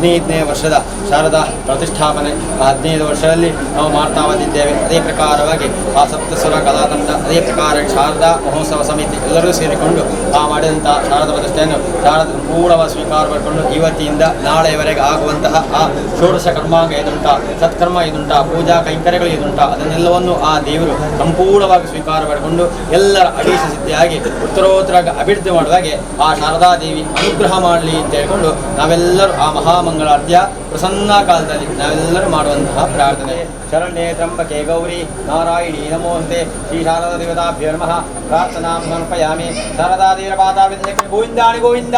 15ನೇ ವರ್ಷದ ಶಾರದಾ ಪ್ರತಿಷ್ಠಾಪನೆ 15 ವರ್ಷದಲ್ಲಿ ನಾವು ಮಾಡ್ತಾ ಬಂದಿದ್ದೇವೆ. ಅದೇ ಪ್ರಕಾರವಾಗಿ ಆ ಸಪ್ತಸ್ವರ ಕಲಾತಂಡ, ಅದೇ ಪ್ರಕಾರ ಶಾರದಾ ಮಹೋತ್ಸವ ಸಮಿತಿ ಎಲ್ಲರೂ ಸೇರಿಕೊಂಡು ಆ ಮಾಡಿದಂಥ ಶಾರದಾ ಪ್ರತಿಷ್ಠೆಯನ್ನು ಶಾರದಾ ಸಂಪೂರ್ಣವಾಗಿ ಸ್ವೀಕಾರ ಮಾಡಿಕೊಂಡು ಇವತ್ತಿನಿಂದ ನಾಳೆಯವರೆಗೆ ಆಗುವಂತಹ ಆ ಷೋಡಶ ಕರ್ಮಾಂಗ ಏದುಂಟ, ಸತ್ಕರ್ಮ ಏದುಂಟ, ಪೂಜಾ ಕೈಂಕರ್ಯಗಳು ಏದುಂಟ, ಅದನ್ನೆಲ್ಲವನ್ನು ಆ ದೇವರು ಸಂಪೂರ್ಣವಾಗಿ ಸ್ವೀಕಾರ ಮಾಡಿಕೊಂಡು ಎಲ್ಲರ ಅಡೀಶ ಸಿದ್ಧಿಯಾಗಿ ಉತ್ತರೋತ್ತರ ಅಭಿವೃದ್ಧಿ ಮಾಡುವಾಗೆ ಆ ಶಾರದಾದೇವಿ ಅನುಗ್ರಹ ಮಾಡಲಿ ಅಂತ ಹೇಳ್ಕೊಂಡು ನಾವೆಲ್ಲರೂ ಆ ಮಹಾಮಂಗಳಾರ್ತಿಯ ಪ್ರಸನ್ನ ಕಾಲದಲ್ಲಿ ನಾವೆಲ್ಲರೂ ಮಾಡುವಂತಹ ಪ್ರಾರ್ಥನೆ. ಶರಣ್ಯೇ ತ್ರ್ಯಂಬಕೆ ಗೌರಿ ನಾರಾಯಣಿ ನಮೋಸ್ತೆ. ಶ್ರೀ ಶಾರದಾ ದೇವತಾಭ್ಯೋ ನಮಃ. ಪ್ರಾರ್ಥನಾಂ ಸಮರ್ಪಯಾಮಿ. ಶಾರದಾ ದೇವರ ಪಾದಾರವಿಂದಕ್ಕೆ ಗೋವಿಂದಾಣಿ ಗೋವಿಂದ.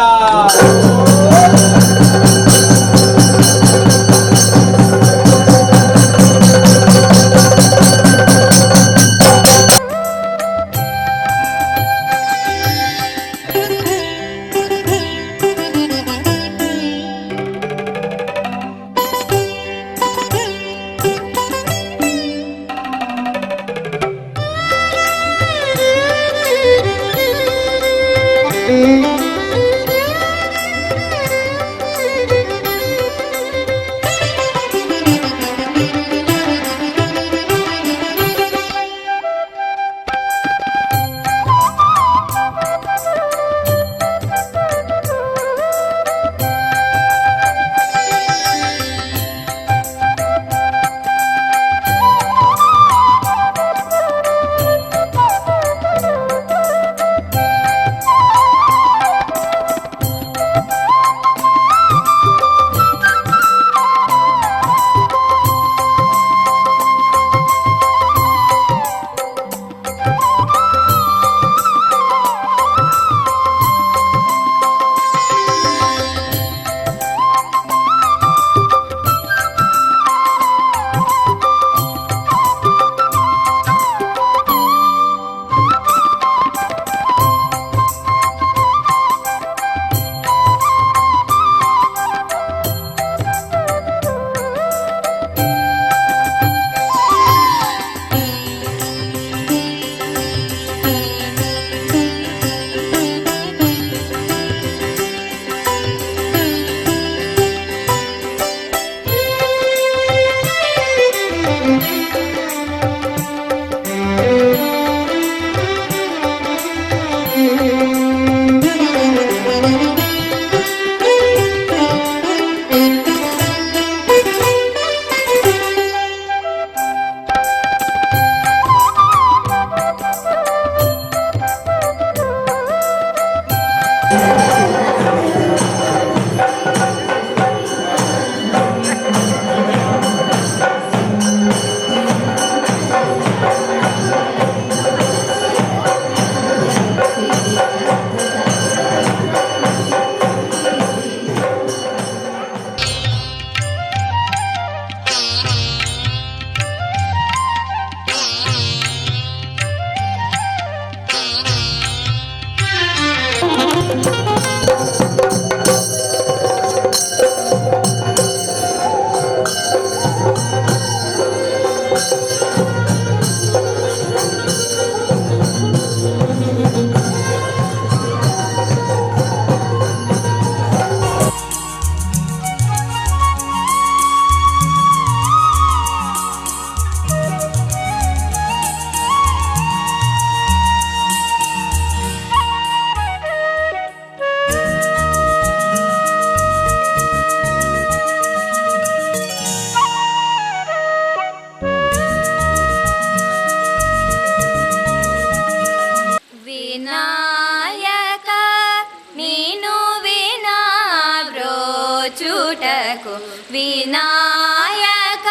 ವಿನಾಯಕ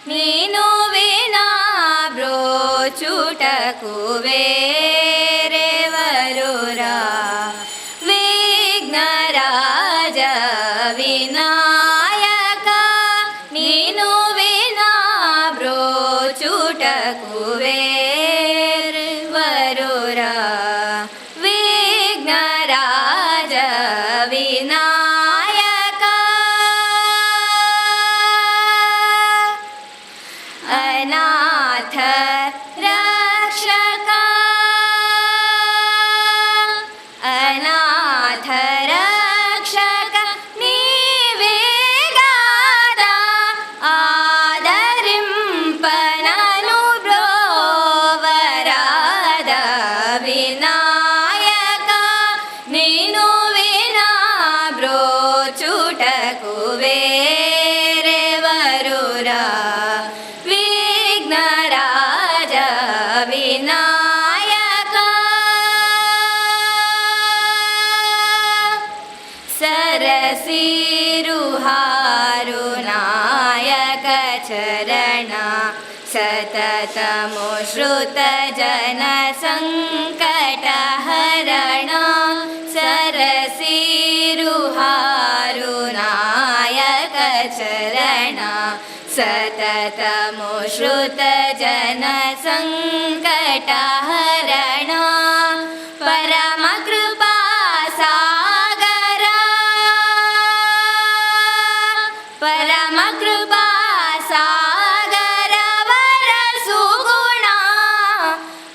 ನೀನು ವಿನಾ ಬ್ರೋಚುಟಕು ಬೇರೆವರುರ ವಿಘ್ನರಾಜ ವಿನಾಯಕ ನೀನು ವಿನಾ ಬ್ರೋಚುಟಕು ಬೇರೆವರುರ ವಿಘ್ನರಾಜ ವಿನಾ अनाथ रक्षक अनाथ रक्षक नीवे सरसीरुहारु नायक चरण सततमुश्रुत जन संकट हरण सरसीरुहारु नायक चरण सततमुश्रुत जन संकट हरण परम कृपा सागर परम कृपा सागर वर सुगुण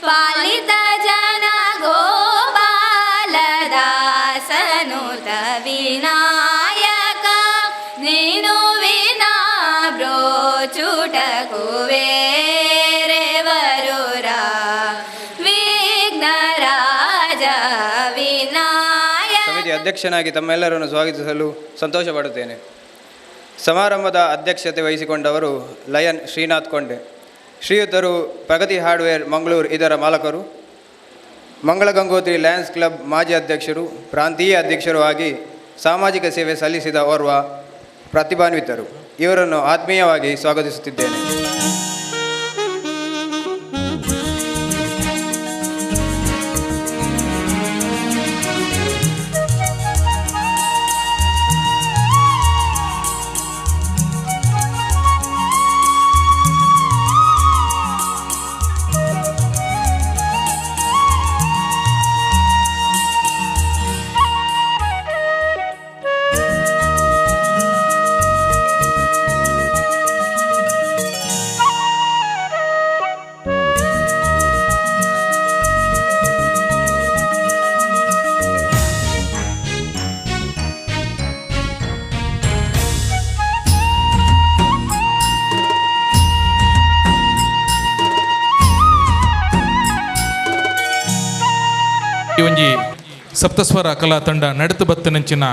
पालित जन गोपालदासनुत विनायक नीनु विना ब्रोचुटकुवे रेवरुरा ವಿಘ್ನರಾಜ ವಿನಾಯಕ. ಸಮಿತಿ ಅಧ್ಯಕ್ಷನಾಗಿ ತಮ್ಮೆಲ್ಲರನ್ನು ಸ್ವಾಗತಿಸಲು ಸಂತೋಷ ಪಡುತ್ತೇನೆ. ಸಮಾರಂಭದ ಅಧ್ಯಕ್ಷತೆ ವಹಿಸಿಕೊಂಡವರು ಲಯನ್ ಶ್ರೀನಾಥ್ ಕೊಂಡೆ. ಶ್ರೀಯುತರು ಪ್ರಗತಿ ಹಾರ್ಡ್ವೇರ್ ಮಂಗಳೂರು ಇದರ ಮಾಲಕರು. ಮಂಗಳ ಗಂಗೋತ್ರಿ ಲಯನ್ಸ್ ಕ್ಲಬ್ ಮಾಜಿ ಅಧ್ಯಕ್ಷರು, ಪ್ರಾಂತೀಯ ಅಧ್ಯಕ್ಷರು ಆಗಿ ಸಾಮಾಜಿಕ ಸೇವೆ ಸಲ್ಲಿಸಿದ ಓರ್ವ ಪ್ರತಿಭಾನ್ವಿತರು. ಇವರನ್ನು ಆತ್ಮೀಯವಾಗಿ ಸ್ವಾಗತಿಸುತ್ತಿದ್ದೇನೆ. ಈ ಒಂಜಿ ಸಪ್ತಸ್ವರ ಕಲಾ ತಂಡ ನಡೆದು ಬತ್ತನಂಚಿನ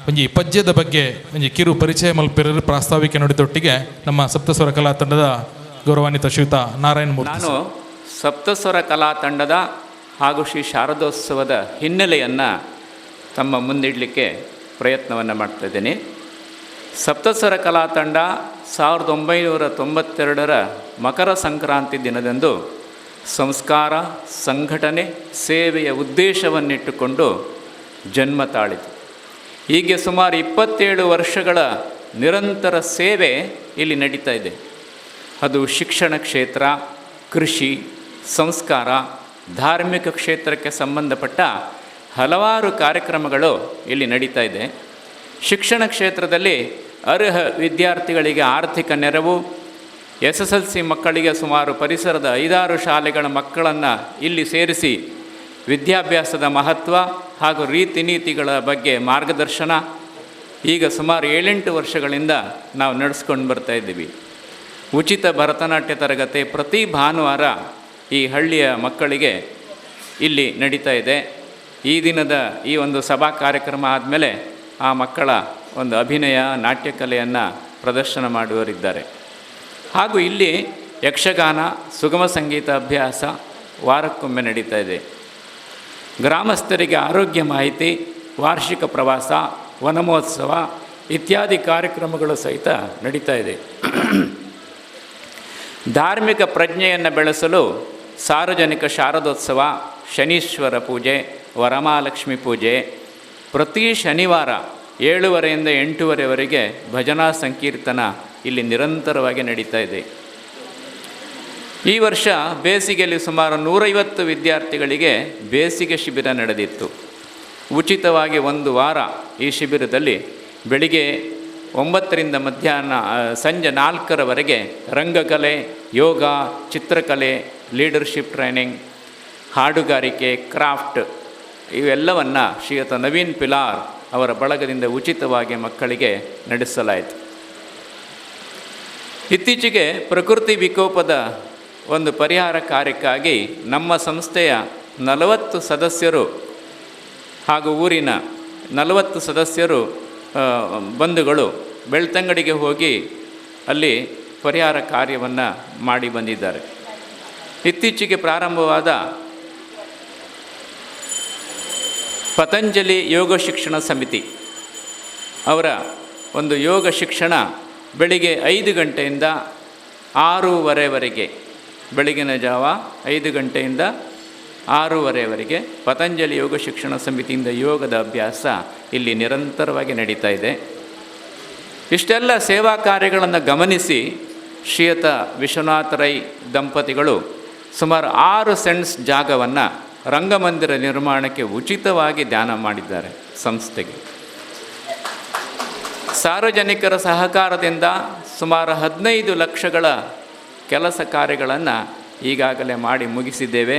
ಒಂಜಿ ಪದ್ಯದ ಬಗ್ಗೆ ಒಂಜಿ ಕಿರು ಪರಿಚಯ ಮಲ್ಪೆರರು ಪ್ರಾಸ್ತಾವಿಕೆ ನುಡಿದೊಟ್ಟಿಗೆ ನಮ್ಮ ಸಪ್ತಸ್ವರ ಕಲಾ ತಂಡದ ಗೌರವಾನ್ವಿತ ಶ್ರೀಯುತ ನಾರಾಯಣ ಮೂರ್ತಿ. ನಾನು ಸಪ್ತಸ್ವರ ಕಲಾ ತಂಡದ ಹಾಗೂ ಶ್ರೀ ಶಾರದೋತ್ಸವದ ಹಿನ್ನೆಲೆಯನ್ನು ತಮ್ಮ ಮುಂದಿಡಲಿಕ್ಕೆ ಪ್ರಯತ್ನವನ್ನು ಮಾಡ್ತಾಯಿದ್ದೀನಿ. ಸಪ್ತಸ್ವರ ಕಲಾ ತಂಡ 1992ರ ಮಕರ ಸಂಕ್ರಾಂತಿ ದಿನದಂದು ಸಂಸ್ಕಾರ, ಸಂಘಟನೆ, ಸೇವೆಯ ಉದ್ದೇಶವನ್ನಿಟ್ಟುಕೊಂಡು ಜನ್ಮ ತಾಳಿತು. ಹೀಗೆ ಸುಮಾರು 27 ವರ್ಷಗಳ ನಿರಂತರ ಸೇವೆ ಇಲ್ಲಿ ನಡೀತಾ ಇದೆ. ಅದು ಶಿಕ್ಷಣ ಕ್ಷೇತ್ರ, ಕೃಷಿ, ಸಂಸ್ಕಾರ, ಧಾರ್ಮಿಕ ಕ್ಷೇತ್ರಕ್ಕೆ ಸಂಬಂಧಪಟ್ಟ ಹಲವಾರು ಕಾರ್ಯಕ್ರಮಗಳು ಇಲ್ಲಿ ನಡೀತಾ ಇದೆ. ಶಿಕ್ಷಣ ಕ್ಷೇತ್ರದಲ್ಲಿ ಅರ್ಹ ವಿದ್ಯಾರ್ಥಿಗಳಿಗೆ ಆರ್ಥಿಕ ನೆರವು, SSLC ಮಕ್ಕಳಿಗೆ ಸುಮಾರು ಪರಿಸರದ 5-6 ಶಾಲೆಗಳ ಮಕ್ಕಳನ್ನು ಇಲ್ಲಿ ಸೇರಿಸಿ ವಿದ್ಯಾಭ್ಯಾಸದ ಮಹತ್ವ ಹಾಗೂ ರೀತಿ ನೀತಿಗಳ ಬಗ್ಗೆ ಮಾರ್ಗದರ್ಶನ ಈಗ ಸುಮಾರು 7-8 ವರ್ಷಗಳಿಂದ ನಾವು ನಡೆಸ್ಕೊಂಡು ಬರ್ತಾಯಿದ್ದೀವಿ. ಉಚಿತ ಭರತನಾಟ್ಯ ತರಗತಿ ಪ್ರತಿ ಭಾನುವಾರ ಈ ಹಳ್ಳಿಯ ಮಕ್ಕಳಿಗೆ ಇಲ್ಲಿ ನಡೀತಾ ಇದೆ. ಈ ದಿನದ ಈ ಒಂದು ಸಭಾ ಕಾರ್ಯಕ್ರಮ ಆದಮೇಲೆ ಆ ಮಕ್ಕಳ ಒಂದು ಅಭಿನಯ, ನಾಟ್ಯಕಲೆಯನ್ನು ಪ್ರದರ್ಶನ ಮಾಡುವವರಿದ್ದಾರೆ. ಹಾಗೂ ಇಲ್ಲಿ ಯಕ್ಷಗಾನ, ಸುಗಮ ಸಂಗೀತ ಅಭ್ಯಾಸ ವಾರಕ್ಕೊಮ್ಮೆ ನಡೀತಾ ಇದೆ. ಗ್ರಾಮಸ್ಥರಿಗೆ ಆರೋಗ್ಯ ಮಾಹಿತಿ, ವಾರ್ಷಿಕ ಪ್ರವಾಸ, ವನಮಹೋತ್ಸವ ಇತ್ಯಾದಿ ಕಾರ್ಯಕ್ರಮಗಳು ಸಹಿತ ನಡೀತಾ ಇದೆ. ಧಾರ್ಮಿಕ ಪ್ರಜ್ಞೆಯನ್ನು ಬೆಳೆಸಲು ಸಾರ್ವಜನಿಕ ಶಾರದೋತ್ಸವ, ಶನೀಶ್ವರ ಪೂಜೆ, ವರಮಹಾಲಕ್ಷ್ಮಿ ಪೂಜೆ, ಪ್ರತಿ ಶನಿವಾರ 7:30ಯಿಂದ 8:30ವರೆಗೆ ಭಜನಾ ಸಂಕೀರ್ತನ ಇಲ್ಲಿ ನಿರಂತರವಾಗಿ ನಡೀತಾ ಇದೆ. ಈ ವರ್ಷ ಬೇಸಿಗೆಯಲ್ಲಿ ಸುಮಾರು 150 ವಿದ್ಯಾರ್ಥಿಗಳಿಗೆ ಬೇಸಿಗೆ ಶಿಬಿರ ನಡೆದಿತ್ತು. ಉಚಿತವಾಗಿ 1 ವಾರ ಈ ಶಿಬಿರದಲ್ಲಿ ಬೆಳಿಗ್ಗೆ 9ರಿಂದ ಮಧ್ಯಾಹ್ನ ಸಂಜೆ 4ರವರೆಗೆ ರಂಗಕಲೆ, ಯೋಗ, ಚಿತ್ರಕಲೆ, ಲೀಡರ್ಶಿಪ್ ಟ್ರೈನಿಂಗ್, ಹಾಡುಗಾರಿಕೆ, ಕ್ರಾಫ್ಟ್ ಇವೆಲ್ಲವನ್ನು ಶ್ರೀಯುತ ನವೀನ್ ಪಿಲಾರ್ ಅವರ ಬಳಗದಿಂದ ಉಚಿತವಾಗಿ ಮಕ್ಕಳಿಗೆ ನಡೆಸಲಾಯಿತು. ಇತ್ತೀಚೆಗೆ ಪ್ರಕೃತಿ ವಿಕೋಪದ ಒಂದು ಪರಿಹಾರ ಕಾರ್ಯಕ್ಕಾಗಿ ನಮ್ಮ ಸಂಸ್ಥೆಯ 40 ಸದಸ್ಯರು ಹಾಗೂ ಊರಿನ 40 ಸದಸ್ಯರು ಬಂಧುಗಳು ಬೆಳ್ತಂಗಡಿಗೆ ಹೋಗಿ ಅಲ್ಲಿ ಪರಿಹಾರ ಕಾರ್ಯವನ್ನು ಮಾಡಿ ಬಂದಿದ್ದಾರೆ. ಇತ್ತೀಚೆಗೆ ಪ್ರಾರಂಭವಾದ ಪತಂಜಲಿ ಯೋಗ ಶಿಕ್ಷಣ ಸಮಿತಿ ಅವರ ಒಂದು ಯೋಗ ಶಿಕ್ಷಣ ಬೆಳಿಗ್ಗೆ 5 ಗಂಟೆಯಿಂದ 6:30ವರೆಗೆ, ಬೆಳಗಿನ ಜಾವ 5 ಗಂಟೆಯಿಂದ 6:30ವರೆಗೆ ಪತಂಜಲಿ ಯೋಗ ಶಿಕ್ಷಣ ಸಮಿತಿಯಿಂದ ಯೋಗದ ಅಭ್ಯಾಸ ಇಲ್ಲಿ ನಿರಂತರವಾಗಿ ನಡೀತಾ ಇದೆ. ಇಷ್ಟೆಲ್ಲ ಸೇವಾ ಕಾರ್ಯಗಳನ್ನು ಗಮನಿಸಿ ಶ್ರೀಯುತ ವಿಶ್ವನಾಥ ರೈ ದಂಪತಿಗಳು ಸುಮಾರು 6 ಸೆಂಟ್ಸ್ ಜಾಗವನ್ನು ರಂಗಮಂದಿರ ನಿರ್ಮಾಣಕ್ಕೆ ಉಚಿತವಾಗಿ ದಾನ ಮಾಡಿದ್ದಾರೆ ಸಂಸ್ಥೆಗೆ. ಸಾರ್ವಜನಿಕರ ಸಹಕಾರದಿಂದ ಸುಮಾರು 15 ಲಕ್ಷಗಳ ಕೆಲಸ ಕಾರ್ಯಗಳನ್ನು ಈಗಾಗಲೇ ಮಾಡಿ ಮುಗಿಸಿದ್ದೇವೆ.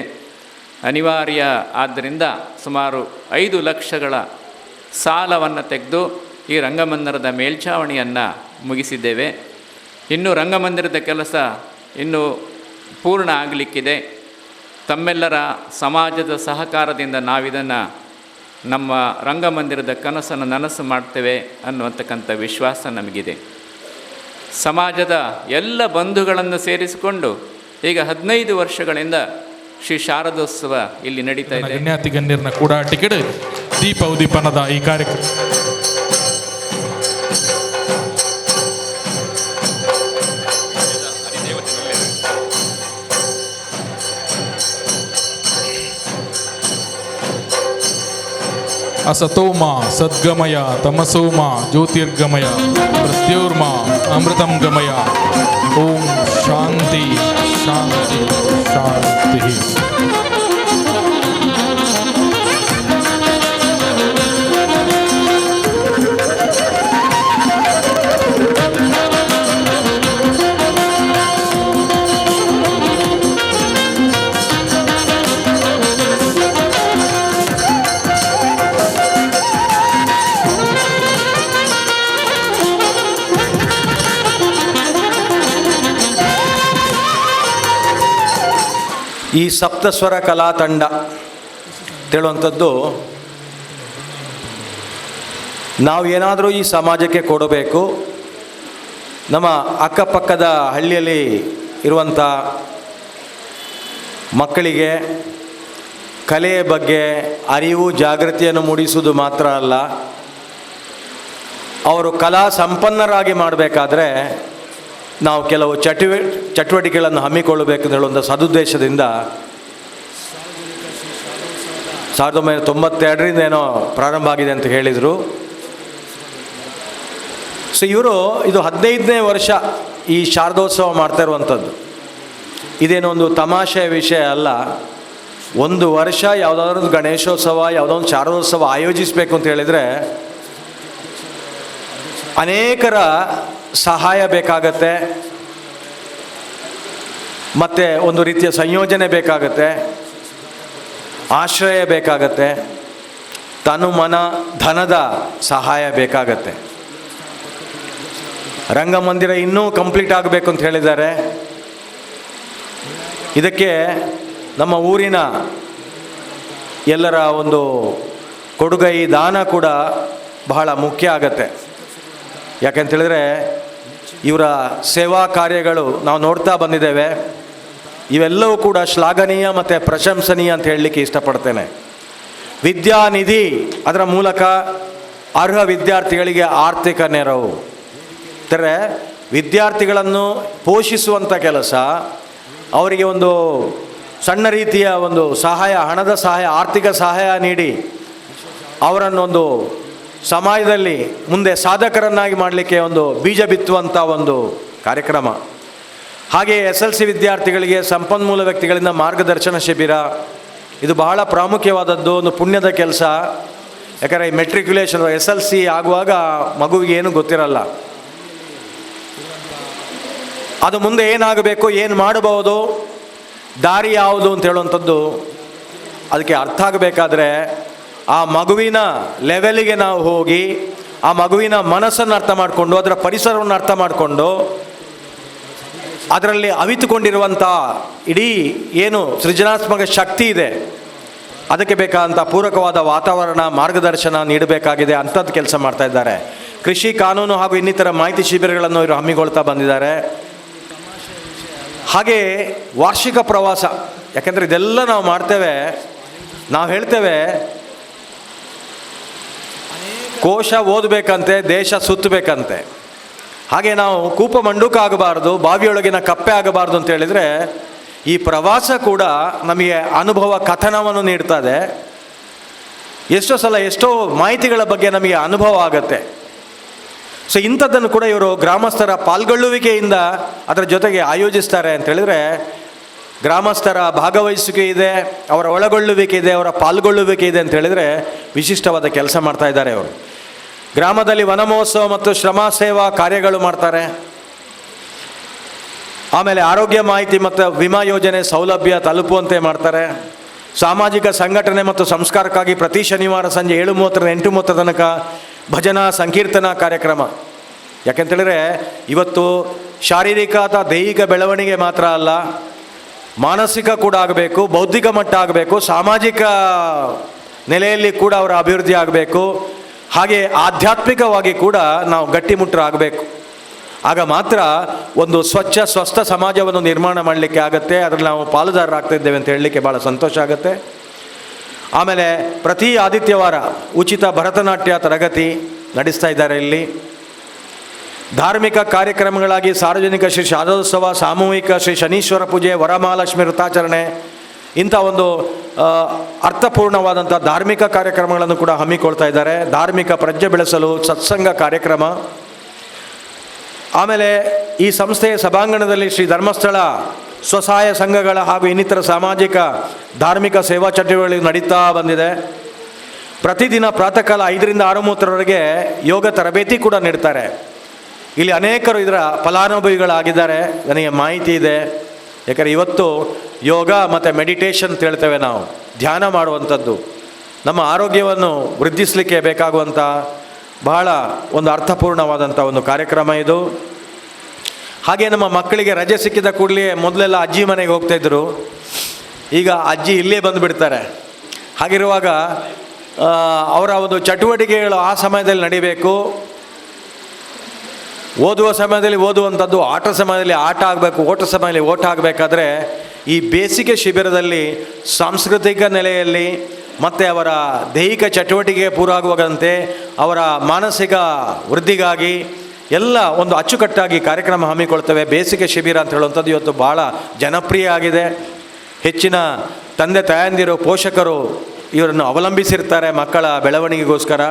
ಅನಿವಾರ್ಯ ಆದ್ದರಿಂದ ಸುಮಾರು 5 ಲಕ್ಷಗಳ ಸಾಲವನ್ನು ತೆಗೆದು ಈ ರಂಗಮಂದಿರದ ಮೇಲ್ಛಾವಣಿಯನ್ನು ಮುಗಿಸಿದ್ದೇವೆ. ಇನ್ನು ರಂಗಮಂದಿರದ ಕೆಲಸ ಇನ್ನೂ ಪೂರ್ಣ ಆಗಲಿಕ್ಕಿದೆ. ತಮ್ಮೆಲ್ಲರ ಸಮಾಜದ ಸಹಕಾರದಿಂದ ನಾವಿದನ್ನು ನಮ್ಮ ರಂಗಮಂದಿರದ ಕನಸನ್ನು ನನಸು ಮಾಡ್ತೇವೆ ಅನ್ನುವಂತಕ್ಕಂಥ ವಿಶ್ವಾಸ ನಮಗಿದೆ. ಸಮಾಜದ ಎಲ್ಲ ಬಂಧುಗಳನ್ನು ಸೇರಿಸಿಕೊಂಡು ಈಗ 15 ವರ್ಷಗಳಿಂದ ಶ್ರೀ ಶಾರದೋತ್ಸವ ಇಲ್ಲಿ ನಡೀತಾ ಇದೆ. ಗಣ್ಯಾತಿ ಗಣ್ಯರನ್ನ ಕೂಡ ಟಿಕೆಟ್ ದೀಪ ಉದ್ದೀಪನದ ಈ ಕಾರ್ಯಕ್ರಮ असतोम सद्गमय तमसोम ज्योतिर्गमय मृत्योर्म अमृतं गमय. ओम शांति शांति शांति. ಈ ಸಪ್ತಸ್ವರ ಕಲಾ ತಂಡ ಹೇಳುವಂಥದ್ದು, ನಾವು ಏನಾದರೂ ಈ ಸಮಾಜಕ್ಕೆ ಕೊಡಬೇಕು, ನಮ್ಮ ಅಕ್ಕಪಕ್ಕದ ಹಳ್ಳಿಯಲ್ಲಿ ಇರುವಂಥ ಮಕ್ಕಳಿಗೆ ಕಲೆಯ ಬಗ್ಗೆ ಅರಿವು ಜಾಗೃತಿಯನ್ನು ಮೂಡಿಸುವುದು ಮಾತ್ರ ಅಲ್ಲ, ಅವರು ಕಲಾ ಸಂಪನ್ನರಾಗಿ ಮಾಡಬೇಕಾದ್ರೆ ನಾವು ಕೆಲವು ಚಟುವಟಿಕೆಗಳನ್ನು ಹಮ್ಮಿಕೊಳ್ಳಬೇಕಂತ ಹೇಳುವಂಥ ಸದುದ್ದೇಶದಿಂದ 1992ರಿಂದ ಏನೋ ಪ್ರಾರಂಭ ಆಗಿದೆ ಅಂತ ಹೇಳಿದರು. ಸೊ ಇವರು ಇದು 15ನೇ ವರ್ಷ ಈ ಶಾರದೋತ್ಸವ ಮಾಡ್ತಾ ಇರುವಂಥದ್ದು. ಇದೇನೋ ಒಂದು ತಮಾಷೆಯ ವಿಷಯ ಅಲ್ಲ. ಒಂದು ವರ್ಷ ಯಾವುದಾದ್ರೂ ಒಂದು ಗಣೇಶೋತ್ಸವ, ಯಾವುದೋ ಒಂದು ಶಾರದೋತ್ಸವ ಆಯೋಜಿಸಬೇಕು ಅಂತ ಹೇಳಿದರೆ ಅನೇಕರ ಸಹಾಯ ಬೇಕಾಗತ್ತೆ, ಮತ್ತು ಒಂದು ರೀತಿಯ ಸಂಯೋಜನೆ ಬೇಕಾಗತ್ತೆ, ಆಶ್ರಯ ಬೇಕಾಗತ್ತೆ, ತನು ಮನ ಧನದ ಸಹಾಯ ಬೇಕಾಗತ್ತೆ. ರಂಗಮಂದಿರ ಇನ್ನೂ ಕಂಪ್ಲೀಟ್ ಆಗಬೇಕು ಅಂತ ಹೇಳಿದ್ದಾರೆ. ಇದಕ್ಕೆ ನಮ್ಮ ಊರಿನ ಎಲ್ಲರ ಒಂದು ಕೊಡುಗೈ ದಾನ ಕೂಡ ಬಹಳ ಮುಖ್ಯ ಆಗತ್ತೆ. ಯಾಕೆಂತೇಳಿದ್ರೆ ಇವರ ಸೇವಾ ಕಾರ್ಯಗಳು ನಾವು ನೋಡ್ತಾ ಬಂದಿದ್ದೇವೆ. ಇವೆಲ್ಲವೂ ಕೂಡ ಶ್ಲಾಘನೀಯ ಮತ್ತು ಪ್ರಶಂಸನೀಯ ಅಂತ ಹೇಳಲಿಕ್ಕೆ ಇಷ್ಟಪಡ್ತೇನೆ. ವಿದ್ಯಾನಿಧಿ ಅದರ ಮೂಲಕ ಅರ್ಹ ವಿದ್ಯಾರ್ಥಿಗಳಿಗೆ ಆರ್ಥಿಕ ನೆರವು, ಅಂದರೆ ವಿದ್ಯಾರ್ಥಿಗಳನ್ನು ಪೋಷಿಸುವಂಥ ಕೆಲಸ, ಅವರಿಗೆ ಒಂದು ಸಣ್ಣ ರೀತಿಯ ಒಂದು ಸಹಾಯ, ಹಣದ ಸಹಾಯ, ಆರ್ಥಿಕ ಸಹಾಯ ನೀಡಿ ಅವರನ್ನೊಂದು ಸಮಾಜದಲ್ಲಿ ಮುಂದೆ ಸಾಧಕರನ್ನಾಗಿ ಮಾಡಲಿಕ್ಕೆ ಒಂದು ಬೀಜ ಬಿತ್ತುವಂಥ ಒಂದು ಕಾರ್ಯಕ್ರಮ. ಹಾಗೆ SLC ವಿದ್ಯಾರ್ಥಿಗಳಿಗೆ ಸಂಪನ್ಮೂಲ ವ್ಯಕ್ತಿಗಳಿಂದ ಮಾರ್ಗದರ್ಶನ ಶಿಬಿರ, ಇದು ಬಹಳ ಪ್ರಾಮುಖ್ಯವಾದದ್ದು, ಒಂದು ಪುಣ್ಯದ ಕೆಲಸ. ಯಾಕಂದರೆ ಈ ಮೆಟ್ರಿಕ್ಯುಲೇಷನ್ SLC ಆಗುವಾಗ ಮಗುವಿಗೆ ಏನೂ ಗೊತ್ತಿರಲ್ಲ, ಅದು ಮುಂದೆ ಏನಾಗಬೇಕು, ಏನು ಮಾಡಬಹುದು, ದಾರಿ ಯಾವುದು ಅಂತ ಹೇಳುವಂಥದ್ದು ಅದಕ್ಕೆ ಅರ್ಥ ಆಗಬೇಕಾದ್ರೆ ಆ ಮಗುವಿನ ಲೆವೆಲಿಗೆ ನಾವು ಹೋಗಿ ಆ ಮಗುವಿನ ಮನಸ್ಸನ್ನು ಅರ್ಥ ಮಾಡಿಕೊಂಡು, ಅದರ ಪರಿಸರವನ್ನು ಅರ್ಥ ಮಾಡಿಕೊಂಡು, ಅದರಲ್ಲಿ ಅವಿತುಕೊಂಡಿರುವಂಥ ಇಡೀ ಏನು ಸೃಜನಾತ್ಮಕ ಶಕ್ತಿ ಇದೆ ಅದಕ್ಕೆ ಬೇಕಾದಂಥ ಪೂರಕವಾದ ವಾತಾವರಣ, ಮಾರ್ಗದರ್ಶನ ನೀಡಬೇಕಾಗಿದೆ. ಅಂಥದ್ದು ಕೆಲಸ ಮಾಡ್ತಾ ಇದ್ದಾರೆ. ಕೃಷಿ, ಕಾನೂನು ಹಾಗೂ ಇನ್ನಿತರ ಮಾಹಿತಿ ಶಿಬಿರಗಳನ್ನು ಇವರು ಹಮ್ಮಿಕೊಳ್ತಾ ಬಂದಿದ್ದಾರೆ. ಹಾಗೆ ವಾರ್ಷಿಕ ಪ್ರವಾಸ, ಯಾಕೆಂದರೆ ಇದೆಲ್ಲ ನಾವು ಮಾಡ್ತೇವೆ, ನಾವು ಹೇಳ್ತೇವೆ ಅನೇಕ ಕೋಶ ಓದಬೇಕಂತೆ, ದೇಶ ಸುತ್ತಬೇಕಂತೆ. ಹಾಗೆ ನಾವು ಕೂಪ ಮಂಡುಕ ಆಗಬಾರ್ದು, ಬಾವಿಯೊಳಗಿನ ಕಪ್ಪೆ ಆಗಬಾರ್ದು ಅಂತ ಹೇಳಿದರೆ ಈ ಪ್ರವಾಸ ಕೂಡ ನಮಗೆ ಅನುಭವ ಕಥನವನ್ನು ನೀಡ್ತದೆ. ಎಷ್ಟೋ ಸಲ ಎಷ್ಟೋ ಮಾಹಿತಿಗಳ ಬಗ್ಗೆ ನಮಗೆ ಅನುಭವ ಆಗುತ್ತೆ. ಸೊ ಇಂಥದ್ದನ್ನು ಕೂಡ ಇವರು ಗ್ರಾಮಸ್ಥರ ಪಾಲ್ಗೊಳ್ಳುವಿಕೆಯಿಂದ ಅದರ ಜೊತೆಗೆ ಆಯೋಜಿಸ್ತಾರೆ ಅಂತ ಹೇಳಿದರೆ, ಗ್ರಾಮಸ್ಥರ ಭಾಗವಹಿಸುವಿಕೆ ಇದೆ, ಅವರ ಒಳಗೊಳ್ಳುವಿಕೆ ಇದೆ, ಅವರ ಪಾಲ್ಗೊಳ್ಳುವಿಕೆ ಇದೆ ಅಂತ ಹೇಳಿದರೆ ವಿಶಿಷ್ಟವಾದ ಕೆಲಸ ಮಾಡ್ತಾ ಇದ್ದಾರೆ ಅವರು. ಗ್ರಾಮದಲ್ಲಿ ವನ ಮಹೋತ್ಸವ ಮತ್ತು ಶ್ರಮ ಸೇವಾ ಕಾರ್ಯಗಳು ಮಾಡ್ತಾರೆ. ಆಮೇಲೆ ಆರೋಗ್ಯ ಮಾಹಿತಿ ಮತ್ತು ವಿಮಾ ಯೋಜನೆ ಸೌಲಭ್ಯ ತಲುಪುವಂತೆ ಮಾಡ್ತಾರೆ. ಸಾಮಾಜಿಕ ಸಂಘಟನೆ ಮತ್ತು ಸಂಸ್ಕಾರಕ್ಕಾಗಿ ಪ್ರತಿ ಶನಿವಾರ ಸಂಜೆ 7:30 8:30 ತನಕ ಭಜನಾ ಸಂಕೀರ್ತನಾ ಕಾರ್ಯಕ್ರಮ. ಯಾಕೆಂತೇಳಿದರೆ ಇವತ್ತು ಶಾರೀರಿಕ ಅಥವಾ ದೈಹಿಕ ಬೆಳವಣಿಗೆ ಮಾತ್ರ ಅಲ್ಲ, ಮಾನಸಿಕ ಕೂಡ ಆಗಬೇಕು, ಬೌದ್ಧಿಕ ಮಟ್ಟ ಆಗಬೇಕು, ಸಾಮಾಜಿಕ ನೆಲೆಯಲ್ಲಿ ಕೂಡ ಅವರ ಅಭಿವೃದ್ಧಿ ಆಗಬೇಕು, ಹಾಗೆ ಆಧ್ಯಾತ್ಮಿಕವಾಗಿ ಕೂಡ ನಾವು ಗಟ್ಟಿಮುಟ್ಟರಾಗಬೇಕು. ಆಗ ಮಾತ್ರ ಒಂದು ಸ್ವಚ್ಛ ಸ್ವಸ್ಥ ಸಮಾಜವನ್ನು ನಿರ್ಮಾಣ ಮಾಡಲಿಕ್ಕೆ ಆಗುತ್ತೆ. ಅದರಲ್ಲಿ ನಾವು ಪಾಲುದಾರರಾಗ್ತಿದ್ದೇವೆ ಅಂತ ಹೇಳಲಿಕ್ಕೆ ಭಾಳ ಸಂತೋಷ ಆಗುತ್ತೆ. ಆಮೇಲೆ ಪ್ರತಿ ಆದಿತ್ಯವಾರ ಉಚಿತ ಭರತನಾಟ್ಯ ತರಗತಿ ನಡೆಸ್ತಾ ಇದ್ದಾರೆ ಇಲ್ಲಿ. ಧಾರ್ಮಿಕ ಕಾರ್ಯಕ್ರಮಗಳಾಗಿ ಸಾರ್ವಜನಿಕ ಶ್ರೀ ಶಾರದೋತ್ಸವ, ಸಾಮೂಹಿಕ ಶ್ರೀ ಶನೀಶ್ವರ ಪೂಜೆ, ವರಮಹಾಲಕ್ಷ್ಮಿ ವೃತಾಚರಣೆ, ಇಂಥ ಒಂದು ಅರ್ಥಪೂರ್ಣವಾದಂಥ ಧಾರ್ಮಿಕ ಕಾರ್ಯಕ್ರಮಗಳನ್ನು ಕೂಡ ಹಮ್ಮಿಕೊಳ್ತಾ ಇದ್ದಾರೆ. ಧಾರ್ಮಿಕ ಪ್ರಜ್ಞೆ ಬೆಳೆಸಲು ಸತ್ಸಂಗ ಕಾರ್ಯಕ್ರಮ. ಆಮೇಲೆ ಈ ಸಂಸ್ಥೆಯ ಸಭಾಂಗಣದಲ್ಲಿ ಶ್ರೀ ಧರ್ಮಸ್ಥಳ ಸ್ವಸಹಾಯ ಸಂಘಗಳ ಹಾಗೂ ಇನ್ನಿತರ ಸಾಮಾಜಿಕ ಧಾರ್ಮಿಕ ಸೇವಾ ಚಟುವಟಿಕೆಗಳು ನಡೀತಾ ಬಂದಿದೆ. ಪ್ರತಿದಿನ ಪ್ರಾತಃ ಕಾಲ 5ರಿಂದ 6:30 ಯೋಗ ತರಬೇತಿ ಕೂಡ ನೀಡ್ತಾರೆ. ಇಲ್ಲಿ ಅನೇಕರು ಇದರ ಫಲಾನುಭವಿಗಳಾಗಿದ್ದಾರೆ, ನನಗೆ ಮಾಹಿತಿ ಇದೆ. ಯಾಕಂದರೆ ಇವತ್ತು ಯೋಗ ಮತ್ತು ಮೆಡಿಟೇಷನ್ ಅಂತ ಹೇಳ್ತೇವೆ ನಾವು, ಧ್ಯಾನ ಮಾಡುವಂಥದ್ದು ನಮ್ಮ ಆರೋಗ್ಯವನ್ನು ವೃದ್ಧಿಸಲಿಕ್ಕೆ ಬೇಕಾಗುವಂಥ ಬಹಳ ಒಂದು ಅರ್ಥಪೂರ್ಣವಾದಂಥ ಒಂದು ಕಾರ್ಯಕ್ರಮ ಇದು. ಹಾಗೆ ನಮ್ಮ ಮಕ್ಕಳಿಗೆ ರಜೆ ಸಿಕ್ಕಿದ ಕೂಡಲೇ ಮೊದಲೆಲ್ಲ ಅಜ್ಜಿ ಮನೆಗೆ ಹೋಗ್ತಾಯಿದ್ರು, ಈಗ ಅಜ್ಜಿ ಇಲ್ಲೇ ಬಂದುಬಿಡ್ತಾರೆ. ಹಾಗಿರುವಾಗ ಅವರ ಒಂದು ಚಟುವಟಿಕೆಗಳು ಆ ಸಮಯದಲ್ಲಿ ನಡಿಬೇಕು. ಓದುವ ಸಮಯದಲ್ಲಿ ಓದುವಂಥದ್ದು, ಆಟ ಸಮಯದಲ್ಲಿ ಆಟ ಆಗಬೇಕು, ಓಟ ಸಮಯದಲ್ಲಿ ಓಟ ಆಗಬೇಕಾದ್ರೆ ಈ ಬೇಸಿಗೆ ಶಿಬಿರದಲ್ಲಿ ಸಾಂಸ್ಕೃತಿಕ ನೆಲೆಯಲ್ಲಿ ಮತ್ತು ಅವರ ದೈಹಿಕ ಚಟುವಟಿಕೆಗೆ ಪೂರಕವಾಗಂತೆ ಅವರ ಮಾನಸಿಕ ವೃದ್ಧಿಗಾಗಿ ಎಲ್ಲ ಒಂದು ಅಚ್ಚುಕಟ್ಟಾಗಿ ಕಾರ್ಯಕ್ರಮ ಹಮ್ಮಿಕೊಳ್ತೇವೆ. ಬೇಸಿಗೆ ಶಿಬಿರ ಅಂತ ಹೇಳುವಂಥದ್ದು ಇವತ್ತು ಭಾಳ ಜನಪ್ರಿಯ ಆಗಿದೆ. ಹೆಚ್ಚಿನ ತಂದೆ ತಾಯಂದಿರು, ಪೋಷಕರು ಇವರನ್ನು ಅವಲಂಬಿಸಿರ್ತಾರೆ ಮಕ್ಕಳ ಬೆಳವಣಿಗೆಗೋಸ್ಕರ.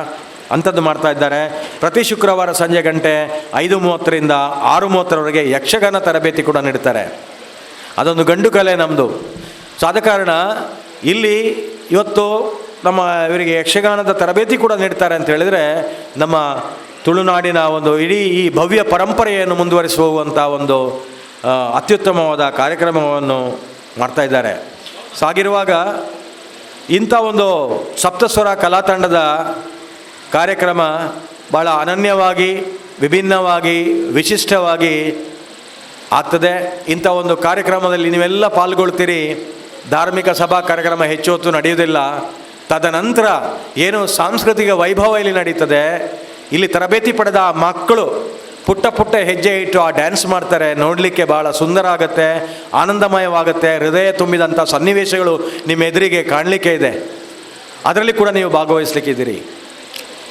ಅಂಥದ್ದು ಮಾಡ್ತಾ ಇದ್ದಾರೆ. ಪ್ರತಿ ಶುಕ್ರವಾರ ಸಂಜೆ ಗಂಟೆ 5:30ರಿಂದ 6:30 ಯಕ್ಷಗಾನ ತರಬೇತಿ ಕೂಡ ನೀಡ್ತಾರೆ. ಅದೊಂದು ಗಂಡು ಕಲೆ ನಮ್ಮದು. ಸೊ ಆದ ಕಾರಣ ಇಲ್ಲಿ ಇವತ್ತು ನಮ್ಮ ಇವರಿಗೆ ಯಕ್ಷಗಾನದ ತರಬೇತಿ ಕೂಡ ನೀಡ್ತಾರೆ ಅಂತ ಹೇಳಿದರೆ ನಮ್ಮ ತುಳುನಾಡಿನ ಒಂದು ಇಡೀ ಈ ಭವ್ಯ ಪರಂಪರೆಯನ್ನು ಮುಂದುವರಿಸಿ ಹೋಗುವಂಥ ಒಂದು ಅತ್ಯುತ್ತಮವಾದ ಕಾರ್ಯಕ್ರಮವನ್ನು ಮಾಡ್ತಾ ಇದ್ದಾರೆ. ಸೊ ಹಾಗಿರುವಾಗ ಇಂಥ ಒಂದು ಸಪ್ತಸ್ವರ ಕಲಾತಂಡದ ಕಾರ್ಯಕ್ರಮ ಭಾಳ ಅನನ್ಯವಾಗಿ, ವಿಭಿನ್ನವಾಗಿ, ವಿಶಿಷ್ಟವಾಗಿ ಆಗ್ತದೆ. ಇಂಥ ಒಂದು ಕಾರ್ಯಕ್ರಮದಲ್ಲಿ ನೀವೆಲ್ಲ ಪಾಲ್ಗೊಳ್ತೀರಿ. ಧಾರ್ಮಿಕ ಸಭಾ ಕಾರ್ಯಕ್ರಮ ಹೆಚ್ಚು ಹೊತ್ತು ನಡೆಯುವುದಿಲ್ಲ. ತದನಂತರ ಏನು ಸಾಂಸ್ಕೃತಿಕ ವೈಭವ ಇಲ್ಲಿ ನಡೀತದೆ, ಇಲ್ಲಿ ತರಬೇತಿ ಪಡೆದ ಮಕ್ಕಳು ಪುಟ್ಟ ಪುಟ್ಟ ಹೆಜ್ಜೆ ಇಟ್ಟು ಆ ಡ್ಯಾನ್ಸ್ ಮಾಡ್ತಾರೆ. ನೋಡಲಿಕ್ಕೆ ಭಾಳ ಸುಂದರ ಆಗುತ್ತೆ, ಆನಂದಮಯವಾಗುತ್ತೆ. ಹೃದಯ ತುಂಬಿದಂಥ ಸನ್ನಿವೇಶಗಳು ನಿಮ್ಮ ಎದುರಿಗೆ ಕಾಣಲಿಕ್ಕೆ ಇದೆ. ಅದರಲ್ಲಿ ಕೂಡ ನೀವು ಭಾಗವಹಿಸಲಿಕ್ಕಿದ್ದೀರಿ.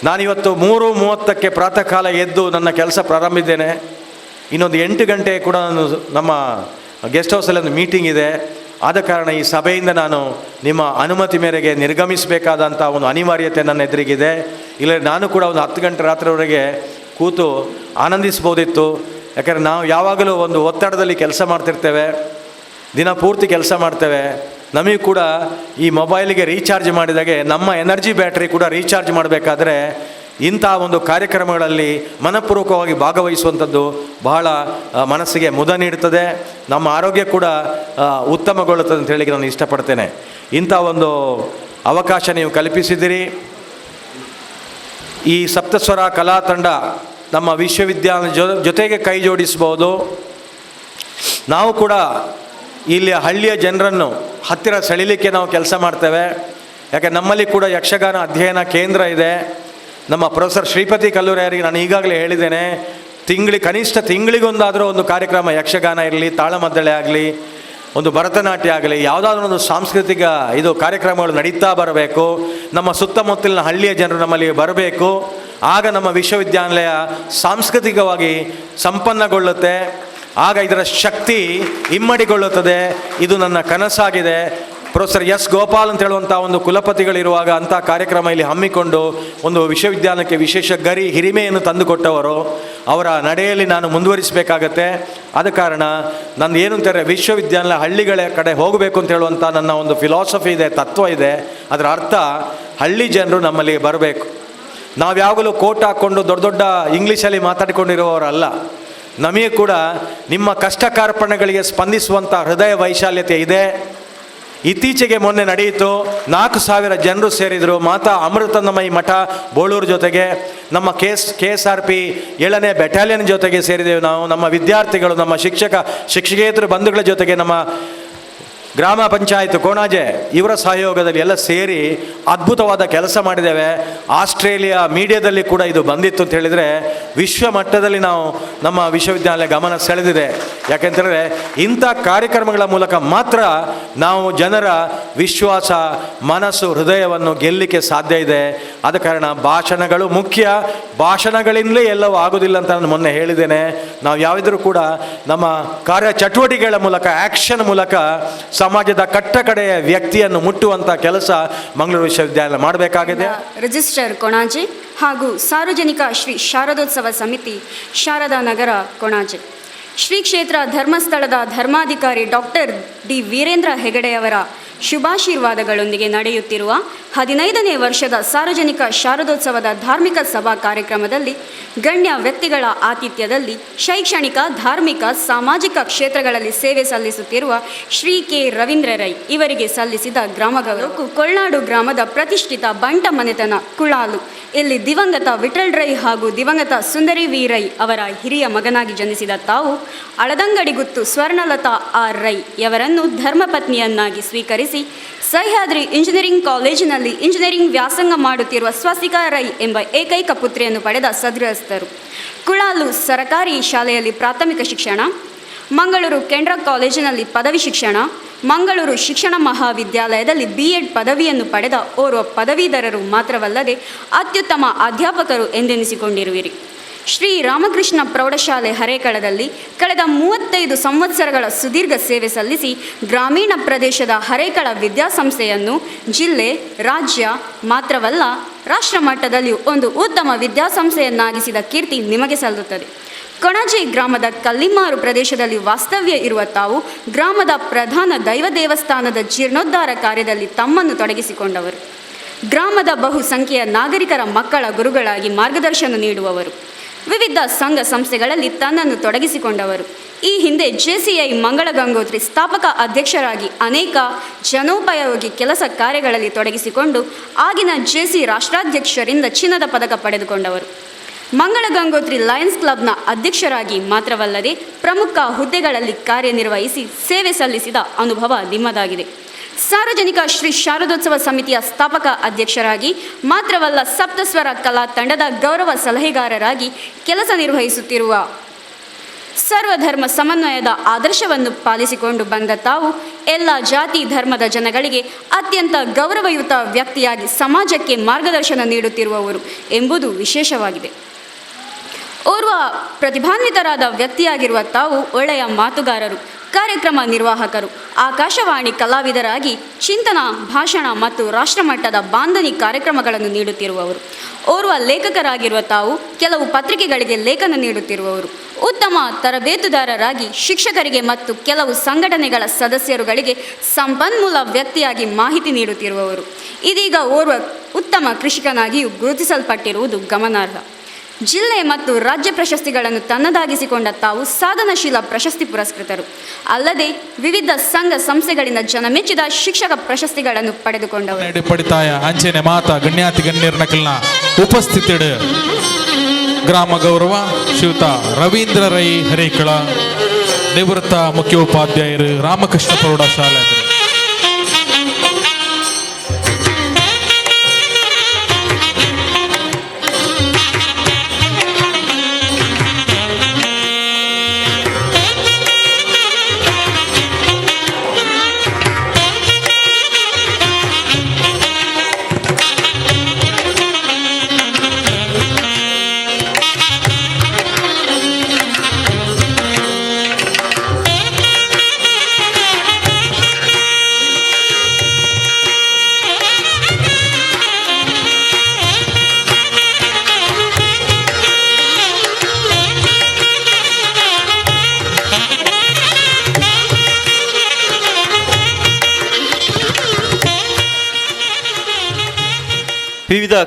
ನಾನಿವತ್ತು 3:30 ಪ್ರಾತಃ ಕಾಲ ಎದ್ದು ನನ್ನ ಕೆಲಸ ಪ್ರಾರಂಭಿದ್ದೇನೆ. ಇನ್ನೊಂದು 8 ಗಂಟೆ ಕೂಡ ನಾನು ನಮ್ಮ ಗೆಸ್ಟ್ ಹೌಸಲ್ಲಿ ಒಂದು ಮೀಟಿಂಗ್ ಇದೆ. ಆದ ಕಾರಣ ಈ ಸಭೆಯಿಂದ ನಾನು ನಿಮ್ಮ ಅನುಮತಿ ಮೇರೆಗೆ ನಿರ್ಗಮಿಸಬೇಕಾದಂಥ ಒಂದು ಅನಿವಾರ್ಯತೆ ನನ್ನ ಎದುರಿಗಿದೆ. ಇಲ್ಲ ನಾನು ಕೂಡ ಒಂದು 10 ಗಂಟೆ ರಾತ್ರಿವರೆಗೆ ಕೂತು ಆನಂದಿಸ್ಬೋದಿತ್ತು. ಯಾಕಂದರೆ ನಾವು ಯಾವಾಗಲೂ ಒಂದು ಒತ್ತಡದಲ್ಲಿ ಕೆಲಸ ಮಾಡ್ತಿರ್ತೇವೆ, ದಿನ ಪೂರ್ತಿ ಕೆಲಸ ಮಾಡ್ತೇವೆ. ನಮಗೆ ಕೂಡ ಈ ಮೊಬೈಲಿಗೆ ರೀಚಾರ್ಜ್ ಮಾಡಿದಾಗೆ ನಮ್ಮ ಎನರ್ಜಿ ಬ್ಯಾಟ್ರಿ ಕೂಡ ರೀಚಾರ್ಜ್ ಮಾಡಬೇಕಾದ್ರೆ ಇಂಥ ಒಂದು ಕಾರ್ಯಕ್ರಮಗಳಲ್ಲಿ ಮನಪೂರ್ವಕವಾಗಿ ಭಾಗವಹಿಸುವಂಥದ್ದು ಬಹಳ ಮನಸ್ಸಿಗೆ ಮುದ ನೀಡುತ್ತದೆ. ನಮ್ಮ ಆರೋಗ್ಯ ಕೂಡ ಉತ್ತಮಗೊಳ್ಳುತ್ತದೆ ಅಂತ ಹೇಳಿ ನಾನು ಇಷ್ಟಪಡ್ತೇನೆ. ಇಂಥ ಒಂದು ಅವಕಾಶ ನೀವು ಕಲ್ಪಿಸಿದ್ದೀರಿ. ಈ ಸಪ್ತಸ್ವರ ಕಲಾ ತಂಡ ನಮ್ಮ ವಿಶ್ವವಿದ್ಯಾಲಯದ ಜೊತೆಗೆ ಕೈ ಜೋಡಿಸ್ಬೋದು. ನಾವು ಕೂಡ ಇಲ್ಲಿ ಹಳ್ಳಿಯ ಜನರನ್ನು ಹತ್ತಿರ ಸೆಳೀಲಿಕ್ಕೆ ನಾವು ಕೆಲಸ ಮಾಡ್ತೇವೆ. ಯಾಕೆ ನಮ್ಮಲ್ಲಿ ಕೂಡ ಯಕ್ಷಗಾನ ಅಧ್ಯಯನ ಕೇಂದ್ರ ಇದೆ. ನಮ್ಮ ಪ್ರೊಫೆಸರ್ ಶ್ರೀಪತಿ ಕಲ್ಲೂರಿಯವರಿಗೆ ನಾನು ಈಗಾಗಲೇ ಹೇಳಿದ್ದೇನೆ, ಕನಿಷ್ಠ ತಿಂಗಳಿಗೊಂದಾದರೂ ಒಂದು ಕಾರ್ಯಕ್ರಮ ಯಕ್ಷಗಾನ ಇರಲಿ, ತಾಳಮದ್ದಳೆ ಆಗಲಿ, ಒಂದು ಭರತನಾಟ್ಯ ಆಗಲಿ, ಯಾವುದಾದ್ರೂ ಒಂದು ಸಾಂಸ್ಕೃತಿಕ ಕಾರ್ಯಕ್ರಮಗಳು ನಡೀತಾ ಬರಬೇಕು. ನಮ್ಮ ಸುತ್ತಮುತ್ತಲಿನ ಹಳ್ಳಿಯ ಜನರು ನಮ್ಮಲ್ಲಿ ಬರಬೇಕು. ಆಗ ನಮ್ಮ ವಿಶ್ವವಿದ್ಯಾನಿಲಯ ಸಾಂಸ್ಕೃತಿಕವಾಗಿ ಸಂಪನ್ನಗೊಳ್ಳುತ್ತೆ. ಆಗ ಇದರ ಶಕ್ತಿ ಇಮ್ಮಡಿಗೊಳ್ಳುತ್ತದೆ. ಇದು ನನ್ನ ಕನಸಾಗಿದೆ. ಪ್ರೊಫೆಸರ್ ಎಸ್ ಗೋಪಾಲ್ ಅಂತ ಹೇಳುವಂಥ ಒಂದು ಕುಲಪತಿಗಳಿರುವಾಗ ಅಂಥ ಕಾರ್ಯಕ್ರಮ ಇಲ್ಲಿ ಹಮ್ಮಿಕೊಂಡು ಒಂದು ವಿಶ್ವವಿದ್ಯಾಲಯಕ್ಕೆ ವಿಶೇಷ ಹಿರಿಮೆಯನ್ನು ತಂದುಕೊಟ್ಟವರು. ಅವರ ನಡೆಯಲ್ಲಿ ನಾನು ಮುಂದುವರಿಸಬೇಕಾಗತ್ತೆ. ಆದ ಕಾರಣ ನಂದು ಏನು ಅಂತಾರೆ, ವಿಶ್ವವಿದ್ಯಾನಿಲಯ ಹಳ್ಳಿಗಳ ಕಡೆ ಹೋಗಬೇಕು ಅಂತ ಹೇಳುವಂಥ ನನ್ನ ಒಂದು ಫಿಲಾಸಫಿ ಇದೆ, ತತ್ವ ಇದೆ. ಅದರ ಅರ್ಥ ಹಳ್ಳಿ ಜನರು ನಮ್ಮಲ್ಲಿ ಬರಬೇಕು. ನಾವು ಯಾವಾಗಲೂ ಕೋಟ್ ಹಾಕ್ಕೊಂಡು ದೊಡ್ಡ ದೊಡ್ಡ ಇಂಗ್ಲೀಷಲ್ಲಿ ಮಾತಾಡಿಕೊಂಡಿರುವವರಲ್ಲ. ನಮಗೆ ಕೂಡ ನಿಮ್ಮ ಕಷ್ಟ ಕಾರ್ಪಣ್ಯಗಳಿಗೆ ಸ್ಪಂದಿಸುವಂಥ ಹೃದಯ ವೈಶಾಲ್ಯತೆ ಇದೆ. ಇತ್ತೀಚೆಗೆ ಮೊನ್ನೆ ನಡೆಯಿತು, 4,000 ಜನರು ಸೇರಿದರು. ಮಾತಾ ಅಮೃತಂದಮಯಿ ಮಠ ಬೋಳೂರು ಜೊತೆಗೆ ನಮ್ಮ KSRP 7ನೇ ಬೆಟಾಲಿಯನ್ ಜೊತೆಗೆ ಸೇರಿದೆವು ನಾವು. ನಮ್ಮ ವಿದ್ಯಾರ್ಥಿಗಳು, ನಮ್ಮ ಶಿಕ್ಷಕೇತರ ಬಂಧುಗಳ ಜೊತೆಗೆ ನಮ್ಮ ಗ್ರಾಮ ಪಂಚಾಯತ್ ಕೋಣಾಜೆ ಇವರ ಸಹಯೋಗದಲ್ಲಿ ಎಲ್ಲ ಸೇರಿ ಅದ್ಭುತವಾದ ಕೆಲಸ ಮಾಡಿದ್ದೇವೆ. ಆಸ್ಟ್ರೇಲಿಯಾ ಮೀಡಿಯಾದಲ್ಲಿ ಕೂಡ ಇದು ಬಂದಿತ್ತು ಅಂತ ಹೇಳಿದರೆ ವಿಶ್ವ ಮಟ್ಟದಲ್ಲಿ ನಾವು ನಮ್ಮ ವಿಶ್ವವಿದ್ಯಾಲಯ ಗಮನ ಸೆಳೆದಿದೆ. ಯಾಕೆಂತಂದರೆ ಇಂಥ ಕಾರ್ಯಕ್ರಮಗಳ ಮೂಲಕ ಮಾತ್ರ ನಾವು ಜನರ ವಿಶ್ವಾಸ, ಮನಸ್ಸು, ಹೃದಯವನ್ನು ಗೆಲ್ಲಲಿಕ್ಕೆ ಸಾಧ್ಯ ಇದೆ. ಆದ ಕಾರಣ ಭಾಷಣಗಳು ಮುಖ್ಯ. ಭಾಷಣಗಳಿಂದಲೇ ಎಲ್ಲವೂ ಆಗೋದಿಲ್ಲ ಅಂತ ನಾನು ಮೊನ್ನೆ ಹೇಳಿದ್ದೇನೆ. ನಾವು ಯಾವುದಾದ್ರೂ ಕೂಡ ನಮ್ಮ ಕಾರ್ಯ ಚಟುವಟಿಕೆಗಳ ಮೂಲಕ, ಆ್ಯಕ್ಷನ್ ಮೂಲಕ ಸಮಾಜದ ಕಟ್ಟಕಡೆಯ ವ್ಯಕ್ತಿಯನ್ನು ಮುಟ್ಟುವಂಥ ಕೆಲಸ ಮಂಗಳೂರು ವಿಶ್ವವಿದ್ಯಾಲಯ ಮಾಡಬೇಕಾಗಿದೆ. ರಿಜಿಸ್ಟರ್ ಕೊಣಾಜೆ ಹಾಗೂ ಸಾರ್ವಜನಿಕ ಶ್ರೀ ಶಾರದೋತ್ಸವ ಸಮಿತಿ ಶಾರದಾ ನಗರ ಕೊಣಾಜೆ, ಶ್ರೀ ಕ್ಷೇತ್ರ ಧರ್ಮಸ್ಥಳದ ಧರ್ಮಾಧಿಕಾರಿ ಡಾಕ್ಟರ್ ಡಿ ವೀರೇಂದ್ರ ಹೆಗಡೆಯವರ ಶುಭಾಶೀರ್ವಾದಗಳೊಂದಿಗೆ ನಡೆಯುತ್ತಿರುವ 15ನೇ ವರ್ಷದ ಸಾರ್ವಜನಿಕ ಶಾರದೋತ್ಸವದ ಧಾರ್ಮಿಕ ಸಭಾ ಕಾರ್ಯಕ್ರಮದಲ್ಲಿ ಗಣ್ಯ ವ್ಯಕ್ತಿಗಳ ಆತಿಥ್ಯದಲ್ಲಿ ಶೈಕ್ಷಣಿಕ, ಧಾರ್ಮಿಕ, ಸಾಮಾಜಿಕ ಕ್ಷೇತ್ರಗಳಲ್ಲಿ ಸೇವೆ ಸಲ್ಲಿಸುತ್ತಿರುವ ಶ್ರೀ ಕೆ ರವೀಂದ್ರ ರೈ ಇವರಿಗೆ ಸಲ್ಲಿಸಿದ ಗ್ರಾಮಗೌರವಕ್ಕೂ ಕೊಳ್ನಾಡು ಗ್ರಾಮದ ಪ್ರತಿಷ್ಠಿತ ಬಂಟ ಮನೆತನ ಕುಳಾಲು ಇಲ್ಲಿ ದಿವಂಗತ ವಿಠಲ್ ರೈ ಹಾಗೂ ದಿವಂಗತ ಸುಂದರಿ ವಿ ರೈ ಅವರ ಹಿರಿಯ ಮಗನಾಗಿ ಜನಿಸಿದ ತಾವು ಅಳದಂಗಡಿಗುತ್ತು ಸ್ವರ್ಣಲತಾ ಆರ್ ರೈ ಅವರನ್ನು ಧರ್ಮಪತ್ನಿಯನ್ನಾಗಿ ಸ್ವೀಕರಿಸಿ ಸಹ್ಯಾದ್ರಿ ಇಂಜಿನಿಯರಿಂಗ್ ಕಾಲೇಜಿನಲ್ಲಿ ಇಂಜಿನಿಯರಿಂಗ್ ವ್ಯಾಸಂಗ ಮಾಡುತ್ತಿರುವ ಸ್ವಸಿಕಾ ರೈ ಎಂಬ ಏಕೈಕ ಪುತ್ರಿಯನ್ನು ಪಡೆದ ಸದ್ಗೃಹಸ್ಥರು. ಕುಳಾಲು ಸರಕಾರಿ ಶಾಲೆಯಲ್ಲಿ ಪ್ರಾಥಮಿಕ ಶಿಕ್ಷಣ, ಮಂಗಳೂರು ಕೆನರಾ ಕಾಲೇಜಿನಲ್ಲಿ ಪದವಿ ಶಿಕ್ಷಣ, ಮಂಗಳೂರು ಶಿಕ್ಷಣ ಮಹಾವಿದ್ಯಾಲಯದಲ್ಲಿ B.Ed ಪದವಿಯನ್ನು ಪಡೆದ ಓರ್ವ ಪದವೀಧರರು ಮಾತ್ರವಲ್ಲದೆ ಅತ್ಯುತ್ತಮ ಅಧ್ಯಾಪಕರು ಎಂದೆನಿಸಿಕೊಂಡಿರುವಿರಿ. ಶ್ರೀ ರಾಮಕೃಷ್ಣ ಪ್ರೌಢಶಾಲೆ ಹರೇಕಳದಲ್ಲಿ ಕಳೆದ 35 ಸಂವತ್ಸರಗಳ ಸುದೀರ್ಘ ಸೇವೆ ಸಲ್ಲಿಸಿ ಗ್ರಾಮೀಣ ಪ್ರದೇಶದ ಹರೇಕಳ ವಿದ್ಯಾಸಂಸ್ಥೆಯನ್ನು ಜಿಲ್ಲೆ, ರಾಜ್ಯ ಮಾತ್ರವಲ್ಲ ರಾಷ್ಟ್ರ ಮಟ್ಟದಲ್ಲಿಯೂ ಒಂದು ಉತ್ತಮ ವಿದ್ಯಾಸಂಸ್ಥೆಯನ್ನಾಗಿಸಿದ ಕೀರ್ತಿ ನಿಮಗೆ ಸಲ್ಲುತ್ತದೆ. ಕೊಣಾಜೆ ಗ್ರಾಮದ ಕಲ್ಲಿಮಾರು ಪ್ರದೇಶದಲ್ಲಿ ವಾಸ್ತವ್ಯ ಇರುವ ತಾವು ಗ್ರಾಮದ ಪ್ರಧಾನ ದೈವ ದೇವಸ್ಥಾನದ ಜೀರ್ಣೋದ್ಧಾರ ಕಾರ್ಯದಲ್ಲಿ ತಮ್ಮನ್ನು ತೊಡಗಿಸಿಕೊಂಡವರು. ಗ್ರಾಮದ ಬಹುಸಂಖ್ಯೆಯ ನಾಗರಿಕರ ಮಕ್ಕಳ ಗುರುಗಳಾಗಿ ಮಾರ್ಗದರ್ಶನ ನೀಡುವವರು. ವಿವಿಧ ಸಂಘ ಸಂಸ್ಥೆಗಳಲ್ಲಿ ತನ್ನನ್ನು ತೊಡಗಿಸಿಕೊಂಡವರು. ಈ ಹಿಂದೆ JCI ಮಂಗಳ ಗಂಗೋತ್ರಿ ಸ್ಥಾಪಕ ಅಧ್ಯಕ್ಷರಾಗಿ ಅನೇಕ ಜನೋಪಯೋಗಿ ಕೆಲಸ ಕಾರ್ಯಗಳಲ್ಲಿ ತೊಡಗಿಸಿಕೊಂಡು ಆಗಿನ JC ರಾಷ್ಟ್ರಾಧ್ಯಕ್ಷರಿಂದ ಚಿನ್ನದ ಪದಕ ಪಡೆದುಕೊಂಡವರು. ಮಂಗಳ ಗಂಗೋತ್ರಿ ಲಯನ್ಸ್ ಕ್ಲಬ್ನ ಅಧ್ಯಕ್ಷರಾಗಿ ಮಾತ್ರವಲ್ಲದೆ ಪ್ರಮುಖ ಹುದ್ದೆಗಳಲ್ಲಿ ಕಾರ್ಯನಿರ್ವಹಿಸಿ ಸೇವೆ ಸಲ್ಲಿಸಿದ ಅನುಭವ ನಿಮ್ಮದಾಗಿದೆ. ಸಾರ್ವಜನಿಕ ಶ್ರೀ ಶಾರದೋತ್ಸವ ಸಮಿತಿಯ ಸ್ಥಾಪಕ ಅಧ್ಯಕ್ಷರಾಗಿ ಮಾತ್ರವಲ್ಲ ಸಪ್ತಸ್ವರ ಕಲಾ ತಂಡದ ಗೌರವ ಸಲಹೆಗಾರರಾಗಿ ಕೆಲಸ ನಿರ್ವಹಿಸುತ್ತಿರುವ ಸರ್ವಧರ್ಮ ಸಮನ್ವಯದ ಆದರ್ಶವನ್ನು ಪಾಲಿಸಿಕೊಂಡು ಬಂದ ತಾವು ಎಲ್ಲ ಜಾತಿ ಧರ್ಮದ ಜನಗಳಿಗೆ ಅತ್ಯಂತ ಗೌರವಯುತ ವ್ಯಕ್ತಿಯಾಗಿ ಸಮಾಜಕ್ಕೆ ಮಾರ್ಗದರ್ಶನ ನೀಡುತ್ತಿರುವವರು ಎಂಬುದು ವಿಶೇಷವಾಗಿದೆ. ಓರ್ವ ಪ್ರತಿಭಾನ್ವಿತರಾದ ವ್ಯಕ್ತಿಯಾಗಿರುವ ತಾವು ಒಳ್ಳೆಯ ಮಾತುಗಾರರು, ಕಾರ್ಯಕ್ರಮ ನಿರ್ವಾಹಕರು, ಆಕಾಶವಾಣಿ ಕಲಾವಿದರಾಗಿ ಚಿಂತನ, ಭಾಷಣ ಮತ್ತು ರಾಷ್ಟ್ರಮಟ್ಟದ ಬಾಂಧನಿ ಕಾರ್ಯಕ್ರಮಗಳನ್ನು ನೀಡುತ್ತಿರುವವರು. ಓರ್ವ ಲೇಖಕರಾಗಿರುವ ತಾವು ಕೆಲವು ಪತ್ರಿಕೆಗಳಿಗೆ ಲೇಖನ ನೀಡುತ್ತಿರುವವರು. ಉತ್ತಮ ತರಬೇತುದಾರರಾಗಿ ಶಿಕ್ಷಕರಿಗೆ ಮತ್ತು ಕೆಲವು ಸಂಘಟನೆಗಳ ಸದಸ್ಯರುಗಳಿಗೆ ಸಂಪನ್ಮೂಲ ವ್ಯಕ್ತಿಯಾಗಿ ಮಾಹಿತಿ ನೀಡುತ್ತಿರುವವರು. ಇದೀಗ ಓರ್ವ ಉತ್ತಮ ಕೃಷಿಕನಾಗಿಯೂ ಗುರುತಿಸಲ್ಪಟ್ಟಿರುವುದು ಗಮನಾರ್ಹ. ಜಿಲ್ಲೆ ಮತ್ತು ರಾಜ್ಯ ಪ್ರಶಸ್ತಿಗಳನ್ನು ತನ್ನದಾಗಿಸಿಕೊಂಡ ತಾವು ಸಾಧನಶೀಲ ಪ್ರಶಸ್ತಿ ಪುರಸ್ಕೃತರು. ಅಲ್ಲದೆ ವಿವಿಧ ಸಂಘ ಸಂಸ್ಥೆಗಳಿಂದ ಜನಮೆಚ್ಚಿದ ಶಿಕ್ಷಕ ಪ್ರಶಸ್ತಿಗಳನ್ನು ಪಡೆದುಕೊಂಡವರು. ಪಡಿತಾಯ ಅಂಚೆನೆ ಮಾತಾ ಗಣ್ಯಾತಿ ಗಣ್ಯರ್ನಕಲ್ನ ಉಪಸ್ಥಿತಿಡ್ ಗ್ರಾಮ ಗೌರವ ಶ್ರೀಯುತ ರವೀಂದ್ರ ರೈ ಹರೇಕಳ ನಿವೃತ್ತ ಮುಖ್ಯೋಪಾಧ್ಯಾಯರು ರಾಮಕೃಷ್ಣ ಪ್ರೌಢಶಾಲೆ.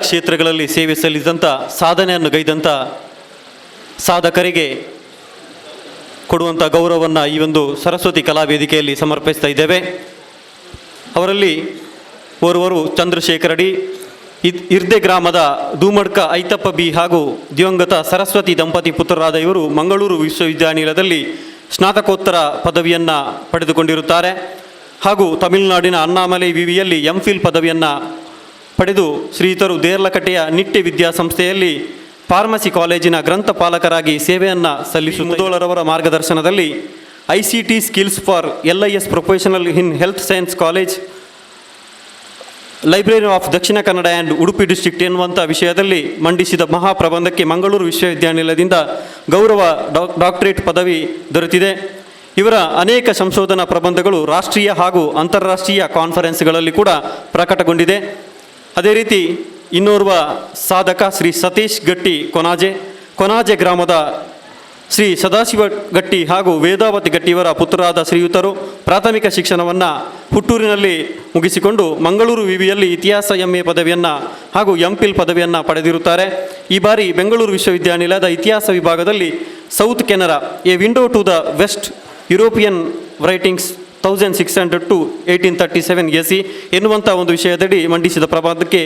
ಕ್ಷೇತ್ರಗಳಲ್ಲಿ ಸೇವೆ ಸಲ್ಲಿಸಿದಂಥ ಸಾಧನೆಯನ್ನು ಗೈದಂಥ ಸಾಧಕರಿಗೆ ಕೊಡುವಂಥ ಗೌರವವನ್ನು ಈ ಒಂದು ಸರಸ್ವತಿ ಕಲಾವೇದಿಕೆಯಲ್ಲಿ ಸಮರ್ಪಿಸ್ತಾ ಇದ್ದೇವೆ. ಅವರಲ್ಲಿ ಓರ್ವರು ಚಂದ್ರಶೇಖರ ಡಿ, ಇರ್ದೆ ಗ್ರಾಮದ ಧೂಮಡ್ಕ ಐತಪ್ಪ ಬಿ ಹಾಗೂ ದಿವಂಗತ ಸರಸ್ವತಿ ದಂಪತಿ ಪುತ್ರರಾದ ಇವರು ಮಂಗಳೂರು ವಿಶ್ವವಿದ್ಯಾನಿಲಯದಲ್ಲಿ ಸ್ನಾತಕೋತ್ತರ ಪದವಿಯನ್ನು ಪಡೆದುಕೊಂಡಿರುತ್ತಾರೆ. ಹಾಗೂ ತಮಿಳುನಾಡಿನ ಅಣ್ಣಾಮಲೈ ವಿವಿಯಲ್ಲಿ ಎಂಫಿಲ್ ಪದವಿಯನ್ನು ಪಡೆದು ಶ್ರೀಯುತರು ದೇರ್ಲಕಟ್ಟೆಯ ನಿಟ್ಟೆ ವಿದ್ಯಾಸಂಸ್ಥೆಯಲ್ಲಿ ಫಾರ್ಮಸಿ ಕಾಲೇಜಿನ ಗ್ರಂಥಪಾಲಕರಾಗಿ ಸೇವೆಯನ್ನು ಸಲ್ಲಿಸುವ ಮುದೋಳರವರ ಮಾರ್ಗದರ್ಶನದಲ್ಲಿ ICT skills for LIS professional in health science college, library of Dakshina Kannada and Udupi district ಎನ್ನುವಂಥ ವಿಷಯದಲ್ಲಿ ಮಂಡಿಸಿದ ಮಹಾಪ್ರಬಂಧಕ್ಕೆ ಮಂಗಳೂರು ವಿಶ್ವವಿದ್ಯಾನಿಲಯದಿಂದ ಗೌರವ ಡಾಕ್ಟರೇಟ್ ಪದವಿ ದೊರೆತಿದೆ. ಇವರ ಅನೇಕ ಸಂಶೋಧನಾ ಪ್ರಬಂಧಗಳು ರಾಷ್ಟ್ರೀಯ ಹಾಗೂ ಅಂತಾರಾಷ್ಟ್ರೀಯ ಕಾನ್ಫರೆನ್ಸ್ಗಳಲ್ಲಿ ಕೂಡ ಪ್ರಕಟಗೊಂಡಿದೆ. ಅದೇ ರೀತಿ ಇನ್ನೋರ್ವ ಸಾಧಕ ಶ್ರೀ ಸತೀಶ್ ಗಟ್ಟಿ ಕೊನಾಜೆ ಗ್ರಾಮದ ಶ್ರೀ ಸದಾಶಿವ ಗಟ್ಟಿ ಹಾಗೂ ವೇದಾವತಿ ಗಟ್ಟಿ ಇವರ ಪುತ್ರರಾದ ಶ್ರೀಯುತರು ಪ್ರಾಥಮಿಕ ಶಿಕ್ಷಣವನ್ನು ಹುಟ್ಟೂರಿನಲ್ಲಿ ಮುಗಿಸಿಕೊಂಡು ಮಂಗಳೂರು ವಿವಿಯಲ್ಲಿ ಇತಿಹಾಸ MA ಪದವಿಯನ್ನು ಹಾಗೂ MPhil ಪದವಿಯನ್ನು ಪಡೆದಿರುತ್ತಾರೆ. ಈ ಬಾರಿ ಬೆಂಗಳೂರು ವಿಶ್ವವಿದ್ಯಾನಿಲಯದ ಇತಿಹಾಸ ವಿಭಾಗದಲ್ಲಿ South Canara a window to the West European writings 1600 to 1837 AC ಎನ್ನುವಂಥ ಒಂದು ವಿಷಯದಡಿ ಮಂಡಿಸಿದ ಪ್ರಬಂಧಕ್ಕೆ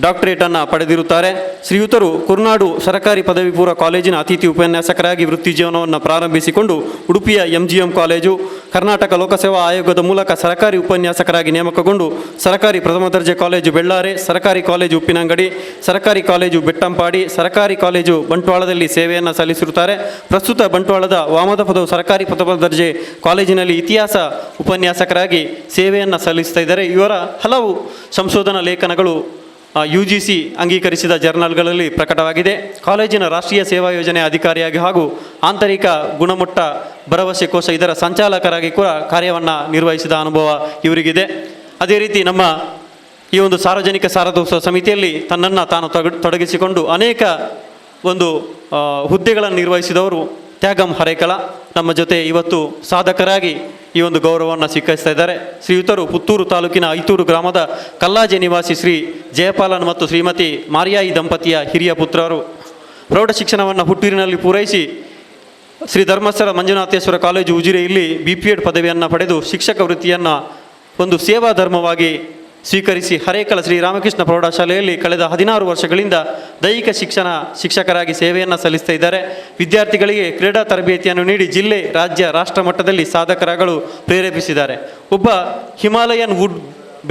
ಡಾಕ್ಟರೇಟನ್ನು ಪಡೆದಿರುತ್ತಾರೆ. ಶ್ರೀಯುತರು ಕುರ್ನಾಡು ಸರಕಾರಿ ಪದವಿ ಪೂರ್ವ ಕಾಲೇಜಿನ ಅತಿಥಿ ಉಪನ್ಯಾಸಕರಾಗಿ ವೃತ್ತಿ ಜೀವನವನ್ನು ಪ್ರಾರಂಭಿಸಿಕೊಂಡು ಉಡುಪಿಯ MGM ಕಾಲೇಜು, ಕರ್ನಾಟಕ ಲೋಕಸೇವಾ ಆಯೋಗದ ಮೂಲಕ ಸರಕಾರಿ ಉಪನ್ಯಾಸಕರಾಗಿ ನೇಮಕಗೊಂಡು ಸರಕಾರಿ ಪ್ರಥಮ ದರ್ಜೆ ಕಾಲೇಜು ಬೆಳ್ಳಾರೆ, ಸರಕಾರಿ ಕಾಲೇಜು ಉಪ್ಪಿನಂಗಡಿ, ಸರಕಾರಿ ಕಾಲೇಜು ಬೆಟ್ಟಂಪಾಡಿ, ಸರಕಾರಿ ಕಾಲೇಜು ಬಂಟ್ವಾಳದಲ್ಲಿ ಸೇವೆಯನ್ನು ಸಲ್ಲಿಸಿರುತ್ತಾರೆ. ಪ್ರಸ್ತುತ ಬಂಟ್ವಾಳದ ವಾಮದಪದವು ಸರಕಾರಿ ಪ್ರಥಮ ದರ್ಜೆ ಕಾಲೇಜಿನಲ್ಲಿ ಇತಿಹಾಸ ಉಪನ್ಯಾಸಕರಾಗಿ ಸೇವೆಯನ್ನು ಸಲ್ಲಿಸ್ತಾ ಇದ್ದಾರೆ. ಇವರ ಹಲವು ಸಂಶೋಧನಾ ಲೇಖನಗಳು UGC ಅಂಗೀಕರಿಸಿದ ಜರ್ನಲ್ಗಳಲ್ಲಿ ಪ್ರಕಟವಾಗಿದೆ. ಕಾಲೇಜಿನ ರಾಷ್ಟ್ರೀಯ ಸೇವಾ ಯೋಜನೆ ಅಧಿಕಾರಿಯಾಗಿ ಹಾಗೂ ಆಂತರಿಕ ಗುಣಮಟ್ಟ ಭರವಸೆ ಕೋಶ ಇದರ ಸಂಚಾಲಕರಾಗಿ ಕೂಡ ಕಾರ್ಯವನ್ನು ನಿರ್ವಹಿಸಿದ ಅನುಭವ ಇವರಿಗಿದೆ. ಅದೇ ರೀತಿ ನಮ್ಮ ಈ ಒಂದು ಸಾರ್ವಜನಿಕ ಶಾರದೋತ್ಸವ ಸಮಿತಿಯಲ್ಲಿ ತನ್ನನ್ನು ತಾನು ತೊಡಗಿಸಿಕೊಂಡು ಅನೇಕ ಒಂದು ಹುದ್ದೆಗಳನ್ನು ನಿರ್ವಹಿಸಿದವರು ತ್ಯಾಗಂ ಹರೇಕಳ ನಮ್ಮ ಜೊತೆ ಇವತ್ತು ಸಾಧಕರಾಗಿ ಈ ಒಂದು ಗೌರವವನ್ನು ಸ್ವೀಕರಿಸ್ತಾ ಇದ್ದಾರೆ. ಶ್ರೀಯುತರು ಪುತ್ತೂರು ತಾಲೂಕಿನ ಐತೂರು ಗ್ರಾಮದ ಕಲ್ಲಾಜೆ ನಿವಾಸಿ ಶ್ರೀ ಜಯಪಾಲನ್ ಮತ್ತು ಶ್ರೀಮತಿ ಮಾರಿಯಾಯಿ ದಂಪತಿಯ ಹಿರಿಯ ಪುತ್ರರು. ಪ್ರೌಢ ಶಿಕ್ಷಣವನ್ನು ಹುಟ್ಟೂರಿನಲ್ಲಿ ಪೂರೈಸಿ ಶ್ರೀ ಧರ್ಮಸ್ಥಳ ಮಂಜುನಾಥೇಶ್ವರ ಕಾಲೇಜು ಉಜಿರೆಯಲ್ಲಿ BPEd ಪದವಿಯನ್ನು ಪಡೆದು ಶಿಕ್ಷಕ ವೃತ್ತಿಯನ್ನು ಒಂದು ಸೇವಾ ಧರ್ಮವಾಗಿ ಸ್ವೀಕರಿಸಿ ಹರೇಕಳ ಶ್ರೀರಾಮಕೃಷ್ಣ ಪ್ರೌಢಶಾಲೆಯಲ್ಲಿ ಕಳೆದ 16 ವರ್ಷಗಳಿಂದ ದೈಹಿಕ ಶಿಕ್ಷಕರಾಗಿ ಸೇವೆಯನ್ನು ಸಲ್ಲಿಸ್ತಾ ಇದ್ದಾರೆ. ವಿದ್ಯಾರ್ಥಿಗಳಿಗೆ ಕ್ರೀಡಾ ತರಬೇತಿಯನ್ನು ನೀಡಿ ಜಿಲ್ಲೆ, ರಾಜ್ಯ, ರಾಷ್ಟ್ರ ಮಟ್ಟದಲ್ಲಿ ಸಾಧಕರಾಗಲು ಪ್ರೇರೇಪಿಸಿದ್ದಾರೆ. ಒಬ್ಬ Himalayan wood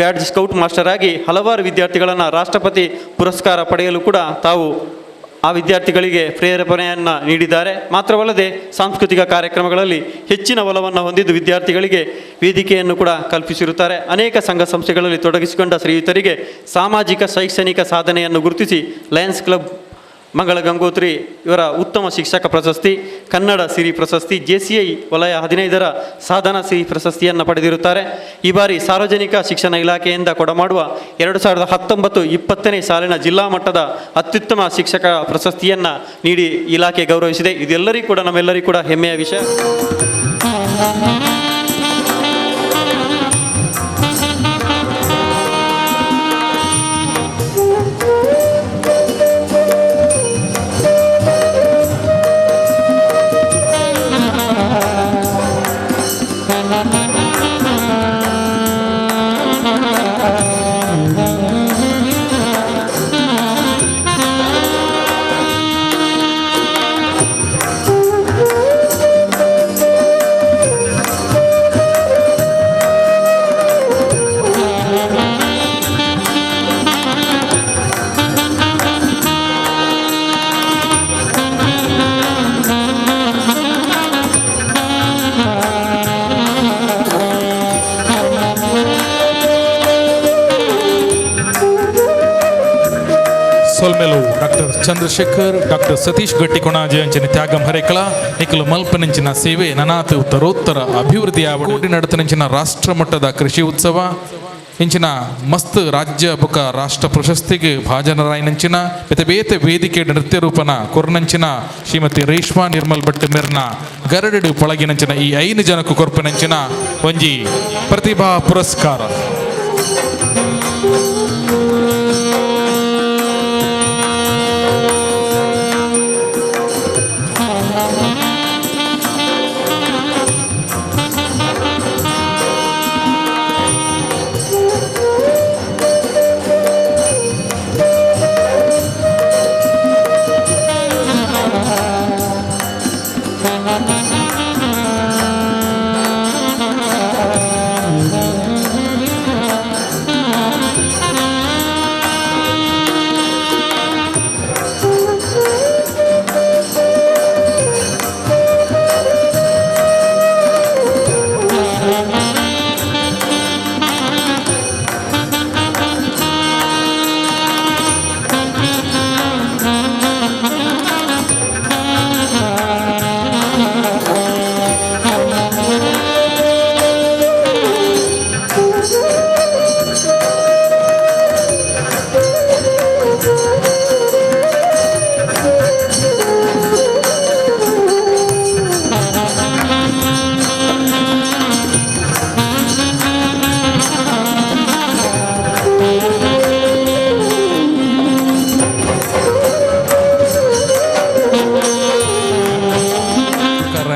badge scout master ಆಗಿ ಹಲವಾರು ವಿದ್ಯಾರ್ಥಿಗಳನ್ನು ರಾಷ್ಟ್ರಪತಿ ಪುರಸ್ಕಾರ ಪಡೆಯಲು ಕೂಡ ತಾವು ಆ ವಿದ್ಯಾರ್ಥಿಗಳಿಗೆ ಪ್ರೇರೇಪಣೆಯನ್ನು ನೀಡಿದ್ದಾರೆ. ಮಾತ್ರವಲ್ಲದೆ ಸಾಂಸ್ಕೃತಿಕ ಕಾರ್ಯಕ್ರಮಗಳಲ್ಲಿ ಹೆಚ್ಚಿನ ಒಲವನ್ನು ಹೊಂದಿದ್ದು ವಿದ್ಯಾರ್ಥಿಗಳಿಗೆ ವೇದಿಕೆಯನ್ನು ಕೂಡ ಕಲ್ಪಿಸಿರುತ್ತಾರೆ. ಅನೇಕ ಸಂಘ ಸಂಸ್ಥೆಗಳಲ್ಲಿ ತೊಡಗಿಸಿಕೊಂಡ ಶ್ರೀಯುತರಿಗೆ ಸಾಮಾಜಿಕ ಶೈಕ್ಷಣಿಕ ಸಾಧನೆಯನ್ನು ಗುರುತಿಸಿ ಲಯನ್ಸ್ ಕ್ಲಬ್ ಮಂಗಳ ಗಂಗೋತ್ರಿ ಇವರ ಉತ್ತಮ ಶಿಕ್ಷಕ ಪ್ರಶಸ್ತಿ, ಕನ್ನಡ ಸಿರಿ ಪ್ರಶಸ್ತಿ, JCI ವಲಯ 15ರ ಸಾಧನಾ ಸಿರಿ ಪ್ರಶಸ್ತಿಯನ್ನು ಪಡೆದಿರುತ್ತಾರೆ. ಈ ಬಾರಿ ಸಾರ್ವಜನಿಕ ಶಿಕ್ಷಣ ಇಲಾಖೆಯಿಂದ ಕೊಡಮಾಡುವ 2019-20 ಸಾಲಿನ ಜಿಲ್ಲಾ ಮಟ್ಟದ ಅತ್ಯುತ್ತಮ ಶಿಕ್ಷಕ ಪ್ರಶಸ್ತಿಯನ್ನು ನೀಡಿ ಇಲಾಖೆ ಗೌರವಿಸಿದೆ. ಇದೆಲ್ಲರಿಗೂ ಕೂಡ ನಮ್ಮೆಲ್ಲರಿಗೂ ಕೂಡ ಹೆಮ್ಮೆಯ ವಿಷಯ. ಸೊಲ್ಮೆಲು ಡಾಕ್ಟರ್ ಚಂದ್ರಶೇಖರ್, ಡಾಕ್ಟರ್ ಸತೀಶ್ ಗಟ್ಟಿ ಕೊಣಾಜೆ ಅಂಚಿನ ತ್ಯಾಗಂ ಹರೇಕಳ ನಿಖಲು ಮಲ್ಪನಂಚಿನ ಸೇವೆ ನನಾತು ಉತ್ತರೋತ್ತರ ಅಭಿವೃದ್ಧಿ ಆವಡಿ ನಡತನಂಚಿನ ರಾಷ್ಟ್ರ ಮಟ್ಟದ ಕೃಷಿ ಉತ್ಸವ ಇಂಚಿನ ಮಸ್ತ್ ರಾಜ್ಯ ಬುಕ ರಾಷ್ಟ್ರ ಪ್ರಶಸ್ತಿಗೆ ಭಾಜನರಾಯನಂಚಿನ ಬೇತೆ ವೇದಿಕೆ ನೃತ್ಯ ರೂಪನ ಕೊರ್ನಂಚಿನ ಶ್ರೀಮತಿ ರೇಷ್ಮಾ ನಿರ್ಮಲ್ ಭಟ್ ಮೆರ್ನ ಗರಡು ಪಳಗಿನಂಚಿನ ಈ 5 ಜನಕ್ಕೂ ಕೊರ್ಪನಂಚಿನ ಒಂಜಿ ಪ್ರತಿಭಾ ಪುರಸ್ಕಾರ.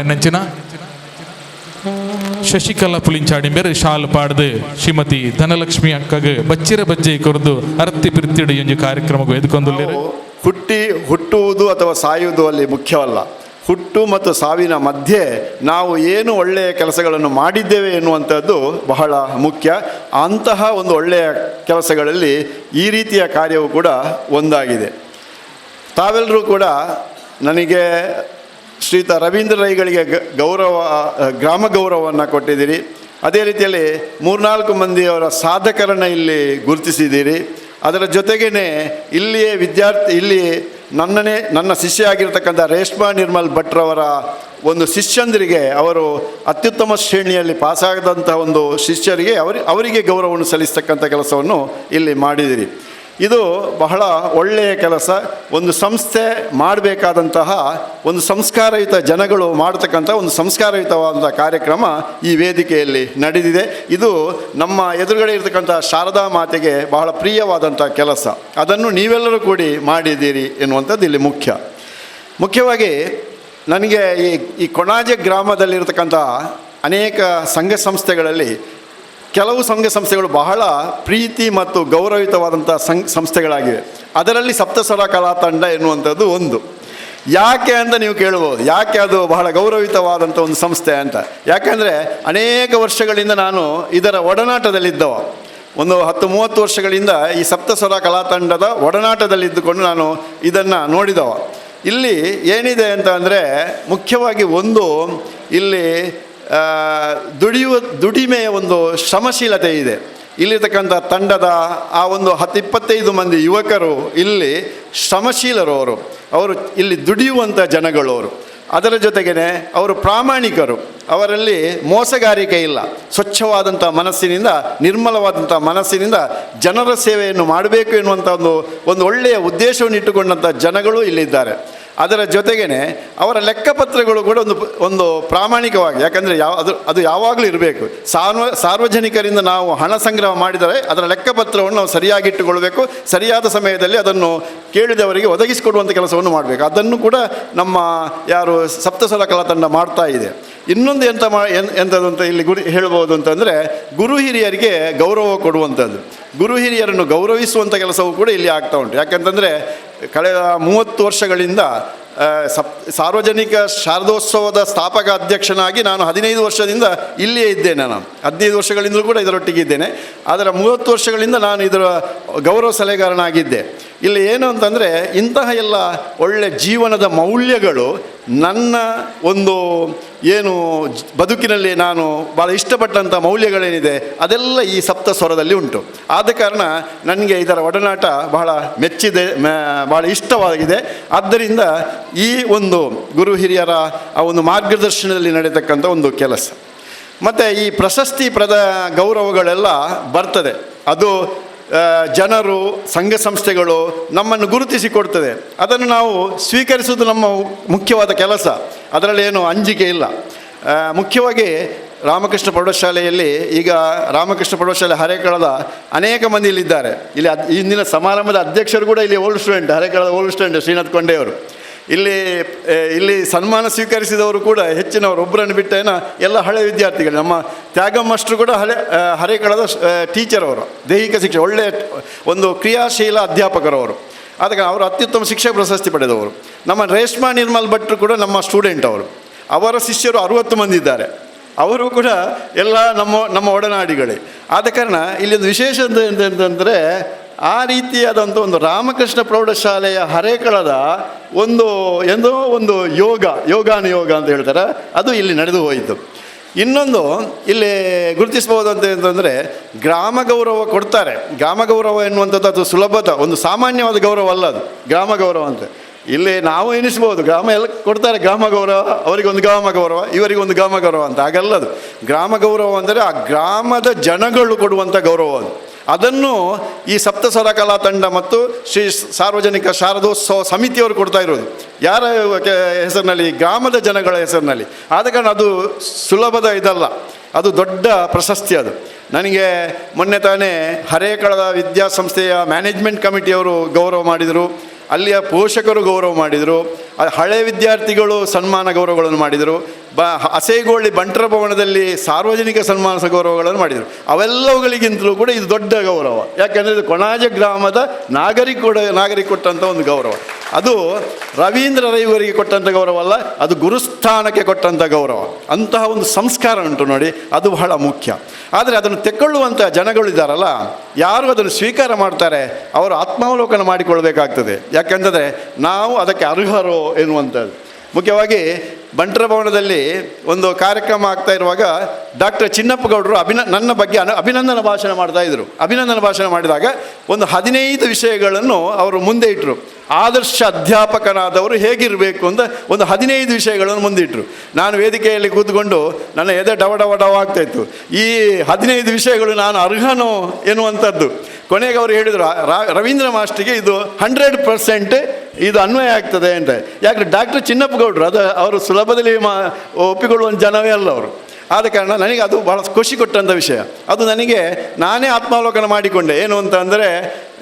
ನೆಂಚಿನ ಶಶಿಕಲಾ ಪುಲಿಂಚಾಡಿಂಬೇರು ಶಾಲು ಪಾಡ್ದು ಶ್ರೀಮತಿ ಧನಲಕ್ಷ್ಮಿ ಅಕ್ಕಗೆ ಬಚ್ಚಿರ ಬಜ್ಜೆ ಕೊರದು ಅರ್ತಿ ಪಿರ್ತಿಡು ಎಂಜು ಕಾರ್ಯಕ್ರಮಕ್ಕೆ ಎದ್ಕೊಂಡುಳ್ಳೇರು. ಹುಟ್ಟುವುದು ಅಥವಾ ಸಾಯುವುದು ಅಲ್ಲಿ ಮುಖ್ಯವಲ್ಲ. ಹುಟ್ಟು ಮತ್ತು ಸಾವಿನ ಮಧ್ಯೆ ನಾವು ಏನು ಒಳ್ಳೆಯ ಕೆಲಸಗಳನ್ನು ಮಾಡಿದ್ದೇವೆ ಎನ್ನುವಂಥದ್ದು ಬಹಳ ಮುಖ್ಯ. ಅಂತಹ ಒಂದು ಒಳ್ಳೆಯ ಕೆಲಸಗಳಲ್ಲಿ ಈ ರೀತಿಯ ಕಾರ್ಯವು ಕೂಡ ಒಂದಾಗಿದೆ. ತಾವೆಲ್ಲರೂ ಕೂಡ ನನಗೆ ಶ್ರೀಯುತ ರವೀಂದ್ರ ರೈಗಳಿಗೆ ಗ್ರಾಮ ಗೌರವವನ್ನು ಕೊಟ್ಟಿದ್ದೀರಿ. ಅದೇ ರೀತಿಯಲ್ಲಿ 3-4 ಮಂದಿಯವರ ಸಾಧಕರನ್ನು ಇಲ್ಲಿ ಗುರುತಿಸಿದ್ದೀರಿ. ಅದರ ಜೊತೆಗೇ ಇಲ್ಲಿಯೇ ಇಲ್ಲಿ ನನ್ನ ಶಿಷ್ಯ ಆಗಿರ್ತಕ್ಕಂಥ ರೇಷ್ಮಾ ನಿರ್ಮಲ್ ಭಟ್ರವರ ಒಂದು ಶಿಷ್ಯಂದರಿಗೆ ಅವರು ಅತ್ಯುತ್ತಮ ಶ್ರೇಣಿಯಲ್ಲಿ ಪಾಸಾಗದಂತಹ ಒಂದು ಶಿಷ್ಯರಿಗೆ ಅವರಿಗೆ ಗೌರವವನ್ನು ಸಲ್ಲಿಸ್ತಕ್ಕಂಥ ಕೆಲಸವನ್ನು ಇಲ್ಲಿ ಮಾಡಿದಿರಿ. ಇದು ಬಹಳ ಒಳ್ಳೆಯ ಕೆಲಸ. ಒಂದು ಸಂಸ್ಥೆ ಮಾಡಬೇಕಾದಂತಹ ಒಂದು ಸಂಸ್ಕಾರಯುತ ಜನಗಳು ಮಾಡತಕ್ಕಂಥ ಒಂದು ಸಂಸ್ಕಾರಯುತವಾದಂಥ ಕಾರ್ಯಕ್ರಮ ಈ ವೇದಿಕೆಯಲ್ಲಿ ನಡೆದಿದೆ. ಇದು ನಮ್ಮ ಎದುರುಗಡೆ ಇರತಕ್ಕಂಥ ಶಾರದಾ ಮಾತೆಗೆ ಬಹಳ ಪ್ರಿಯವಾದಂಥ ಕೆಲಸ. ಅದನ್ನು ನೀವೆಲ್ಲರೂ ಕೂಡಿ ಮಾಡಿದ್ದೀರಿ ಎನ್ನುವಂಥದ್ದು ಇಲ್ಲಿ ಮುಖ್ಯವಾಗಿ ನನಗೆ ಈ ಕೊಣಾಜೆ ಗ್ರಾಮದಲ್ಲಿರತಕ್ಕಂಥ ಅನೇಕ ಸಂಘ ಸಂಸ್ಥೆಗಳಲ್ಲಿ ಕೆಲವು ಸಂಘ ಸಂಸ್ಥೆಗಳು ಬಹಳ ಪ್ರೀತಿ ಮತ್ತು ಗೌರವಯುತವಾದಂಥ ಸಂಸ್ಥೆಗಳಾಗಿವೆ. ಅದರಲ್ಲಿ ಸಪ್ತಸ್ವರ ಕಲಾ ತಂಡ ಎನ್ನುವಂಥದ್ದು ಒಂದು. ಯಾಕೆ ಅಂತ ನೀವು ಕೇಳ್ಬೋದು, ಯಾಕೆ ಅದು ಬಹಳ ಗೌರವಯುತವಾದಂಥ ಒಂದು ಸಂಸ್ಥೆ ಅಂತ. ಯಾಕೆಂದರೆ ಅನೇಕ ವರ್ಷಗಳಿಂದ ನಾನು ಇದರ ಒಡನಾಟದಲ್ಲಿದ್ದವ. ಒಂದು 10-30 ವರ್ಷಗಳಿಂದ ಈ ಸಪ್ತಸ್ವರ ಕಲಾ ತಂಡದ ಒಡನಾಟದಲ್ಲಿದ್ದುಕೊಂಡು ನಾನು ಇದನ್ನು ನೋಡಿದವ. ಇಲ್ಲಿ ಏನಿದೆ ಅಂತ ಅಂದರೆ ಮುಖ್ಯವಾಗಿ ಒಂದು ಇಲ್ಲಿ ದುಡಿಮೆಯ ಒಂದು ಶ್ರಮಶೀಲತೆ ಇದೆ. ಇಲ್ಲಿರ್ತಕ್ಕಂಥ ತಂಡದ ಆ ಒಂದು 10-25 ಮಂದಿ ಯುವಕರು ಇಲ್ಲಿ ಶ್ರಮಶೀಲರು. ಅವರು ಇಲ್ಲಿ ದುಡಿಯುವಂಥ ಜನಗಳು. ಅದರ ಜೊತೆಗೇ ಅವರು ಪ್ರಾಮಾಣಿಕರು. ಅವರಲ್ಲಿ ಮೋಸಗಾರಿಕೆ ಇಲ್ಲ. ಸ್ವಚ್ಛವಾದಂಥ ಮನಸ್ಸಿನಿಂದ, ನಿರ್ಮಲವಾದಂಥ ಮನಸ್ಸಿನಿಂದ ಜನರ ಸೇವೆಯನ್ನು ಮಾಡಬೇಕು ಎನ್ನುವಂಥ ಒಂದು ಒಳ್ಳೆಯ ಉದ್ದೇಶವನ್ನು ಇಟ್ಟುಕೊಂಡಂಥ ಜನಗಳು ಇಲ್ಲಿದ್ದಾರೆ. ಅದರ ಜೊತೆಗೇ ಅವರ ಲೆಕ್ಕಪತ್ರಗಳು ಕೂಡ ಒಂದು ಪ್ರಾಮಾಣಿಕವಾಗಿ, ಯಾಕಂದರೆ ಅದು ಯಾವಾಗಲೂ ಇರಬೇಕು. ಸಾರ್ವಜನಿಕರಿಂದ ನಾವು ಹಣ ಸಂಗ್ರಹ ಮಾಡಿದರೆ ಅದರ ಲೆಕ್ಕಪತ್ರವನ್ನು ನಾವು ಸರಿಯಾಗಿಟ್ಟುಕೊಳ್ಬೇಕು. ಸರಿಯಾದ ಸಮಯದಲ್ಲಿ ಅದನ್ನು ಕೇಳಿದವರಿಗೆ ಒದಗಿಸಿಕೊಡುವಂಥ ಕೆಲಸವನ್ನು ಮಾಡಬೇಕು. ಅದನ್ನು ಕೂಡ ನಮ್ಮ ಸಪ್ತಸ್ವರ ಕಲಾ ತಂಡ ಮಾಡ್ತಾ ಇದೆ. ಇನ್ನೊಂದು ಎಂಥದ್ದು ಅಂತ ಇಲ್ಲಿ ಹೇಳ್ಬೋದು ಅಂತಂದರೆ ಗುರು ಹಿರಿಯರಿಗೆ ಗೌರವ ಕೊಡುವಂಥದ್ದು. ಗುರು ಹಿರಿಯರನ್ನು ಗೌರವಿಸುವಂಥ ಕೆಲಸವೂ ಕೂಡ ಇಲ್ಲಿ ಆಗ್ತಾ ಉಂಟು. ಯಾಕೆಂತಂದರೆ ಕಳೆದ 30 ವರ್ಷಗಳಿಂದ ಸಾರ್ವಜನಿಕ ಶಾರದೋತ್ಸವದ ಸ್ಥಾಪಕ ಅಧ್ಯಕ್ಷನಾಗಿ ನಾನು 15 ವರ್ಷದಿಂದ ಇಲ್ಲಿಯೇ ಇದ್ದೇನೆ. ನಾನು 15 ವರ್ಷಗಳಿಂದಲೂ ಕೂಡ ಇದರೊಟ್ಟಿಗೆ ಇದ್ದೇನೆ. ಅದರ 30 ವರ್ಷಗಳಿಂದ ನಾನು ಇದರ ಗೌರವ ಸಲಹೆಗಾರನಾಗಿದ್ದೆ. ಇಲ್ಲಿ ಏನು ಅಂತಂದರೆ ಇಂತಹ ಎಲ್ಲ ಒಳ್ಳೆಯ ಜೀವನದ ಮೌಲ್ಯಗಳು ನನ್ನ ಒಂದು ಏನು ಬದುಕಿನಲ್ಲಿ ನಾನು ಭಾಳ ಇಷ್ಟಪಟ್ಟಂಥ ಮೌಲ್ಯಗಳೇನಿದೆ ಅದೆಲ್ಲ ಈ ಸಪ್ತಸ್ವರದಲ್ಲಿ ಉಂಟು. ಆದ ಕಾರಣ ನನಗೆ ಇದರ ಒಡನಾಟ ಬಹಳ ಮೆಚ್ಚಿದೆ, ಭಾಳ ಇಷ್ಟವಾಗಿದೆ. ಆದ್ದರಿಂದ ಈ ಒಂದು ಗುರು ಹಿರಿಯರ ಆ ಒಂದು ಮಾರ್ಗದರ್ಶನದಲ್ಲಿ ನಡೆಯತಕ್ಕಂಥ ಒಂದು ಕೆಲಸ. ಮತ್ತು ಈ ಪ್ರಶಸ್ತಿ ಗೌರವಗಳೆಲ್ಲ ಬರ್ತದೆ. ಅದು ಜನರು, ಸಂಘ ಸಂಸ್ಥೆಗಳು ನಮ್ಮನ್ನು ಗುರುತಿಸಿಕೊಡ್ತದೆ. ಅದನ್ನು ನಾವು ಸ್ವೀಕರಿಸುವುದು ನಮ್ಮ ಮುಖ್ಯವಾದ ಕೆಲಸ. ಅದರಲ್ಲೇನು ಅಂಜಿಕೆ ಇಲ್ಲ. ಮುಖ್ಯವಾಗಿ ರಾಮಕೃಷ್ಣ ಪ್ರೌಢಶಾಲೆಯಲ್ಲಿ ಈಗ ರಾಮಕೃಷ್ಣ ಪ್ರೌಢಶಾಲೆ ಹರೇಕಳದ ಅನೇಕ ಮಂದಿ ಇಲ್ಲಿದ್ದಾರೆ. ಇಲ್ಲಿ ಇಂದಿನ ಸಮಾರಂಭದ ಅಧ್ಯಕ್ಷರು ಕೂಡ ಇಲ್ಲಿ ಓಲ್ಡ್ ಸ್ಟೂಡೆಂಟ್, ಹರೇಕಳದ ಓಲ್ಡ್ ಸ್ಟೂಡೆಂಟ್ ಶ್ರೀನಾಥ್ ಕೊಂಡೆಯವರು. ಇಲ್ಲಿ ಸನ್ಮಾನ ಸ್ವೀಕರಿಸಿದವರು ಕೂಡ ಹೆಚ್ಚಿನವರು, ಒಬ್ಬರನ್ನು ಬಿಟ್ಟೇನ ಎಲ್ಲ ಹಳೆ ವಿದ್ಯಾರ್ಥಿಗಳು. ನಮ್ಮ ತ್ಯಾಗಂ ಮಾಸ್ಟ್ರು ಕೂಡ ಹರೇಕಳದ ಟೀಚರ್ ಅವರು, ದೈಹಿಕ ಶಿಕ್ಷೆ, ಒಳ್ಳೆಯ ಒಂದು ಕ್ರಿಯಾಶೀಲ ಅಧ್ಯಾಪಕರವರು. ಅದಕ್ಕೆ ಅವರು ಅತ್ಯುತ್ತಮ ಶಿಕ್ಷಕ ಪ್ರಶಸ್ತಿ ಪಡೆದವರು. ನಮ್ಮ ರೇಷ್ಮಾ ನಿರ್ಮಲ್ ಭಟ್ರು ಕೂಡ ನಮ್ಮ ಸ್ಟೂಡೆಂಟ್ ಅವರು. ಅವರ ಶಿಷ್ಯರು 60 ಮಂದಿ ಇದ್ದಾರೆ. ಅವರು ಕೂಡ ಎಲ್ಲ ನಮ್ಮ ಒಡನಾಡಿಗಳೇ. ಆದ ಕಾರಣ ಇಲ್ಲಿ ಒಂದು ವಿಶೇಷ ಅಂತಂದರೆ ಆ ರೀತಿಯಾದಂಥ ಒಂದು ರಾಮಕೃಷ್ಣ ಪ್ರೌಢಶಾಲೆಯ ಹರೇಕಳದ ಒಂದು ಯೋಗಾನುಯೋಗ ಅಂತ ಹೇಳ್ತಾರೆ, ಅದು ಇಲ್ಲಿ ನಡೆದು ಹೋಯಿತು. ಇನ್ನೊಂದು ಇಲ್ಲಿ ಗುರುತಿಸ್ಬೋದು ಅಂತಂದರೆ ಗ್ರಾಮ ಗೌರವ ಕೊಡ್ತಾರೆ. ಗ್ರಾಮ ಗೌರವ ಎನ್ನುವಂಥದ್ದು ಅದು ಸುಲಭದ ಒಂದು ಸಾಮಾನ್ಯವಾದ ಗೌರವ ಅಲ್ಲ, ಅದು ಗ್ರಾಮ ಗೌರವ ಅಂತ. ಇಲ್ಲಿ ನಾವು ಎನಿಸ್ಬೋದು ಗ್ರಾಮ ಎಲ್ಲ ಕೊಡ್ತಾರೆ ಗ್ರಾಮ ಗೌರವ, ಅವರಿಗೊಂದು ಗ್ರಾಮ ಗೌರವ, ಇವರಿಗೊಂದು ಗ್ರಾಮ ಗೌರವ ಅಂತ. ಹಾಗಲ್ಲದು. ಗ್ರಾಮ ಗೌರವ ಅಂದರೆ ಆ ಗ್ರಾಮದ ಜನಗಳು ಕೊಡುವಂಥ ಗೌರವ ಅದು. ಅದನ್ನು ಈ ಸಪ್ತಸ್ವರ ಕಲಾ ತಂಡ ಮತ್ತು ಶ್ರೀ ಸಾರ್ವಜನಿಕ ಶಾರದೋತ್ಸವ ಸಮಿತಿಯವರು ಕೊಡ್ತಾ ಇರೋದು. ಯಾರ ಹೆಸರಿನಲ್ಲಿ? ಗ್ರಾಮದ ಜನಗಳ ಹೆಸರಿನಲ್ಲಿ. ಆದ ಕಾರಣ ಅದು ಸುಲಭದ ಇದಲ್ಲ, ಅದು ದೊಡ್ಡ ಪ್ರಶಸ್ತಿ. ಅದು ನನಗೆ ಮೊನ್ನೆ ತಾನೇ ಹರೇಕಳದ ವಿದ್ಯಾಸಂಸ್ಥೆಯ ಮ್ಯಾನೇಜ್ಮೆಂಟ್ ಕಮಿಟಿಯವರು ಗೌರವ ಮಾಡಿದರು, ಅಲ್ಲಿಯ ಪೋಷಕರು ಗೌರವ ಮಾಡಿದರು, ಹಳೆ ವಿದ್ಯಾರ್ಥಿಗಳು ಸನ್ಮಾನ ಗೌರವಗಳನ್ನು ಮಾಡಿದರು, ಅಸೇಗೋಳಿ ಬಂಟರ ಭವನದಲ್ಲಿ ಸಾರ್ವಜನಿಕ ಸನ್ಮಾನ ಗೌರವಗಳನ್ನು ಮಾಡಿದರು. ಅವೆಲ್ಲವುಗಳಿಗಿಂತಲೂ ಕೂಡ ಇದು ದೊಡ್ಡ ಗೌರವ. ಯಾಕೆಂದರೆ ಇದು ಕೊಣಾಜೆ ಗ್ರಾಮದ ನಾಗರಿಕ ಕೊಟ್ಟಂಥ ಒಂದು ಗೌರವ. ಅದು ರವೀಂದ್ರ ರೈವರಿಗೆ ಕೊಟ್ಟಂಥ ಗೌರವ ಅಲ್ಲ, ಅದು ಗುರುಸ್ಥಾನಕ್ಕೆ ಕೊಟ್ಟಂಥ ಗೌರವ. ಅಂತಹ ಒಂದು ಸಂಸ್ಕಾರ ಉಂಟು ನೋಡಿ, ಅದು ಬಹಳ ಮುಖ್ಯ. ಆದರೆ ಅದನ್ನು ತೆಕ್ಕೊಳ್ಳುವಂಥ ಜನಗಳಿದ್ದಾರಲ್ಲ, ಯಾರು ಅದನ್ನು ಸ್ವೀಕಾರ ಮಾಡ್ತಾರೆ ಅವರು ಆತ್ಮಾವಲೋಕನ ಮಾಡಿಕೊಳ್ಬೇಕಾಗ್ತದೆ. ಯಾಕೆಂದರೆ ನಾವು ಅದಕ್ಕೆ ಅರ್ಹರೋ ಎನ್ನುವಂಥದ್ದು. ಮುಖ್ಯವಾಗಿ ಬಂಟರ ಭವನದಲ್ಲಿ ಒಂದು ಕಾರ್ಯಕ್ರಮ ಆಗ್ತಾ ಇರುವಾಗ ಡಾಕ್ಟರ್ ಚಿನ್ನಪ್ಪ ಗೌಡರು ನನ್ನ ಬಗ್ಗೆ ಅಭಿನಂದನ ಭಾಷಣ ಮಾಡ್ತಾಯಿದ್ರು. ಅಭಿನಂದನ ಭಾಷಣ ಮಾಡಿದಾಗ ಒಂದು 15 ವಿಷಯಗಳನ್ನು ಅವರು ಮುಂದೆ ಇಟ್ಟರು. ಆದರ್ಶ ಅಧ್ಯಾಪಕನಾದವರು ಹೇಗಿರಬೇಕು ಅಂತ ಒಂದು 15 ವಿಷಯಗಳನ್ನು ಮುಂದಿಟ್ಟರು. ನಾನು ವೇದಿಕೆಯಲ್ಲಿ ಕೂತ್ಕೊಂಡು ನನ್ನ ಎದೆ ಡವ ಆಗ್ತಾಯಿತ್ತು. ಈ 15 ವಿಷಯಗಳು ನಾನು ಅರ್ಹನೋ ಎನ್ನುವಂಥದ್ದು. ಕೊನೆಗೆ ಅವರು ಹೇಳಿದರು, ರವೀಂದ್ರ ಮಾಸ್ಟ್ರಿಗೆ ಇದು 100% ಇದು ಅನ್ವಯ ಆಗ್ತದೆ ಅಂತ. ಯಾಕೆ ಡಾಕ್ಟರ್ ಚಿನ್ನಪ್ಪ ಗೌಡರು ಅವರು ಸುಲಭದಲ್ಲಿ ಒಪ್ಪಿಕೊಳ್ಳುವಂಥ ಜನವೇ ಅಲ್ಲ ಅವರು. ಆದ ಕಾರಣ ನನಗೆ ಅದು ಭಾಳ ಖುಷಿ ಕೊಟ್ಟಂಥ ವಿಷಯ. ಅದು ನಾನೇ ಆತ್ಮಾವಲೋಕನ ಮಾಡಿಕೊಂಡೆ. ಏನು ಅಂತ ಅಂದರೆ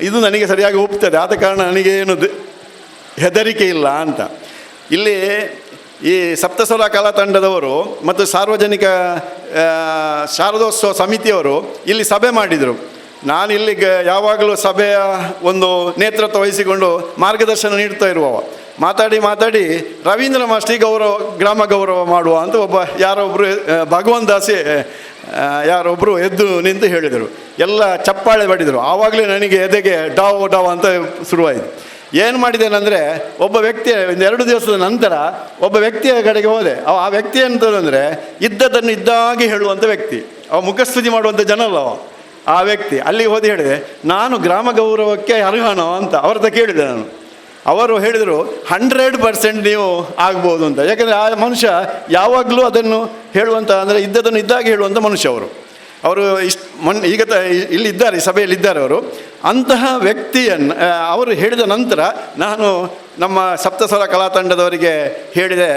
ಇದು ನನಗೆ ಸರಿಯಾಗಿ ಒಪ್ತದೆ, ಆದ ಕಾರಣ ನನಗೆ ಏನು ಹೆದರಿಕೆ ಇಲ್ಲ ಅಂತ. ಇಲ್ಲಿ ಈ ಸಪ್ತಸ್ವರ ಕಲಾ ತಂಡದವರು ಮತ್ತು ಸಾರ್ವಜನಿಕ ಶಾರದೋತ್ಸವ ಸಮಿತಿಯವರು ಇಲ್ಲಿ ಸಭೆ ಮಾಡಿದರು. ನಾನು ಇಲ್ಲಿ ಯಾವಾಗಲೂ ಸಭೆಯ ಒಂದು ನೇತೃತ್ವ ವಹಿಸಿಕೊಂಡು ಮಾರ್ಗದರ್ಶನ ನೀಡ್ತಾ ಇರುವವ. ಮಾತಾಡಿ ರವೀಂದ್ರ ಮಾಸ್ಟ್ರಿಗೆ ಗ್ರಾಮ ಗೌರವ ಮಾಡುವ ಅಂತ ಯಾರೊಬ್ಬರು ಭಗವಂತ ದಾಸಿ ಯಾರೊಬ್ಬರು ಎದ್ದು ನಿಂತು ಹೇಳಿದರು. ಎಲ್ಲ ಚಪ್ಪಾಳೆ ಬಡಿದರು. ಆವಾಗಲೇ ನನಗೆ ಎದೆಗೆ ಡಾವ್ ಅಂತ ಶುರುವಾಯಿತು. ಏನು ಮಾಡಿದ್ದೇನೆಂದರೆ, ಒಬ್ಬ ವ್ಯಕ್ತಿ 2 ದಿವಸದ ನಂತರ ಒಬ್ಬ ವ್ಯಕ್ತಿಯ ಕಡೆಗೆ ಹೋದೆ. ಆ ವ್ಯಕ್ತಿ ಅಂತಂದರೆ ಇದ್ದದನ್ನು ಇದ್ದಾಗಿ ಹೇಳುವಂಥ ವ್ಯಕ್ತಿ. ಮುಖಸ್ತುತಿ ಮಾಡುವಂಥ ಜನ ಅಲ್ಲ ಆ ವ್ಯಕ್ತಿ. ಅಲ್ಲಿಗೆ ಹೋದಿ ಹೇಳಿದೆ, ನಾನು ಗ್ರಾಮ ಗೌರವಕ್ಕೆ ಅರ್ಹನೋ ಅಂತ ಅವ್ರದ್ದು ಕೇಳಿದೆ ನಾನು. ಅವರು ಹೇಳಿದರು 100% ನೀವು ಆಗ್ಬೋದು ಅಂತ. ಯಾಕೆಂದರೆ ಆ ಮನುಷ್ಯ ಯಾವಾಗಲೂ ಅದನ್ನು ಹೇಳುವಂಥ, ಅಂದರೆ ಇದ್ದದನ್ನು ಇದ್ದಾಗಿ ಹೇಳುವಂಥ ಮನುಷ್ಯ ಅವರು ಈಗ ಇಲ್ಲಿದ್ದಾರೆ, ಈ ಸಭೆಯಲ್ಲಿದ್ದಾರೆ ಅವರು. ಅಂತಹ ವ್ಯಕ್ತಿಯನ್ನು ಅವರು ಹೇಳಿದ ನಂತರ ನಾನು ನಮ್ಮ ಸಪ್ತಸ್ವರ ಕಲಾ ತಂಡದವರಿಗೆ ಹೇಳಿದೆ,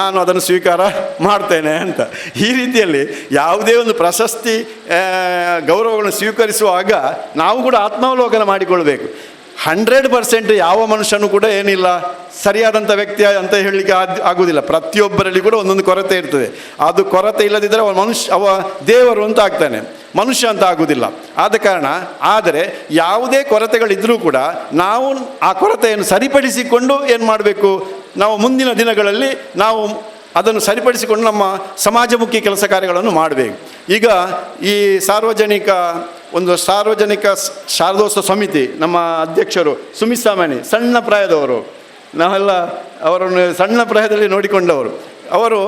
ನಾನು ಅದನ್ನು ಸ್ವೀಕಾರ ಮಾಡ್ತೇನೆ ಅಂತ. ಈ ರೀತಿಯಲ್ಲಿ ಯಾವುದೇ ಒಂದು ಪ್ರಶಸ್ತಿ ಗೌರವಗಳನ್ನು ಸ್ವೀಕರಿಸುವಾಗ ನಾವು ಕೂಡ ಆತ್ಮಾವಲೋಕನ ಮಾಡಿಕೊಳ್ಬೇಕು. 100% ಯಾವ ಮನುಷ್ಯನೂ ಕೂಡ ಏನಿಲ್ಲ ಸರಿಯಾದಂಥ ವ್ಯಕ್ತಿ ಅಂತ ಹೇಳಲಿಕ್ಕೆ ಆಗುವುದಿಲ್ಲ. ಪ್ರತಿಯೊಬ್ಬರಲ್ಲಿ ಕೂಡ ಒಂದೊಂದು ಕೊರತೆ ಇರ್ತದೆ. ಅದು ಕೊರತೆ ಇಲ್ಲದಿದ್ದರೆ ಅವ ದೇವರು ಅಂತ ಆಗ್ತಾನೆ, ಮನುಷ್ಯ ಅಂತ ಆಗುವುದಿಲ್ಲ. ಆದ ಕಾರಣ ಆದರೆ ಯಾವುದೇ ಕೊರತೆಗಳಿದ್ದರೂ ಕೂಡ ನಾವು ಆ ಕೊರತೆಯನ್ನು ಸರಿಪಡಿಸಿಕೊಂಡು ಏನು ಮಾಡಬೇಕು, ನಾವು ಮುಂದಿನ ದಿನಗಳಲ್ಲಿ ನಾವು ಅದನ್ನು ಸರಿಪಡಿಸಿಕೊಂಡು ನಮ್ಮ ಸಮಾಜಮುಖಿ ಕೆಲಸ ಕಾರ್ಯಗಳನ್ನು ಮಾಡಬೇಕು. ಈಗ ಈ ಸಾರ್ವಜನಿಕ ಶಾರದೋತ್ಸವ ಸಮಿತಿ ನಮ್ಮ ಅಧ್ಯಕ್ಷರು ಸುಮಿತ್ ಸಾಮಾನಿ ಸಣ್ಣ ಪ್ರಾಯದವರು, ನಾವೆಲ್ಲ ಅವರನ್ನು ಸಣ್ಣ ಪ್ರಾಯದಲ್ಲಿ ನೋಡಿಕೊಂಡವರು. ಅವರು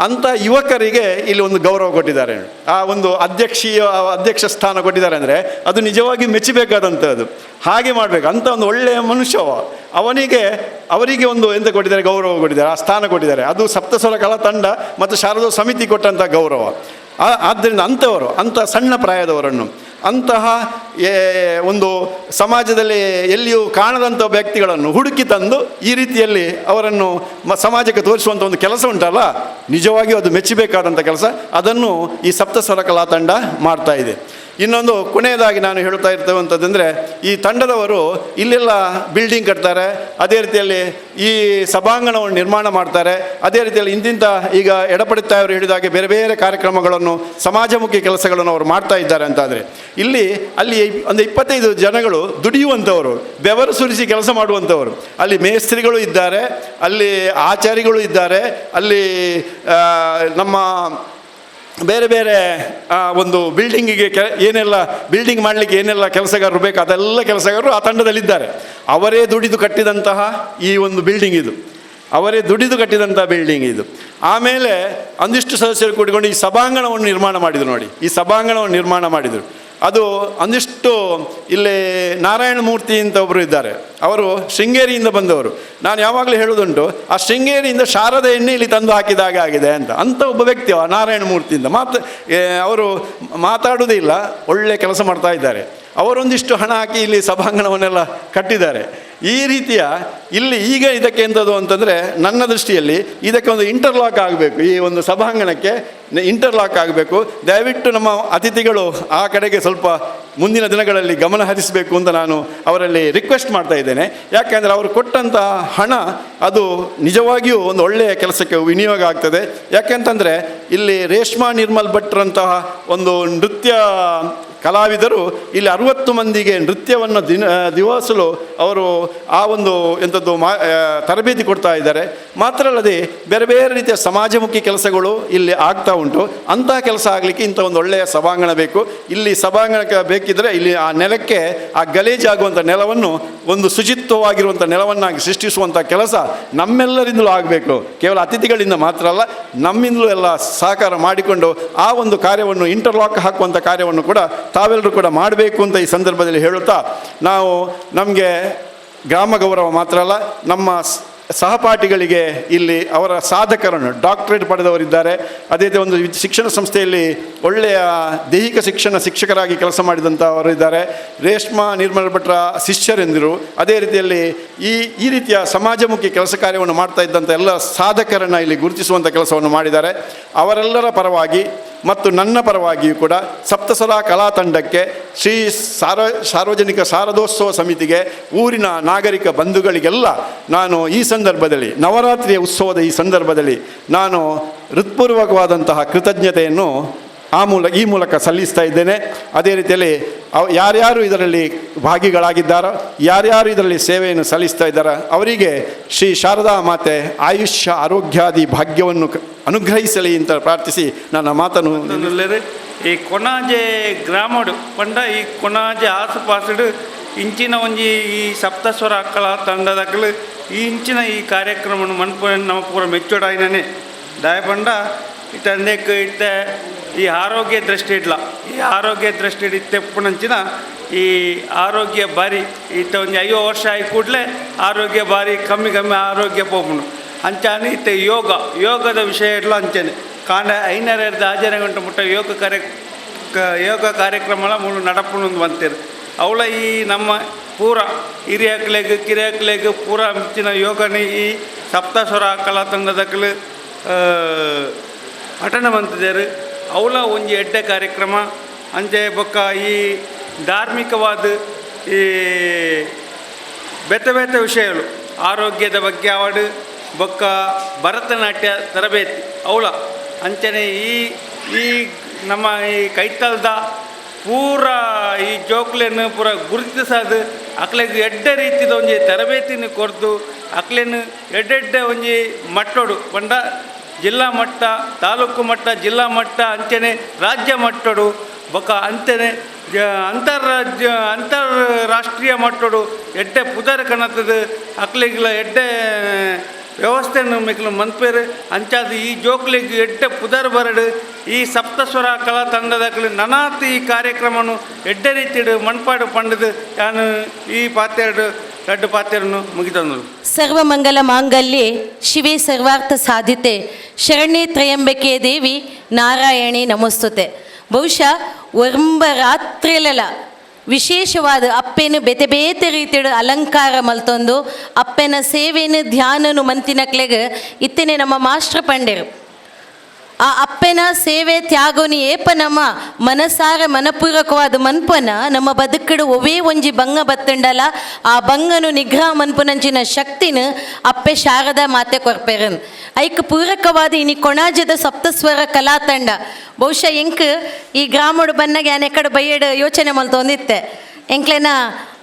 ಅಂಥ ಯುವಕರಿಗೆ ಇಲ್ಲಿ ಒಂದು ಗೌರವ ಕೊಟ್ಟಿದ್ದಾರೆ. ಆ ಒಂದು ಅಧ್ಯಕ್ಷ ಸ್ಥಾನ ಕೊಟ್ಟಿದ್ದಾರೆ ಅಂದರೆ ಅದು ನಿಜವಾಗಿ ಮೆಚ್ಚಬೇಕಾದಂಥದ್ದು. ಹಾಗೆ ಮಾಡಬೇಕು. ಅಂಥ ಒಂದು ಒಳ್ಳೆಯ ಮನುಷ್ಯ ಅವರಿಗೆ ಒಂದು ಎಂತ ಕೊಟ್ಟಿದ್ದಾರೆ, ಗೌರವ ಕೊಟ್ಟಿದ್ದಾರೆ, ಆ ಸ್ಥಾನ ಕೊಟ್ಟಿದ್ದಾರೆ. ಅದು ಸಪ್ತಸ್ವರ ಕಲಾ ತಂಡ ಮತ್ತು ಶಾರದೋತ್ಸವ ಸಮಿತಿ ಕೊಟ್ಟಂಥ ಗೌರವ. ಆದ್ದರಿಂದ ಅಂಥ ಸಣ್ಣ ಪ್ರಾಯದವರನ್ನು, ಅಂತಹ ಒಂದು ಸಮಾಜದಲ್ಲಿ ಎಲ್ಲಿಯೂ ಕಾಣದಂಥ ವ್ಯಕ್ತಿಗಳನ್ನು ಹುಡುಕಿ ತಂದು ಈ ರೀತಿಯಲ್ಲಿ ಅವರನ್ನು ಸಮಾಜಕ್ಕೆ ತೋರಿಸುವಂಥ ಒಂದು ಕೆಲಸ ಉಂಟಲ್ಲ, ನಿಜವಾಗಿಯೂ ಅದು ಮೆಚ್ಚಬೇಕಾದಂಥ ಕೆಲಸ. ಅದನ್ನು ಈ ಸಪ್ತಸ್ವರ ಕಲಾ ತಂಡ ಮಾಡ್ತಾ ಇದೆ. ಇನ್ನೊಂದು ಕೊನೆಯದಾಗಿ ನಾನು ಹೇಳ್ತಾ ಇರ್ತೇವಂಥದ್ದಂದರೆ ಈ ತಂಡದವರು ಇಲ್ಲೆಲ್ಲ ಬಿಲ್ಡಿಂಗ್ ಕಟ್ತಾರೆ, ಅದೇ ರೀತಿಯಲ್ಲಿ ಈ ಸಭಾಂಗಣವನ್ನು ನಿರ್ಮಾಣ ಮಾಡ್ತಾರೆ, ಅದೇ ರೀತಿಯಲ್ಲಿ ಇಂತಿಂಥ ಈಗ ಎಡಪಡಿತ ಅವರು ಹೇಳಿದಾಗೆ ಬೇರೆ ಬೇರೆ ಕಾರ್ಯಕ್ರಮಗಳನ್ನು ಸಮಾಜಮುಖಿ ಕೆಲಸಗಳನ್ನು ಅವರು ಮಾಡ್ತಾ ಇದ್ದಾರೆ ಅಂತಾದರೆ ಅಲ್ಲಿ ಒಂದು 25 ಜನಗಳು ದುಡಿಯುವಂಥವರು, ಬೆವರು ಸುರಿಸಿ ಕೆಲಸ ಮಾಡುವಂಥವರು. ಅಲ್ಲಿ ಮೇಸ್ತ್ರಿಗಳು ಇದ್ದಾರೆ, ಅಲ್ಲಿ ಆಚಾರಿಗಳು ಇದ್ದಾರೆ, ಅಲ್ಲಿ ನಮ್ಮ ಬೇರೆ ಬೇರೆ ಒಂದು ಬಿಲ್ಡಿಂಗಿಗೆ ಏನೆಲ್ಲ ಬಿಲ್ಡಿಂಗ್ ಮಾಡಲಿಕ್ಕೆ ಏನೆಲ್ಲ ಕೆಲಸಗಾರರು ಬೇಕು ಅದೆಲ್ಲ ಕೆಲಸಗಾರರು ಆ ತಂಡದಲ್ಲಿದ್ದಾರೆ. ಅವರೇ ದುಡಿದು ಕಟ್ಟಿದಂತಹ ಈ ಒಂದು ಬಿಲ್ಡಿಂಗ್ ಇದು, ಅವರೇ ದುಡಿದು ಕಟ್ಟಿದಂಥ ಬಿಲ್ಡಿಂಗ್ ಇದು. ಆಮೇಲೆ ಒಂದಿಷ್ಟು ಸದಸ್ಯರು ಕೂಡಿಕೊಂಡು ಈ ಸಭಾಂಗಣವನ್ನು ನಿರ್ಮಾಣ ಮಾಡಿದರು. ನೋಡಿ, ಈ ಸಭಾಂಗಣವನ್ನು ನಿರ್ಮಾಣ ಮಾಡಿದರು. ಅದು ಒಂದಿಷ್ಟು ಇಲ್ಲಿ ನಾರಾಯಣ ಮೂರ್ತಿ ಅಂತ ಒಬ್ಬರು ಇದ್ದಾರೆ, ಅವರು ಶೃಂಗೇರಿಯಿಂದ ಬಂದವರು. ನಾನು ಯಾವಾಗಲೂ ಹೇಳೋದುಂಟು, ಆ ಶೃಂಗೇರಿಯಿಂದ ಶಾರದಾ ಎಣ್ಣೆ ಇಲ್ಲಿ ತಂದು ಹಾಕಿದಾಗ ಆಗಿದೆ ಅಂತ ಒಬ್ಬ ವ್ಯಕ್ತಿ ನಾರಾಯಣ ಮೂರ್ತಿಯಿಂದ ಅವರು ಮಾತಾಡೋದೇ ಇಲ್ಲ, ಒಳ್ಳೆ ಕೆಲಸ ಮಾಡ್ತಾ ಇದ್ದಾರೆ. ಅವರೊಂದಿಷ್ಟು ಹಣ ಹಾಕಿ ಇಲ್ಲಿ ಸಭಾಂಗಣವನ್ನೆಲ್ಲ ಕಟ್ಟಿದ್ದಾರೆ. ಈ ರೀತಿಯ ಇಲ್ಲಿ ಈಗ ಇದಕ್ಕೆ ಎಂಥದ್ದು ಅಂತಂದರೆ, ನನ್ನ ದೃಷ್ಟಿಯಲ್ಲಿ ಇದಕ್ಕೆ ಒಂದು ಇಂಟರ್ಲಾಕ್ ಆಗಬೇಕು, ಈ ಒಂದು ಸಭಾಂಗಣಕ್ಕೆ ಇಂಟರ್ಲಾಕ್ ಆಗಬೇಕು. ದಯವಿಟ್ಟು ನಮ್ಮ ಅತಿಥಿಗಳು ಆ ಕಡೆಗೆ ಸ್ವಲ್ಪ ಮುಂದಿನ ದಿನಗಳಲ್ಲಿ ಗಮನ ಹರಿಸಬೇಕು ಅಂತ ನಾನು ಅವರಲ್ಲಿ ರಿಕ್ವೆಸ್ಟ್ ಮಾಡ್ತಾ ಇದ್ದೇನೆ. ಯಾಕೆಂದರೆ ಅವರು ಕೊಟ್ಟಂಥ ಹಣ ಅದು ನಿಜವಾಗಿಯೂ ಒಂದು ಒಳ್ಳೆಯ ಕೆಲಸಕ್ಕೆ ವಿನಿಯೋಗ ಆಗ್ತದೆ. ಯಾಕೆಂತಂದರೆ ಇಲ್ಲಿ ರೇಷ್ಮಾ ನಿರ್ಮಲ್ ಭಟ್ರಂತಹ ಒಂದು ನೃತ್ಯ ಕಲಾವಿದರು ಇಲ್ಲಿ 60 ಮಂದಿಗೆ ನೃತ್ಯವನ್ನು ದಿವಸಲು ಅವರು ಆ ಒಂದು ಎಂಥದ್ದು ತರಬೇತಿ ಕೊಡ್ತಾ ಇದ್ದಾರೆ. ಮಾತ್ರ ಅಲ್ಲದೆ ಬೇರೆ ಬೇರೆ ರೀತಿಯ ಸಮಾಜಮುಖಿ ಕೆಲಸಗಳು ಇಲ್ಲಿ ಆಗ್ತಾ ಉಂಟು. ಅಂತಹ ಕೆಲಸ ಆಗಲಿಕ್ಕೆ ಇಂಥ ಒಂದು ಒಳ್ಳೆಯ ಸಭಾಂಗಣ ಬೇಕು. ಇಲ್ಲಿ ಸಭಾಂಗಣಕ್ಕೆ ಬೇಕಿದ್ದರೆ ಇಲ್ಲಿ ಆ ನೆಲಕ್ಕೆ ಆ ಗಲೀಜಾಗುವಂಥ ನೆಲವನ್ನು ಒಂದು ಶುಚಿತ್ವವಾಗಿರುವಂಥ ನೆಲವನ್ನಾಗಿ ಸೃಷ್ಟಿಸುವಂಥ ಕೆಲಸ ನಮ್ಮೆಲ್ಲರಿಂದಲೂ ಆಗಬೇಕು. ಕೇವಲ ಅತಿಥಿಗಳಿಂದ ಮಾತ್ರ ಅಲ್ಲ, ನಮ್ಮಿಂದಲೂ ಎಲ್ಲ ಸಹಕಾರ ಮಾಡಿಕೊಂಡು ಆ ಒಂದು ಕಾರ್ಯವನ್ನು ಇಂಟರ್ಲಾಕ್ ಹಾಕುವಂಥ ಕಾರ್ಯವನ್ನು ಕೂಡ ತಾವೆಲ್ಲರೂ ಕೂಡ ಮಾಡಬೇಕು ಅಂತ ಈ ಸಂದರ್ಭದಲ್ಲಿ ಹೇಳುತ್ತಾ, ನಾವು ನಮಗೆ ಗ್ರಾಮ ಗೌರವ ಮಾತ್ರ ಅಲ್ಲ, ನಮ್ಮ ಸಹಪಾಠಿಗಳಿಗೆ ಇಲ್ಲಿ ಅವರ ಸಾಧಕರನ್ನು ಡಾಕ್ಟರೇಟ್ ಪಡೆದವರಿದ್ದಾರೆ. ಅದೇ ರೀತಿ ಒಂದು ಶಿಕ್ಷಣ ಸಂಸ್ಥೆಯಲ್ಲಿ ಒಳ್ಳೆಯ ದೈಹಿಕ ಶಿಕ್ಷಕರಾಗಿ ಕೆಲಸ ಮಾಡಿದಂಥವರು ಇದ್ದಾರೆ. ರೇಷ್ಮಾ ನಿರ್ಮಲ ಭಟ್ರ ಶಿಷ್ಯರೆಂದರು. ಅದೇ ರೀತಿಯಲ್ಲಿ ಈ ರೀತಿಯ ಸಮಾಜಮುಖಿ ಕೆಲಸ ಕಾರ್ಯವನ್ನು ಮಾಡ್ತಾ ಇದ್ದಂಥ ಎಲ್ಲ ಸಾಧಕರನ್ನು ಇಲ್ಲಿ ಗುರುತಿಸುವಂಥ ಕೆಲಸವನ್ನು ಮಾಡಿದ್ದಾರೆ. ಅವರೆಲ್ಲರ ಪರವಾಗಿ ಮತ್ತು ನನ್ನ ಪರವಾಗಿಯೂ ಕೂಡ ಸಪ್ತಸ್ವರ ಕಲಾ ತಂಡಕ್ಕೆ, ಶ್ರೀ ಸಾರ್ವಜನಿಕ ಶಾರದೋತ್ಸವ ಸಮಿತಿಗೆ, ಊರಿನ ನಾಗರಿಕ ಬಂಧುಗಳಿಗೆಲ್ಲ ನಾನು ಈ ಸಂದರ್ಭದಲ್ಲಿ ನವರಾತ್ರಿಯ ಉತ್ಸವದ ಈ ಸಂದರ್ಭದಲ್ಲಿ ನಾನು ಹೃತ್ಪೂರ್ವಕವಾದಂತಹ ಕೃತಜ್ಞತೆಯನ್ನು ಈ ಮೂಲಕ ಸಲ್ಲಿಸ್ತಾ ಇದ್ದೇನೆ. ಅದೇ ರೀತಿಯಲ್ಲಿ ಯಾರ್ಯಾರು ಇದರಲ್ಲಿ ಭಾಗಿಗಳಾಗಿದ್ದಾರೋ, ಯಾರ್ಯಾರು ಇದರಲ್ಲಿ ಸೇವೆಯನ್ನು ಸಲ್ಲಿಸ್ತಾ ಇದ್ದಾರೋ ಅವರಿಗೆ ಶ್ರೀ ಶಾರದಾ ಮಾತೆ ಆಯುಷ್ಯ ಆರೋಗ್ಯಾದಿ ಭಾಗ್ಯವನ್ನು ಅನುಗ್ರಹಿಸಲಿ ಅಂತ ಪ್ರಾರ್ಥಿಸಿ ನನ್ನ ಮಾತನ್ನು ಈ ಕೊನಾಜೆ ಗ್ರಾಮಡು ಪಂಡ ಈ ಕೊನಾಜೆ ಆಸುಪಾಸುಡು ಇಂಚಿನ ಒಂಜಿ ಈ ಸಪ್ತಸ್ವರ ಕಲಾ ತಂಡದಕ್ಕಲು ಈ ಇಂಚಿನ ಈ ಕಾರ್ಯಕ್ರಮವನ್ನು ಮನ್ಪು ನಮ್ಮ ಪೂರ ಮೆಚ್ಚೋಡಾಯಿನೇ ದಯಪಂಡ ಇಟ್ಟಂದೇಕ್ ಇಟ್ಟ ಈ ಆರೋಗ್ಯ ದೃಷ್ಟಿ ಇಡ್ಲ ಈ ಆರೋಗ್ಯ ದೃಷ್ಟಿ ಇತ್ತೆಪ್ಪುನಂಚಿನ ಈ ಆರೋಗ್ಯ ಬಾರಿ ಇತ್ತ ಒಂದು 5 ವರ್ಷ ಆಗಿ ಕೂಡಲೇ ಆರೋಗ್ಯ ಬಾರಿ ಕಮ್ಮಿ ಆರೋಗ್ಯ ಪೋಪುಂಡು ಅಂಚಾನೆ ಇತ್ತ ಯೋಗದ ವಿಷಯ ಇಡ್ಲ ಅಂಚನೆ ಕಾಂಡ 5:30 ಆಜಾರ ಗಂಟೆ ಮುಟ್ಟ ಯೋಗ ಕಾರ್ಯಕ್ರಮ ಮೂರು ನಡಪುಣಂದು ಬಂತೀರು ಅವಳ ಈ ನಮ್ಮ ಪೂರ ಹಿರಿಯಕ್ಲೆಗ್ ಕಿರಿಯಕ್ಲೆಗ್ ಪೂರ ಮಿಚ್ಚಿನ ಯೋಗನಿ ಈ ಸಪ್ತಸ್ವರ ಕಲಾ ತಂಡದಕ್ಕಲು ಪಠಣ ಬಂತಿದ್ದಾರೆ. ಅವಳ ಒಂಜಿ ಎಡ್ಡೆ ಕಾರ್ಯಕ್ರಮ ಅಂಚೆ ಬೊಕ್ಕ ಈ ಧಾರ್ಮಿಕವಾದ ಈ ಬೇತೆ ವಿಷಯಗಳು ಆರೋಗ್ಯದ ಬಗ್ಗೆ ಆವಡು ಬೊಕ್ಕ ಭರತನಾಟ್ಯ ತರಬೇತಿ ಅವಳ ಅಂಚನೆ ಈ ನಮ್ಮ ಈ ಕೈತಲ್ದ ಪೂರ ಈ ಜೋಕ್ಲೆಯನ್ನು ಪೂರ ಗುರುತಿಸೋದು ಅಕ್ಲೆಗೆ ಎಡ್ಡೆ ರೀತಿದ ಒಂಜಿ ತರಬೇತಿನ ಕೊರ್ದು ಅಕ್ಲೆನ್ನು ಎಡ್ಡೆಡ್ಡೆ ಒಂಜಿ ಮಟ್ಟೋಡು ಬಂಡ ಜಿಲ್ಲಾ ಮಟ್ಟ, ತಾಲೂಕು ಮಟ್ಟ, ಜಿಲ್ಲಾ ಮಟ್ಟ ಅಂಚನೆ ರಾಜ್ಯ ಮಟ್ಟಡು ಬೊಕ್ಕ ಅಂಚನೆ ಅಂತಾರಾಷ್ಟ್ರೀಯ ಮಟ್ಟಡು ಎಡ್ಡೆ ಪುದರ್ ಕಣತದ ಅಕ್ಲೆಗ್ಲ ಎಡ್ಡೆ ವ್ಯವಸ್ಥೆಯನ್ನು ಮಿಕ್ಲು ಮನ್ಪೇರು ಅಂಚಾದ ಈ ಜೋಕ್ಲಿಗೆ ಎಡ್ಡೆ ಪುದರ್ ಬರಡು ಈ ಸಪ್ತಸ್ವರ ಕಲಾ ತಂಡದಕ್ಕಲು ನನಾತ್ ಈ ಕಾರ್ಯಕ್ರಮವನ್ನು ಎಡ್ಡೆ ರೀತಿಡು ಮಣ್ಪಾಡು ಪಂಡದು ನಾನು ಈ ಪಾತ್ರೆಡು ಎರಡು ಪಾತ್ರೆಯನ್ನು ಮುಗಿತಂದರು. ಸರ್ವಮಂಗಲ ಮಾಂಗಲ್ಯೆ ಶಿವೆ ಸರ್ವಾರ್ಥ ಸಾಧಿತೆ ಶರಣ್ಯೆ ತ್ರಯಂಬಕೆ ದೇವಿ ನಾರಾಯಣಿ ನಮಸ್ತುತೆ. ಬಹುಶಃ ಒಂಬ ರಾತ್ರಿಯಲ್ಲ ವಿಶೇಷವಾದ ಅಪ್ಪೆನು ಬೇತೆ ಬೇತೆ ರೀತಿಯ ಅಲಂಕಾರ ಮಲ್ತೊಂದು ಅಪ್ಪೆನ ಸೇವೆಯನ್ನು ಧ್ಯಾನನು ಮಂತಿನಕ್ಲೆಗೆ ಇತ್ತೇನೆ ನಮ್ಮ ಮಾಸ್ಟರ್ ಪಂಡೆರು ಆ ಅಪ್ಪೆನ ಸೇವೆ ತ್ಯಾಗೋನಿ ಏಪ ನಮ್ಮ ಮನಸಾರ ಮನಪೂರ್ವಕವಾದ ಮನ್ಪನ ನಮ್ಮ ಬದುಕಡು ಒವೇ ಒಂಜಿ ಬಂಗ ಬತ್ತುಂಡಲ ಆ ಬಂಗನು ನಿಗ್ರಹ ಮನ್ಪುನಂಚಿನ ಶಕ್ತಿನ ಅಪ್ಪೆ ಶಾರದಾ ಮಾತೆ ಕೊರ್ಪೆರನ್ ಐಕ್ ಪೂರಕವಾದ ಇನಿ ಕೊಣಾಜದ ಸಪ್ತಸ್ವರ ಕಲಾ ತಂಡ ಬಹುಶಃ ಎಂಕ್ ಈ ಗ್ರಾಮಡು ಬನ್ನಗೆ ಅನೆಕಡು ಬೈಯಡು ಯೋಚನೆ ಮಲ್ತೊಂದಿತ್ತೆ ಎಂಕ್ಲೆನ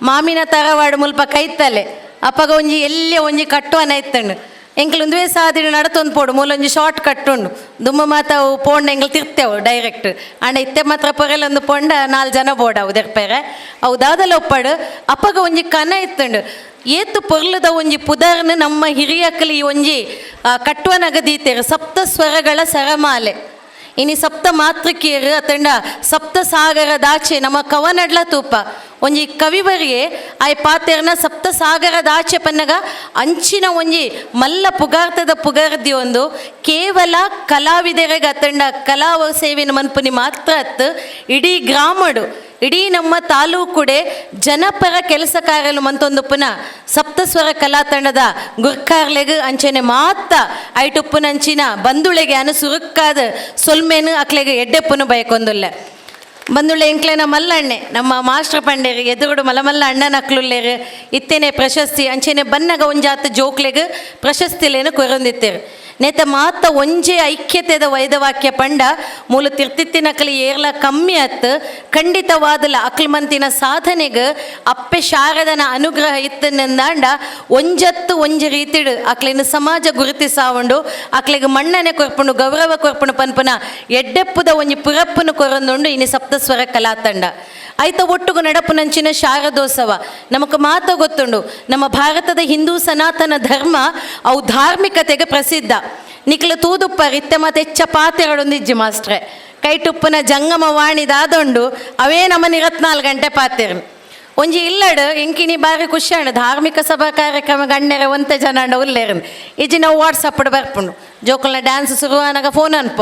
ಮಾಮಿನ ತರವಾಡು ಮುಲ್ಪ ಕೈತಲೆ ಅಪ್ಪಗ ಒಂಜಿ ಎಲ್ಲೇ ಒಂಜಿ ಕಟ್ಟುವನ ಇತ್ತಂಡು ಎಂಕ್ಲು ಒಂದುವೇ ಸಾದಿನ ನಡತೊಂದು ಪೋಡು ಮೂಲೊಂಜಿ ಶಾರ್ಟ್ ಕಟ್ ಉಂಡು ದುಮ್ಮ ಮಾತಾವು ಪೋಂಡ ಎಂಗ್ಲು ತಿರ್ತೇವು ಡೈರೆಕ್ಟ್ ಆಂಡ ಇತ್ತೆ ಮಾತ್ರ ಪೊರೆಲೊಂದು ಪೊಂಡ 4 ಜನ ಬೋಡವು ದೆರ್ಪೆರೆ ಅವು ದಾದಲ ಒಪ್ಪಡು ಅಪ್ಪಗ ಒಂಜಿ ಕನ ಇತ್ತಂಡು ಏತು ಪೊರ್ಲದ ಒಂಜಿ ಪುದರ್ನ ನಮ್ಮ ಹಿರಿಯಕ್ಕಲಿ ಒಂಜಿ ಕಟ್ಟುವನಗದೀತೆರು ಸಪ್ತ ಸ್ವರಗಳ ಸರಮಾಲೆ ಇನಿ ಸಪ್ತ ಮಾತೃಕಿಯರು ಅತ್ತಂಡ ಸಪ್ತ ಸಾಗರ ದಾಚೆ ನಮ್ಮ ಕವನಡ್ಲ ತೂಪ ಒಂಜಿ ಕವಿವರಿಗೆ ಆಯ್ ಪಾತೆರ್ನ ಸಪ್ತ ಸಾಗರ ದಾಚೆ ಪನ್ನಗ ಅಂಚಿನ ಒಂಜಿ ಮಲ್ಲ ಪುಗಾರ್ತದ ಪುಗಾರ್ದಿ ಒಂದು ಕೇವಲ ಕಲಾವಿದರಿಗೆ ಅತ್ತಂಡ ಕಲಾ ಸೇವೆನ ಮನ್ಪುನಿ ಮಾತ್ರ ಅತ್ತು ಇಡೀ ಗ್ರಾಮಡು ಇಡೀ ನಮ್ಮ ತಾಲೂಕುಡೆ ಜನಪರ ಕೆಲಸ ಕಾರ್ಯಲು ಮಂತೊಂದುಪ್ಪುನ ಸಪ್ತಸ್ವರ ಕಲಾ ತಂಡದ ಗುರ್ಕಾರ್ಲೆಗ್ ಅಂಚನೆ ಮಾತ್ತ ಐಟುಪ್ಪುನಂಚಿನ ಬಂದುಳೆಗೆ ಅನು ಸುರುಕ್ಕಾದ ಸೊಲ್ಮೇನು ಅಕ್ಲೆಗೆ ಎಡ್ಡೆಪ್ಪುನು ಬಯಕೊಂದುಲ್ಲೆ ಬಂದುಳ್ಳೆ ಎಂಕ್ಲೆನ ಮಲ್ಲಣ್ಣೆ ನಮ್ಮ ಮಾಸ್ಟರ್ ಪಂಡೇರಿ ಎದುರುಡು ಮಲಮಲ್ಲ ಅಣ್ಣನ ಅಕ್ಲುಲ್ಲೇರು ಇತ್ತೇನೆ ಪ್ರಶಸ್ತಿ ಅಂಚೆನೆ ಬನ್ನಗ ಒಂಜಾತ ಜೋಕ್ಲೆಗ್ ಪ್ರಶಸ್ತಿಲೇನು ಕೊರೊಂದಿತ್ತೇರು ನೇತ ಮಾತ ಒಂಜೆ ಐಕ್ಯತೆದ ವೈದವಾಕ್ಯ ಪಂಡ ಮೂಲ ತಿರ್ತಿತ್ತಿನಕಲಿ ಏರ್ಲ ಕಮ್ಮಿ ಅತ್ತು ಖಂಡಿತವಾದಲ ಅಕ್ಲ್ ಮಂತಿನ ಸಾಧನೆಗೆ ಅಪ್ಪೆ ಶಾರದನ ಅನುಗ್ರಹ ಇತ್ತನೆಂದಾಂಡ ಒಂಜತ್ತು ಒಂಜಿ ರೀತಿಡು ಅಕ್ಲಿನ ಸಮಾಜ ಗುರುತಿಸಾವುಂಡು ಅಕ್ಲಿಗೆ ಮಣ್ಣನೆ ಕೊರ್ಪುಂಡು ಗೌರವ ಕೊರ್ಪುಂಡು ಪನ್ಪುನ ಎಡ್ಡೆಪ್ಪುದ ಒಂಜಿ ಪುರಪ್ಪುನು ಕೊರೊಂದುಂಡು ಇನಿ ಸಪ್ತಸ್ವರ ಕಲಾ ತಂಡ ಐತ ಒಟ್ಟುಗು ನಡಪುನಂಚಿನ ಶಾರದೋತ್ಸವ ನಮಕ್ ಮಾತ ಗೊತ್ತುಂಡು ನಮ್ಮ ಭಾರತದ ಹಿಂದೂ ಸನಾತನ ಧರ್ಮ ಅವು ಧಾರ್ಮಿಕತೆಗೆ ಪ್ರಸಿದ್ಧ ನಿಕ್ಲು ತೂದುಪ್ಪ ಇತ್ತೆ ಮತ್ತೆ ಹೆಚ್ಚ ಪಾತೆಗಳೊಂದಿಜ್ಜಿ ಮಾಸ್ಟ್ರೆ ಕೈಟುಪ್ಪನ ಜಂಗಮ ವಾಣಿದಾದೊಂಡು ಅವೇ ನಮ್ಮನ 24 ಗಂಟೆ ಪಾತೆರು ಒಂಜಿ ಇಲ್ಲಡು ಎಂಕಿನಿ ಬಾರಿ ಖುಷಿಯಾಣ ಧಾರ್ಮಿಕ ಸಭಾ ಕಾರ್ಯಕ್ರಮ ಗಣ್ಯರ ಒಂತೆ ಜನ ಉಲ್ಲೇರನ್ ಇಜ್ಜಿ ನಾವು ವಾಟ್ಸಪ್ಡ್ ಬರ್ಪುಂಡು ಜೋಕಲ್ನ ಡ್ಯಾನ್ಸ್ ಶುರುವಾನಾಗ ಫೋನ್ ಅನ್ಪ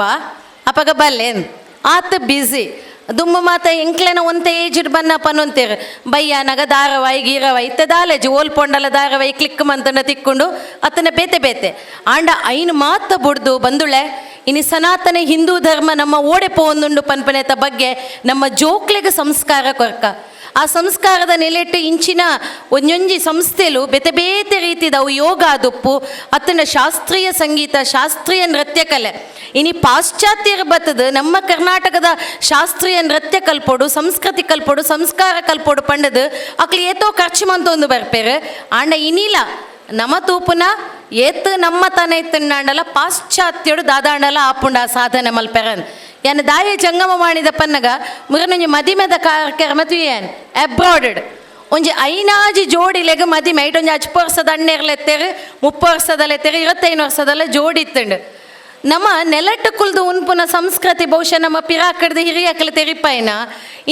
ಅಪ್ಪಗ ಬಲ್ಲೇನ್ ಆತ ಬ್ಯುಸಿ ದುಮ್ಮ ಮಾತ ಎಂಕ್ಲೆನ ಒಂತೆ ಏಜಿಡ್ ಬನ್ನ ಪನ್ನೊಂತೇರು ಬಯ್ಯ ನಗ ಧಾರಾವಾಹಿ ಗೀರವಾಯಿ ಇತ್ತ ದಾಲೇಜಿ ಓಲ್ಪೊಂಡಲ ಧಾರಾವಾಹಿ ಕ್ಲಿಕ್ ಮಂತನ ತಿಕ್ಕೊಂಡು ಅತನ ಬೇತೆ ಬೇತೆ ಆಂಡ ಐನು ಮಾತ ಬುಡ್ದು ಬಂದುಳೆ ಇನಿ ಸನಾತನ ಹಿಂದೂ ಧರ್ಮ ನಮ್ಮ ಓಡೆ ಪೋಂದುಂಡು ಪನ್ಪನೆತ ಬಗ್ಗೆ ನಮ್ಮ ಜೋಕ್ಲೆಗೆ ಸಂಸ್ಕಾರ ಕೊರ್ಕ ಆ ಸಂಸ್ಕಾರದ ನೆಲೆಟ್ಟು ಇಂಚಿನ ಒಂಜೊಂಜಿ ಸಂಸ್ಥೆಲು ಬೇತೆ ಬೇತೆ ರೀತಿದವು ಯೋಗ ಆದುಪ್ಪು ಅತ್ತನ ಶಾಸ್ತ್ರೀಯ ಸಂಗೀತ ಶಾಸ್ತ್ರೀಯ ನೃತ್ಯ ಕಲೆ ಇನಿ ಪಾಶ್ಚಾತ್ಯರ ಬತ್ತದ ನಮ್ಮ ಕರ್ನಾಟಕದ ಶಾಸ್ತ್ರೀಯ ನೃತ್ಯ ಕಲ್ಪೋಡು ಸಂಸ್ಕೃತಿ ಕಲ್ಪೋಡು ಸಂಸ್ಕಾರ ಕಲ್ಪೋಡು ಪಂಡದು ಅಕ್ಲಿ ಏತೋ ಖರ್ಚು ಮಂತೊಂದು ಬರ್ಪೇರು ಆಂಡ ಇನಿಲ ನಮ್ಮ ತೂಪುನ ಏತ್ ನಮ್ಮ ತನ ಇತ್ತಂಡಾಂಡಲ ಪಾಶ್ಚಾತ್ಯಡು ದಾದಾಂಡಲ ಆಪುಂಡ ಸಾಧನೆ ಮಲ್ಪೆರನ್ ಯಾನ ದಾಯ ಜಂಗಮ ಮಾಡಿದ ಪನ್ನಗ ಮುರನೊಂಜಿ ಮದಿಮೆದ ಕಾರ್ಯಕ್ರಮ ತುಯನ್ ಅಬ್ರಾಡೆಡ್ ಒಂಜಿ ಐನಾಜಿ ಜೋಡಿಲೆಗ ಮದಿಮೆ ಐಟೊಂಜಿ 10 ವರ್ಷದ ಅಣ್ಣೆರ್ಲೆತ್ತೇರು 30 ವರ್ಷದಲ್ಲೆತ್ತೇರು 25 ವರ್ಷದಲ್ಲ ಜೋಡಿ ಇತ್ತಂಡು ನಮ್ಮ ನೆಲಟ್ಟು ಕುಲ್ದು ಉನ್ಪುನ ಸಂಸ್ಕೃತಿ ಬಹುಶಃ ನಮ್ಮ ಪಿರಾಕಡ್ದು ಹಿರಿಯಕ್ಕಲು ತೆರಿಪಾಯಿನ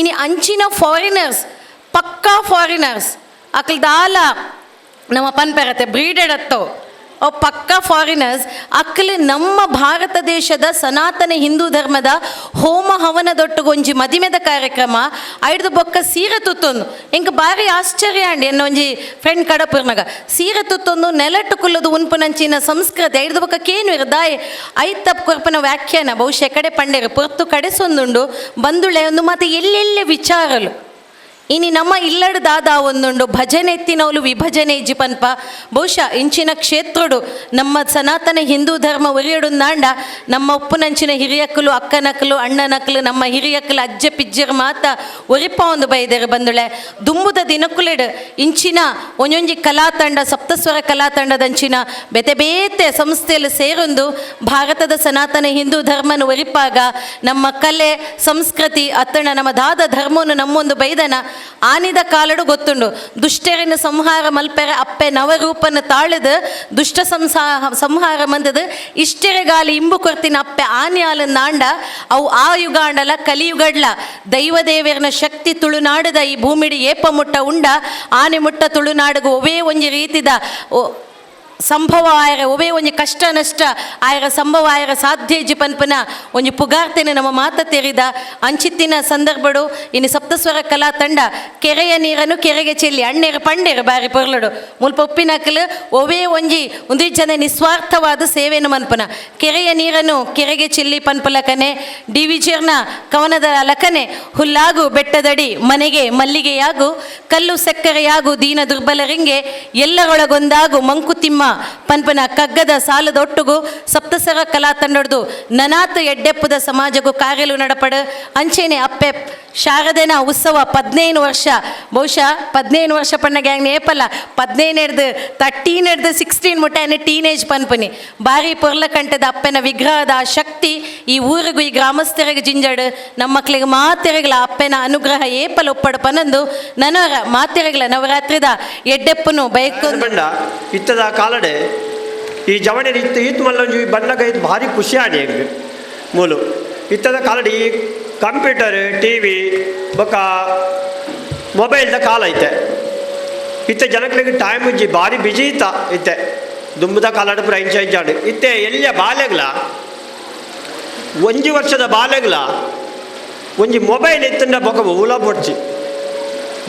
ಇನಿ ಅಂಚಿನ ಫಾರಿನರ್ಸ್ ಪಕ್ಕಾ ಫಾರಿನರ್ಸ್ ಅಕ್ಲ ದಾಲ ನಮ್ಮ ಪನ್ಪೆರತೆ ಬ್ರೀಡೆಡ್ ಅತ್ತೋ ಅವು ಪಕ್ಕಾ ಫಾರಿನರ್ಸ್ ಅಕ್ಕಲು ನಮ್ಮ ಭಾರತ ದೇಶದ ಸನಾತನ ಹಿಂದೂ ಧರ್ಮದ ಹೋಮ ಹವನದೊಟ್ಟುಗೊಂಜಿ ಮದಿಮೆದ ಕಾರ್ಯಕ್ರಮ ಐಡ್ದು ಬೊಕ್ಕ ಸೀರೆ ತುತ್ತೊಂದು ಇಂಕ ಭಾರಿ ಆಶ್ಚರ್ಯ ಅಂಡಿ ಎನ್ನ ಒಂಜಿ ಫ್ರೆಂಡ್ ಕಡಪುರ್ನಾಗ ಸೀರೆ ತುತ್ತೊಂದು ನೆಲಟ್ಟು ಕುಲ್ಲದು ಉನ್ಪುನಂಚಿನ ಸಂಸ್ಕೃತಿ ಐಡ್ದು ಬೊಕ್ಕ ಕೇನು ಇರದಾಯ್ ಐತಪ್ ಕೊರ್ಪನ ವ್ಯಾಖ್ಯಾನ ಬಹುಶಃ ಕಡೆ ಪಂಡೇರು ಪೊರ್ತು ಕಡೆಸೊಂದುಂಡು ಬಂದುಳೆ ಒಂದು ಮಾತು ಎಲ್ಲೆಲ್ಲೇ ವಿಚಾರಲು ಇನಿ ನಮ್ಮ ಇಲ್ಲಡ್ ದಾದ ಒಂದುಂಡು ಭಜನೆ ಎತ್ತಿನವಲು ವಿಭಜನೆ ಇಜ್ಜಿ ಪನ್ಪ ಬಹುಶಃ ಇಂಚಿನ ಕ್ಷೇತ್ರಡು ನಮ್ಮ ಸನಾತನ ಹಿಂದೂ ಧರ್ಮ ಒರಿಯಡುಂದಾಂಡ ನಮ್ಮ ಉಪ್ಪುನಂಚಿನ ಹಿರಿಯಕ್ಕಲು ಅಕ್ಕನಕ್ಕಲು ಅಣ್ಣನಕ್ಕಲು ನಮ್ಮ ಹಿರಿಯಕ್ಕಲು ಅಜ್ಜೆ ಪಿಜ್ಜರ್ ಮಾತ ಒರಿಪ ಒಂದು ಬೈದೇರು ಬಂದುಳೆ ದುಂಬುದ ದಿನಕ್ಕುಲೆಡು ಇಂಚಿನ ಒಂಜೊಂಜಿ ಕಲಾ ತಂಡ ಸಪ್ತಸ್ವರ ಕಲಾ ತಂಡದಂಚಿನ ಬೇತೆ ಬೇತೆ ಸಂಸ್ಥೆಯಲ್ಲಿ ಸೇರೊಂದು ಭಾರತದ ಸನಾತನ ಹಿಂದೂ ಧರ್ಮನ ಒರಿಪಾಗ ನಮ್ಮ ಕಲೆ ಸಂಸ್ಕೃತಿ ಅತ್ತಣ ನಮ್ಮ ದಾದ ಧರ್ಮವನ್ನು ನಮ್ಮೊಂದು ಬೈದನ ಆನಿದ ಕಾಲಡು ಗೊತ್ತುಂಡು ದುಷ್ಟರಿನ ಸಂಹಾರ ಮಲ್ಪೆರೆ ಅಪ್ಪೆ ನವರೂಪನ ತಾಳದು ದುಷ್ಟ ಸಂಹಾರ ಮಂದದು ಇಷ್ಟೆರೆಗಾಲಿ ಇಂಬು ಕೊರ್ತಿನ ಅಪ್ಪೆ ಆನೆ ಆಲಂದಾಂಡ ಅವು ಆ ಯುಗಾಂಡಲ ಕಲಿಯುಗಡ್ಲ ದೈವದೇವರನ ಶಕ್ತಿ ತುಳುನಾಡದ ಈ ಭೂಮಿಡಿ ಏಪ ಮುಟ್ಟ ಉಂಡ ಆನೆ ಮುಟ್ಟ ತುಳುನಾಡಿಗೂ ಒವೇ ಒಂಜಿ ರೀತಿದ ಸಂಭವ ಆಯರ ಒವೇ ಒಂಜಿ ಕಷ್ಟ ನಷ್ಟ ಆಯರ ಸಂಭವ ಆಯರ ಸಾಧ್ಯ ಇಜ್ಜಿ ಪನ್ಪನ ಒಂಜಿ ಪುಗಾರ್ತೇನೆ ನಮ್ಮ ಮಾತ ತೆರಿದ ಅಂಚಿತ್ತಿನ ಸಂದರ್ಭಡು ಇನ್ನು ಸಪ್ತಸ್ವರ ಕಲಾ ತಂಡ ಕೆರೆಯ ನೀರನ್ನು ಕೆರೆಗೆ ಚೆಲ್ಲಿ ಅಣ್ಣೆರ ಪಂಡೆರ ಬಾರಿ ಪೊರ್ಲಡು ಮುಲ್ಪ ಉಪ್ಪಿನಕಲು ಒವೇ ಒಂದಿ ಜನ ನಿಸ್ವಾರ್ಥವಾದ ಸೇವೆಯನ್ನು ಮನ್ಪನ ಕೆರೆಯ ನೀರನ್ನು ಕೆರೆಗೆ ಚೆಲ್ಲಿ ಪನ್ಪಲಕನೆ ಡಿವಿಜರ್ನ ಕವನದ ಲಕನೆ ಹುಲ್ಲಾಗು ಬೆಟ್ಟದಡಿ ಮನೆಗೆ ಮಲ್ಲಿಗೆಯಾಗು ಕಲ್ಲು ಸಕ್ಕರೆಯಾಗು ದೀನ ದುರ್ಬಲರಿಂಗೆ ಎಲ್ಲರೊಳಗೊಂದಾಗು ಮಂಕುತಿಮ್ಮ ಪನ್ಪನ ಕಗ್ಗದ ಸಾಲದೊಟ್ಟುಗು ಸಪ್ತಸ್ವರ ಕಲಾ ತಂಡದ್ದು ನನಾತು ಎಡ್ಡೆಪ್ಪದ ಸಮಾಜಗೂ ಕಾರ್ಯಲು ನಡಪಡು ಅಂಚೆನೆ ಅಪ್ಪೆ ಶಾರದನ ಉತ್ಸವ 15 ವರ್ಷ ಬಹುಶಃ 15 ವರ್ಷ ಪಣ್ಣ ಗ್ಯಾಂಗ್ ಏಪಲ್ಲ 15 13 16 ಮುಟ್ಟ ಟೀನೇಜ್ ಪನ್ಪನಿ ಬಾರಿ ಪೊರ್ಲ ಕಂಟದ ಅಪ್ಪನ ವಿಗ್ರಹದ ಶಕ್ತಿ ಈ ಊರಿಗೂ ಈ ಗ್ರಾಮಸ್ಥರಿಗೆ ಜಿಂಜಡು ನಮ್ಮ ಮಕ್ಕಳಿಗೆ ಮಾತೆರೆಗಳ ಅಪ್ಪನ ಅನುಗ್ರಹ ಏಪಲ ಒಪ್ಪಡು ಪನಂದು ನನವರ ಮಾತೆರೆಗಳ ನವರಾತ್ರಿದ ಎಡ್ಡೆಪ್ಪನು ಬೈಕೊಂಡು ಇತ್ತದ ಕಾಲಡೆ ಈ ಜವಣೆ ಇತ್ತು ಈತ್ ಮಲ್ಲೊಂಜಿ ಬಣ್ಣಗ ಇದು ಭಾರಿ ಖುಷಿ ಆಡಿ ಹೆಂಗೆ ಮೂಲು ಇತ್ತದ ಕಾಲಡಿ ಕಂಪ್ಯೂಟರ್ ಟಿ ವಿ ಬೊಕ್ಕ ಮೊಬೈಲ್ದ ಕಾಲ ಐತೆ ಇತ್ತೆ ಜನಗಳಿಗೆ ಟೈಮ್ ಇಜ್ಜಿ ಭಾರಿ ಬಿಜಿ ಇತ್ತ ಇತ್ತೆ ದುಂಬದ ಕಾಲಡ ಪುರ ಇಂಚಾಡು ಇತ್ತೆ ಎಲ್ಲಿಯ ಬಾಲೆಗ್ಲ 1 ವರ್ಷದ ಬಾಲೆಗ್ಲ ಒಂಜಿ ಮೊಬೈಲ್ ಇತ್ತಂಡ ಬೊಕ ಉಲ ಪೊಡ್ಚಿ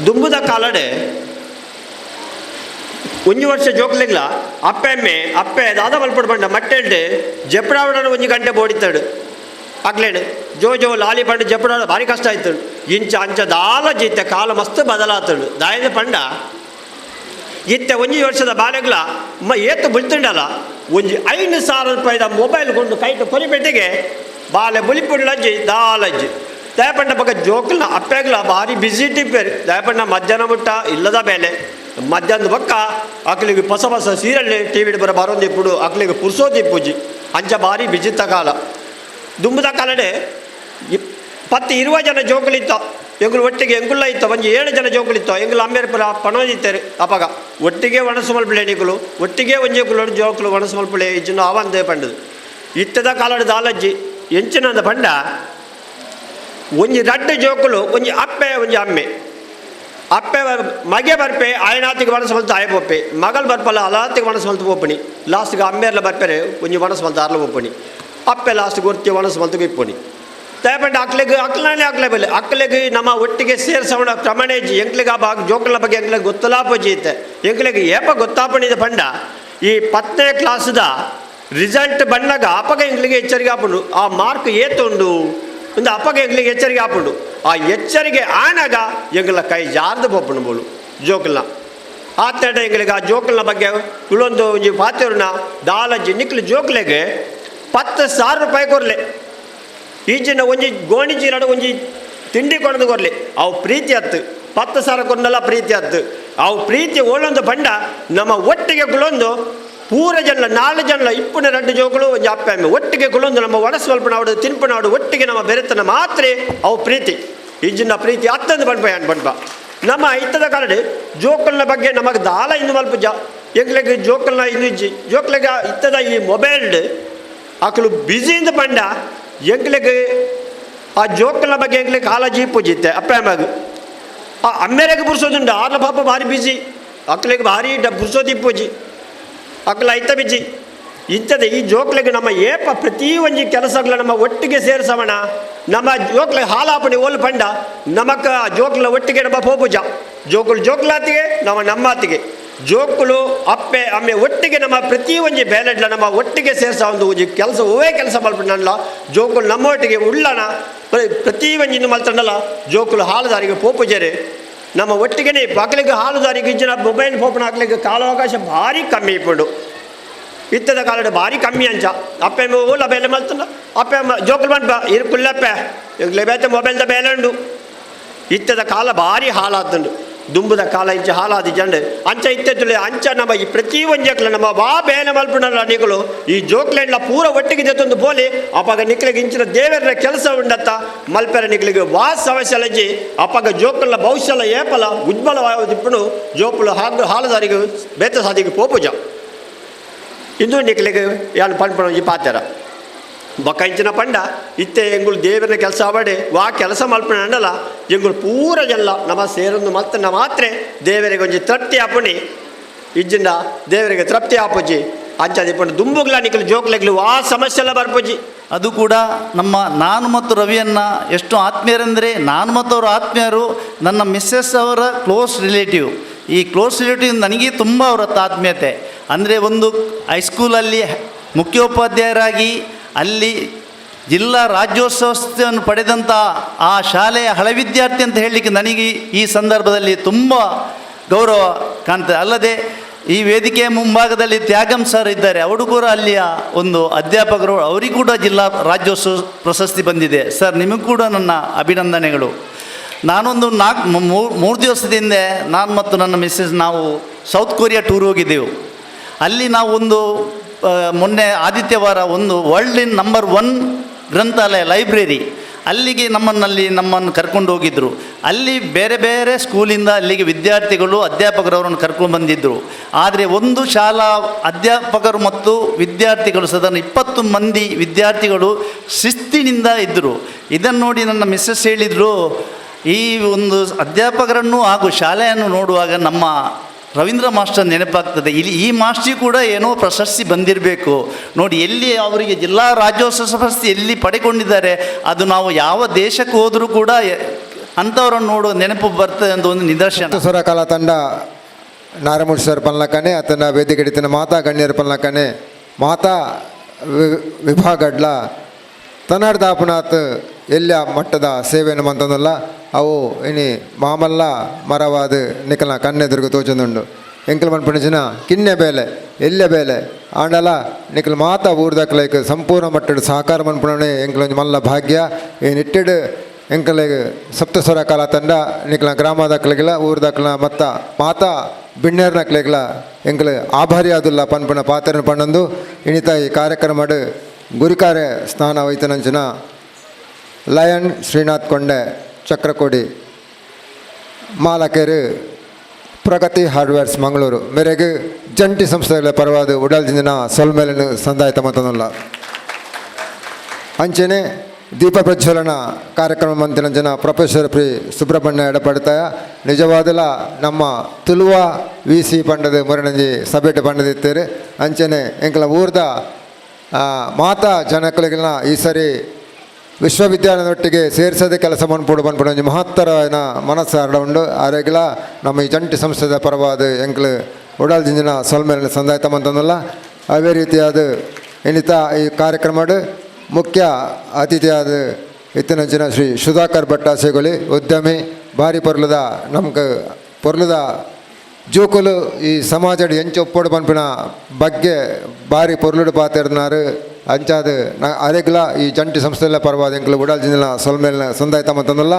ದುಂಬದ ಕಾಲಡೆ 1 ವರ್ಷ ಜೋಕ್ಲೆಗ್ಲ ಅಪ್ಪೆ ದಾದ ಮಲ್ಪಡು ಬಂಡ ಮಟ್ಟೆಂಡು ಜಪ್ರಾವಡನ 1 ಗಂಟೆ ಬೋಡಿತಾಡು ಆಗ್ಲೇನು ಜೋ ಲಾಲಿ ಪಂಡು ಜಪ್ರಾಡ ಭಾರಿ ಕಷ್ಟ ಆಯ್ತು ಇಂಚ ಅಂಚ ದಾಲ ಜಿತ್ತೆ ಕಾಲ ಮಸ್ತ್ ಬದಲಾತಳು ದಾಯದ ಪಂಡ ಇತ್ತೆ 1 ವರ್ಷದ ಬಾಲೆಗ್ಲ ಏತು ಬುಳ್ತುಂಡಲ್ಲ 5,000 ರೂಪಾಯಿದ ಮೊಬೈಲ್ ಕೊಂಡು ಕೈಟು ಕೊರಿಪೆಟ್ಟಿಗೆ ಬಾಲೆ ಬುಳಿಪುಳ್ಳಜ್ಜಿ ದಾಲಜ್ಜಿ ದಯಪಂಡ ಪಕ್ಕ ಜೋಕ್ಲ ಅಪ್ಪೆಗ್ಲ ಭಾರಿ ಬಿಸಿ ಟಿಪ್ಪೇರು ದಯಪಂಡ ಮಧ್ಯಾಹ್ನ ಮುಟ್ಟ ಇಲ್ಲದ ಬೇಲೆ ಮಧ್ಯಾಹ್ನದ ಪಕ್ಕ ಅಕ್ಲಿಗೆ ಹೊಸ ಸೀರೆಲ್ಲಿ ಟಿ ವಿ ಬರೋದು ಇಪ್ಪುಡು ಅಕ್ಲಿಗೆ ಪುರ್ಸೋದು ಇಪ್ಪುಜಿ ಅಂಚ ಭಾರಿ ಬಿಜಿತ್ತ ಕಾಲ ದುಂಬದ ಕಾಲಡೆ 10-20 ಜನ ಜೋಕುಲಿತ್ತ ಎಂಗುಲು ಒಟ್ಟಿಗೆ ಎಂಗುಲ್ಲ ಇತ್ತ 7 ಜನ ಜೋಕುಲಿತ್ತ ಎಂಗುಲು ಅಮ್ಮೇರ ಪುರ ಪಣೋದಿತ್ತೇರು ಅಪಗ ಒಟ್ಟಿಗೆ ಒಣಸು ಮಲ್ಪಳೆ ನಿಗುಲು ಒಟ್ಟಿಗೆ ಒಂಜೇಕುಲು ಜೋಕುಲು ಒಣಸು ಮಲ್ಪಳೆ ಇಜ್ಜನ್ನು ಅವಂದೇ ಪಂಡದು ಇತ್ತದ ಕಾಲಡ ದಾಲಜ್ಜಿ ಎಂಚಿನದ ಪಂಡ ಒಂಜಿ ರಡ್ಡು ಜೋಕುಲು ಒಂಜಿ ಅಪ್ಪೆ ಒಂಜಿ ಅಮ್ಮೆ ಅಪ್ಪೆ ಮಗೆ ಬರ್ಪೆ ಆಯನಾತಿಗೆ ಮನಸ್ಸು ಮಲ್ತು ಆಯ ಪೋಪೆ ಮಗಳು ಬರ್ಪಲ್ಲ ಅಲಾತಿಗೆ ಮನಸ್ಸು ಮಲ್ತು ಪೋಪಣಿ ಲಾಸ್ಟ್ಗೆ ಅಮ್ಮೇರ್ಲ ಬರ್ಪೆರೆ ಒಂಜಿ ಮನಸ್ಸು ಮಲ್ತು ಅರ್ಲ ಪೋಪಣಿ ಅಪ್ಪೆ ಲಾಸ್ಟ್ ಗೊರ್ತಿ ಮನಸ್ಸು ಮಲ್ತು ಇಪ್ಪಣಿ ದಯಪಂಡ ಅಕ್ಲನೇ ಅಕ್ಲೇಬಲ್ಲ ಅಕ್ಲೆಗೆ ನಮ್ಮ ಒಟ್ಟಿಗೆ ಸೇರಿಸೋಣ ಪ್ರಮಾಣೇಜಿ ಎಂಕ್ಲಿಗೆ ಆ ಭಾಗ ಜೋಕುಲ ಬಗ್ಗೆ ಎಂಕ್ಲಿಗೆ ಗೊತ್ತಲಾಪಜಿ ಐತೆ ಎಂಕ್ಲಿಗೆ ಏಪ ಗೊತ್ತಾಪಣಿದ ಪಂಡ ಈ 10ನೇ ಕ್ಲಾಸ್ದ ರಿಸಲ್ಟ್ ಬಂದಾಗ ಅಪ್ಪಗ ಎಂಕ್ಲಿಗೆ ಎಚ್ಚರಿಕೆ ಆಪುಂಡು ಆ ಮಾರ್ಕ್ ಏತುಂಡು ಒಂದು ಅಪ್ಪಗೆ ಎಂಗ್ಲಿಗೆ ಎಚ್ಚರಿಕೆ ಆಪುಂಡು ಆ ಎಚ್ಚರಿಕೆ ಆನಾಗ ಎಂಗ್ಲ ಕೈ ಜಾರ್ದು ಪೋಪುಂಡು ಬೋಲು ಜೋಕಲ್ನ ಆತಡ ಎಂಗ್ಲಿಗೆ ಆ ಜೋಕಲ್ನ ಬಗ್ಗೆ ಇಳೊಂದು ಒಂಜಿ ಪಾತ್ರೆನ ದಾಲಜ್ಜಿ ನಿಕ್ಲು ಜೋಕ್ಲೆಗೆ 10,000 ರೂಪಾಯಿ ಕೊರ್ಲೆ ಈಜಿನ ಒಂಜಿ ಗೋಣಿಜಿ ನಡು ಒಂಜಿ ತಿಂಡಿ ಕೊಡದು ಕೊರ್ಲಿ ಅವು ಪ್ರೀತಿ ಹತ್ತು 10,000 ಕೊರ್ನಲ್ಲ ಪ್ರೀತಿ ಹತ್ತು ಅವು ಪ್ರೀತಿ ಒಳ್ಳೊಂದು ಬಂಡ ನಮ್ಮ ಒಟ್ಟಿಗೆ ಕುಳೊಂದು ಪೂರ ಜನ 4 ಜನ 22 ಜೋಗಳು ಒಂಜಿ ಅಪ್ಪೆ ಒಟ್ಟಿಗೆ ಕುಳೊಂದು ನಮ್ಮ ಒಣಸು ಸ್ವಲ್ಪ ನಾಡು ತಿನ್ಪು ನಾಡು ಒಟ್ಟಿಗೆ ನಮ್ಮ ಬೆರೆತನ ಮಾತ್ರ ಅವು ಪ್ರೀತಿ ಈಜಿನ ಪ್ರೀತಿ ಹತ್ತೊಂದು ಬಣ್ಣ ನಮ್ಮ ಇತ್ತದ ಕಾಲಡೆ ಜೋಕಲ್ನ ಬಗ್ಗೆ ನಮಗೆ ದಾಲ ಇನ್ನು ಮಲ್ಪ ಎಂಗ್ಲೆಗೆ ಜೋಕಲ್ನ ಇನ್ನು ಇಜ್ಜಿ ಜೋಕ್ಲೆಗೆ ಇತ್ತದ ಈ ಮೊಬೈಲ್ ಅಕ್ಕಳು ಬ್ಯುಸಿಯಿಂದ ಪಂಡ ಎಂಗ್ಲೆಗೆ ಆ ಜೋಕಲ್ನ ಬಗ್ಗೆ ಎಂಗ್ಲೆಗೆ ಕಾಳಜಿ ಪೂಜಿತ್ತೆ ಅಪ್ಪ ಮಗ ಆ ಅಮ್ಮೆರೆಗೆ ಬುರ್ಸೋದುಂಡು ಆರ್ಲ ಪಾಪ ಭಾರಿ ಬಿಜಿ ಅಕ್ಕಲಿಗೆ ಭಾರಿ ಬುರ್ಸೋದಿ ಪೂಜಿ ಅಕ್ಕಲ ಐತ ಬಿಜಿ ಇಂಥದ್ದು ಈ ಜೋಕ್ಲೆಗೆ ನಮ್ಮ ಏಪ ಪ್ರತಿ ಒಂಜಿ ಕೆಲಸಗಳ ನಮ್ಮ ಒಟ್ಟಿಗೆ ಸೇರಿಸೋಣ ನಮ್ಮ ಜೋಕ್ಲೆ ಹಾಲಾಪಣಿ ಓಲ್ ಪಂಡ ನಮಕ ಜೋಕ್ಲ ಒಟ್ಟಿಗೆ ನಮ್ಮ ಪೋಪುಜ ಜೋಕ್ಲಾತಿಗೆ ನಮ್ಮತ್ತಿಗೆ ಜೋಕುಲು ಅಪ್ಪೆ ಅಮ್ಮೆ ಒಟ್ಟಿಗೆ ನಮ್ಮ ಪ್ರತಿ ಒಂಜಿ ಬೇಲೆಡ್ಲ ನಮ್ಮ ಒಟ್ಟಿಗೆ ಸೇರಿಸ ಒಂದು ಕೆಲಸ ಓವೇ ಕೆಲಸ ಮಲ್ಪಣ್ಣಲ್ಲ ಜೋಕುಲು ನಮ್ಮ ಒಟ್ಟಿಗೆ ಉಳ್ಳಣ ಪ್ರತಿ ಒಂಜಿನ ಮಲ್ತಣ್ಣಲ್ಲ ಜೋಕುಲು ಹಾಲುದಾರಿಗೆ ಪೋಪುಜರೆ ನಮ್ಮ ಒಟ್ಟಿಗೆ ಮಕ್ಕಳಿಗೆ ಹಾಲುದಾರಿಗೆ ಇಜ್ಜಿನ ಮೊಬೈಲ್ ಪೋಪಣ ಹಾಕ್ಲಿಕ್ಕೆ ಕಾಲಾವಕಾಶ ಭಾರಿ ಕಮ್ಮಿ ಇಪ್ಪುಂಡು ಇತ್ತದ ಕಾಲದ ಭಾರಿ ಕಮ್ಮಿ ಅಂಚ ಅಪ್ಪೆ ಓಲ ಬೇಲೆ ಮಲ್ತಣ್ಣ ಅಪ್ಪೆ ಜೋಕುಲು ಮನ್ಪ ಇರುಕುಲ್ಲಪ್ಪೆ ಬೇತೆ ಮೊಬೈಲ್ದ ಬೇಲೆ ಉಂಡು ಇತ್ತದ ಕಾಲ ಭಾರಿ ಹಾಲಾತುಂಡು ದುಂಬುದ ಕಾಲ ಇಂಚ ಹಾಲಾದಿ ಜಂಡು ಅಂಚ ಇತ್ತುಲೆ ಅಂಚ ನಮ್ಮ ಈ ಪ್ರತಿ ಒಂಜಕ್ಲ ನಮ್ಮ ವಾ ಬೇಲೆ ಮಲ್ಪುಂಡಲ್ಲ ನಿಗಳು ಈ ಜೋಕ್ಲೆಂಡ್ಲ ಪೂರ ಒಟ್ಟಿಗೆ ಜೊತ್ತೊಂದು ಬೋಲಿ ಅಪ್ಪಾಗ ನಿಕ್ಲಿಗೆ ಇಂಚಿನ ದೇವರ ಕೆಲಸ ಉಂಡತ್ತ ಮಲ್ಪೆರ ನಿಕ್ಲಿಗೆ ವಾ ಸಮಸ್ಯೆ ಲಜ್ಜಿ ಅಪ್ಪಾಗ ಜೋಕಲ್ನ ಭವಿಷ್ಯಲ ಏಪಲ ಉಜ್ವಲವಾದಿಪ್ಪುನು ಜೋಪುಲು ಹಾಲದಾರಿಗೆ ಬೇತ ಸಾದಿಗೆ ಪೋಪುಜ ಇಂದು ನಿಕ್ಲಿಗೆ ಯಾನು ಪಂಪಣ ಈ ಪಾತ್ಯಾರ ಬೊಕ್ಕ ಇಂಚಿನ ಪಂಡ ಇತ್ತೆ ಎಂಗುಳು ದೇವರನ್ನ ಕೆಲಸ ಆವಡೆ ವಾ ಕೆಲಸ ಮಲ್ಪಣ ಅಂಡಲ್ಲ ಎಂಗುಳು ಪೂರ ಜಲ್ಲ ನಮ್ಮ ಸೇರೊಂದು ಮಲ್ತನ ಮಾತ್ರ ದೇವರಿಗೆ ಒಂಜಿ ತಟ್ಟಿ ಅಪ್ಪಣಿ ಇಜ್ಜಿಂದ ದೇವರಿಗೆ ತೃಪ್ತಿ ಆಪುಜಿ ಅಂಚದೆ ಇಪ್ಪು ದುಂಬುಗ್ಲ ನಿಖಲು ಜೋಕ್ಲೆಗ್ಲು ಆ ಸಮಸ್ಯೆ ಎಲ್ಲ ಬರ್ಪುಜಿ. ಅದು ಕೂಡ ನಾನು ಮತ್ತು ರವಿಯನ್ನ ಎಷ್ಟು ಆತ್ಮೀಯರೆಂದರೆ ನಾನು ಮತ್ತು ಅವರ ಆತ್ಮೀಯರು, ನನ್ನ ಮಿಸ್ಸೆಸ್ ಅವರ ಕ್ಲೋಸ್ ರಿಲೇಟಿವ್. ಈ ಕ್ಲೋಸ್ ರಿಲೇಟಿವ್ ನನಗೆ ತುಂಬ ಅವರ ಆತ್ಮೀಯತೆ. ಅಂದರೆ ಒಂದು ಹೈಸ್ಕೂಲಲ್ಲಿ ಮುಖ್ಯೋಪಾಧ್ಯಾಯರಾಗಿ ಅಲ್ಲಿ ಜಿಲ್ಲಾ ರಾಜ್ಯೋತ್ಸವವನ್ನು ಪಡೆದಂಥ ಆ ಶಾಲೆಯ ಹಳೆ ವಿದ್ಯಾರ್ಥಿ ಅಂತ ಹೇಳಲಿಕ್ಕೆ ನನಗೆ ಈ ಸಂದರ್ಭದಲ್ಲಿ ತುಂಬ ಗೌರವ ಕಾಣ್ತದೆ. ಅಲ್ಲದೆ ಈ ವೇದಿಕೆಯ ಮುಂಭಾಗದಲ್ಲಿ ತ್ಯಾಗಂ ಸರ್ ಇದ್ದಾರೆ, ಅವರು ಕೂಡ ಅಲ್ಲಿಯ ಒಂದು ಅಧ್ಯಾಪಕರು, ಅವರಿಗೂ ಕೂಡ ಜಿಲ್ಲಾ ರಾಜ್ಯೋತ್ಸವ ಪ್ರಶಸ್ತಿ ಬಂದಿದೆ. ಸರ್ ನಿಮಗೂ ಕೂಡ ನನ್ನ ಅಭಿನಂದನೆಗಳು. ನಾನೊಂದು 3 ದಿವಸದ ಹಿಂದೆ ನಾನು ಮತ್ತು ನನ್ನ ಮಿಸ್ಸೆಸ್ ನಾವು ಸೌತ್ ಕೊರಿಯಾ ಟೂರ್ ಹೋಗಿದ್ದೆವು. ಅಲ್ಲಿ ನಾವು ಒಂದು ಮೊನ್ನೆ ಆದಿತ್ಯವಾರ ಒಂದು ವರ್ಲ್ಡ್ ನಂಬರ್ 1 ಗ್ರಂಥಾಲಯ ಲೈಬ್ರರಿ ಅಲ್ಲಿಗೆ ನಮ್ಮನ್ನು ಕರ್ಕೊಂಡು ಹೋಗಿದ್ದರು. ಅಲ್ಲಿ ಬೇರೆ ಬೇರೆ ಸ್ಕೂಲಿಂದ ಅಲ್ಲಿಗೆ ವಿದ್ಯಾರ್ಥಿಗಳು ಅಧ್ಯಾಪಕರವರನ್ನು ಕರ್ಕೊಂಡು ಬಂದಿದ್ದರು. ಆದರೆ ಒಂದು ಶಾಲಾ ಅಧ್ಯಾಪಕರು ಮತ್ತು ವಿದ್ಯಾರ್ಥಿಗಳು ಸಾಧಾರಣ 20 ಮಂದಿ ವಿದ್ಯಾರ್ಥಿಗಳು ಶಿಸ್ತಿನಿಂದ ಇದ್ದರು. ಇದನ್ನು ನೋಡಿ ನನ್ನ ಮಿಸ್ಸಸ್ ಹೇಳಿದರು, ಈ ಒಂದು ಅಧ್ಯಾಪಕರನ್ನು ಹಾಗೂ ಶಾಲೆಯನ್ನು ನೋಡುವಾಗ ನಮ್ಮ ರವೀಂದ್ರ ಮಾಸ್ಟರ್ ನೆನಪಾಗ್ತದೆ. ಈ ಮಾಸ್ಟರ್ ಕೂಡ ಏನೋ ಪ್ರಶಸ್ತಿ ಬಂದಿರಬೇಕು ನೋಡಿ, ಎಲ್ಲಿ ಅವರಿಗೆ ಜಿಲ್ಲಾ ರಾಜ್ಯೋತ್ಸವ ಪ್ರಶಸ್ತಿ ಎಲ್ಲಿ ಪಡೆಕೊಂಡಿದ್ದಾರೆ, ಅದು ನಾವು ಯಾವ ದೇಶಕ್ಕೆ ಹೋದರೂ ಕೂಡ ಅಂಥವ್ರನ್ನು ನೋಡುವ ನೆನಪು ಬರ್ತದೆ ಅಂತ ಒಂದು ನಿದರ್ಶನ. ಸ್ವರ ಕಲಾ ತಂಡ ನಾರಾಯಣಮೂರ್ತಿ ಸರ್ ಪಲ್ನಕನೆ ಆತನ ವೇದಿಕೆ ಹಿಡಿತಿನ ಮಾತಾ ಗಣ್ಯರ ಪಲ್ನಕನೆ ಮಾತಾ ವಿಭಾಗಡ್ಲ ತನ್ನಡ್ದಾಪುನಾತ್ ಎಲ್ಲ ಮಟ್ಟದ ಸೇವೆಯನ್ನು ಮಂತಂದಲ್ಲ ಅವು ಇನಿ ಮಾಮಲ್ಲ ಮರವಾದ ನಿಕಲ್ನ ಕಣ್ಣೆದುರುಗು ತೋಚೊಂದುಂಡು ಎಂಕಲ್ ಮನ್ಪಣಿಸಿನ ಕಿನ್ನೆ ಬೇಲೆ ಎಲ್ಲೆ ಬೇಲೆ ಆಂಡಲ ನಿಕಲ್ ಮಾತಾ ಊರ್ದಕ್ಲೈಕ್ ಸಂಪೂರ್ಣ ಮಟ್ಟದ ಸಹಕಾರ ಮನ್ಪಣೆ ಎಂಕಲೊಂದು ಮಲ್ಲ ಭಾಗ್ಯ ಏನಿಟ್ಟೆಡ್ ಎಂಕಲಿಗೆ ಸಪ್ತಸ್ವರ ಕಲಾ ತಂಡ ನಿಕಲ್ನ ಗ್ರಾಮದಕ್ಲಿಗಿಲ್ಲ ಊರ್ದಕ್ಲ ಮತ್ತ ಮಾತಾ ಬಿಣ್ಣೇರ್ನಕ್ಲಿಗಿಲ್ಲ ಎಂಕಲ್ ಆಭಾರಿ ಆದುಲ್ಲ ಪನ್ಪಣ ಪಾತ್ರನ ಪಣ್ಣಂದು ಇಣಿತ ಈ ಕಾರ್ಯಕ್ರಮ ಗುರಿಕಾರ್ಯ ಸ್ನಾನ ವೈತನಂಚಿನ ಲಯನ್ ಶ್ರೀನಾಥ್ ಕೊಂಡೆ ಚಕ್ರಕೋಡಿ ಮಾಲಕೇರು ಪ್ರಗತಿ ಹಾರ್ಡ್ವೇರ್ಸ್ ಮಂಗಳೂರು ಮೇರೆಗೆ ಜಂಟಿ ಸಂಸ್ಥೆಗಳ ಪರವಾದ ಉಡಲ್ದಿಂದಿನ ಸೊಲ್ಮೇಲಿನ ಸಂದಾಯಿತ ಮತನಲ್ಲ ಅಂಚೆನೆ ದೀಪ ಪ್ರಜ್ವಲನ ಕಾರ್ಯಕ್ರಮ ಮಂತಿನ ಜನ ಪ್ರೊಫೆಸರ್ ಪ್ರಿ ಸುಬ್ರಹ್ಮಣ್ಯ ಎಡಪಡ್ತಾಯ ನಿಜವಾದಲ ನಮ್ಮ ತುಳುವ VC ಪಂಡದ ಮೊರನಂಜಿ ಸಭೆಟ್ ಪಂಡದಿತ್ತೇರು ಅಂಚೆನೆ ಎಂಕಲ ಊರ್ದ ಮಾತಾ ಜನಕಲಿಗಿನ ಈ ಸರಿ ವಿಶ್ವವಿದ್ಯಾಲಯದೊಟ್ಟಿಗೆ ಸೇರಿಸದೆ ಕೆಲಸ ಬಂದ್ಬಿಡು ಒಂಜಿ ಮಹತ್ತರವಾದ ಮನಸ್ಸು ಹರಡ ಉಂಡು ಆರೆಗ್ಲ ನಮ್ಮ ಈ ಜಂಟಿ ಸಂಸ್ಥೆದ ಪರವಾದ ಎಂಕ್ಲು ಉಡಾಲ್ ಜಿಂಜಿನ ಸೊಲ್ಮೇಲಿನ ಸಂದಾಯಿತ ಮಂತಂದಲ್ಲ ಅವೇ ರೀತಿಯಾದ ಇನ್ನಿತ ಈ ಕಾರ್ಯಕ್ರಮ ಮುಖ್ಯ ಅತಿಥಿಯಾದ ಇತ್ತಿನಂಚಿನ ಶ್ರೀ ಸುಧಾಕರ್ ಭಟ್ಟಾಸೆಗೊಳಿ ಉದ್ಯಮಿ ಭಾರಿ ಪೊರ್ಲದ ನಮ್ಗೆ ಪೊರ್ಲದ ಜೋಕುಲು ಈ ಸಮಾಜ ಎಂಚು ಒಪ್ಪೋಡು ಪನ್ಪಿನ ಬಗ್ಗೆ ಭಾರಿ ಪೊರ್ಲುಡು ಪಾತಿರ್ನಾರು ಅಂಚಾದ ಅರೆಗ್ಲ ಈ ಜಂಟಿ ಸಂಸ್ಥೆಲ್ಲ ಪರವಾದ ಎಂಕ್ಲು ಉಡಾಲ್ ಜಿಂಜಿನ ಸೊಲ್ಮೇಲಿನ ಸಂದಾಯಿತ ಮಂತಂದಲ್ಲ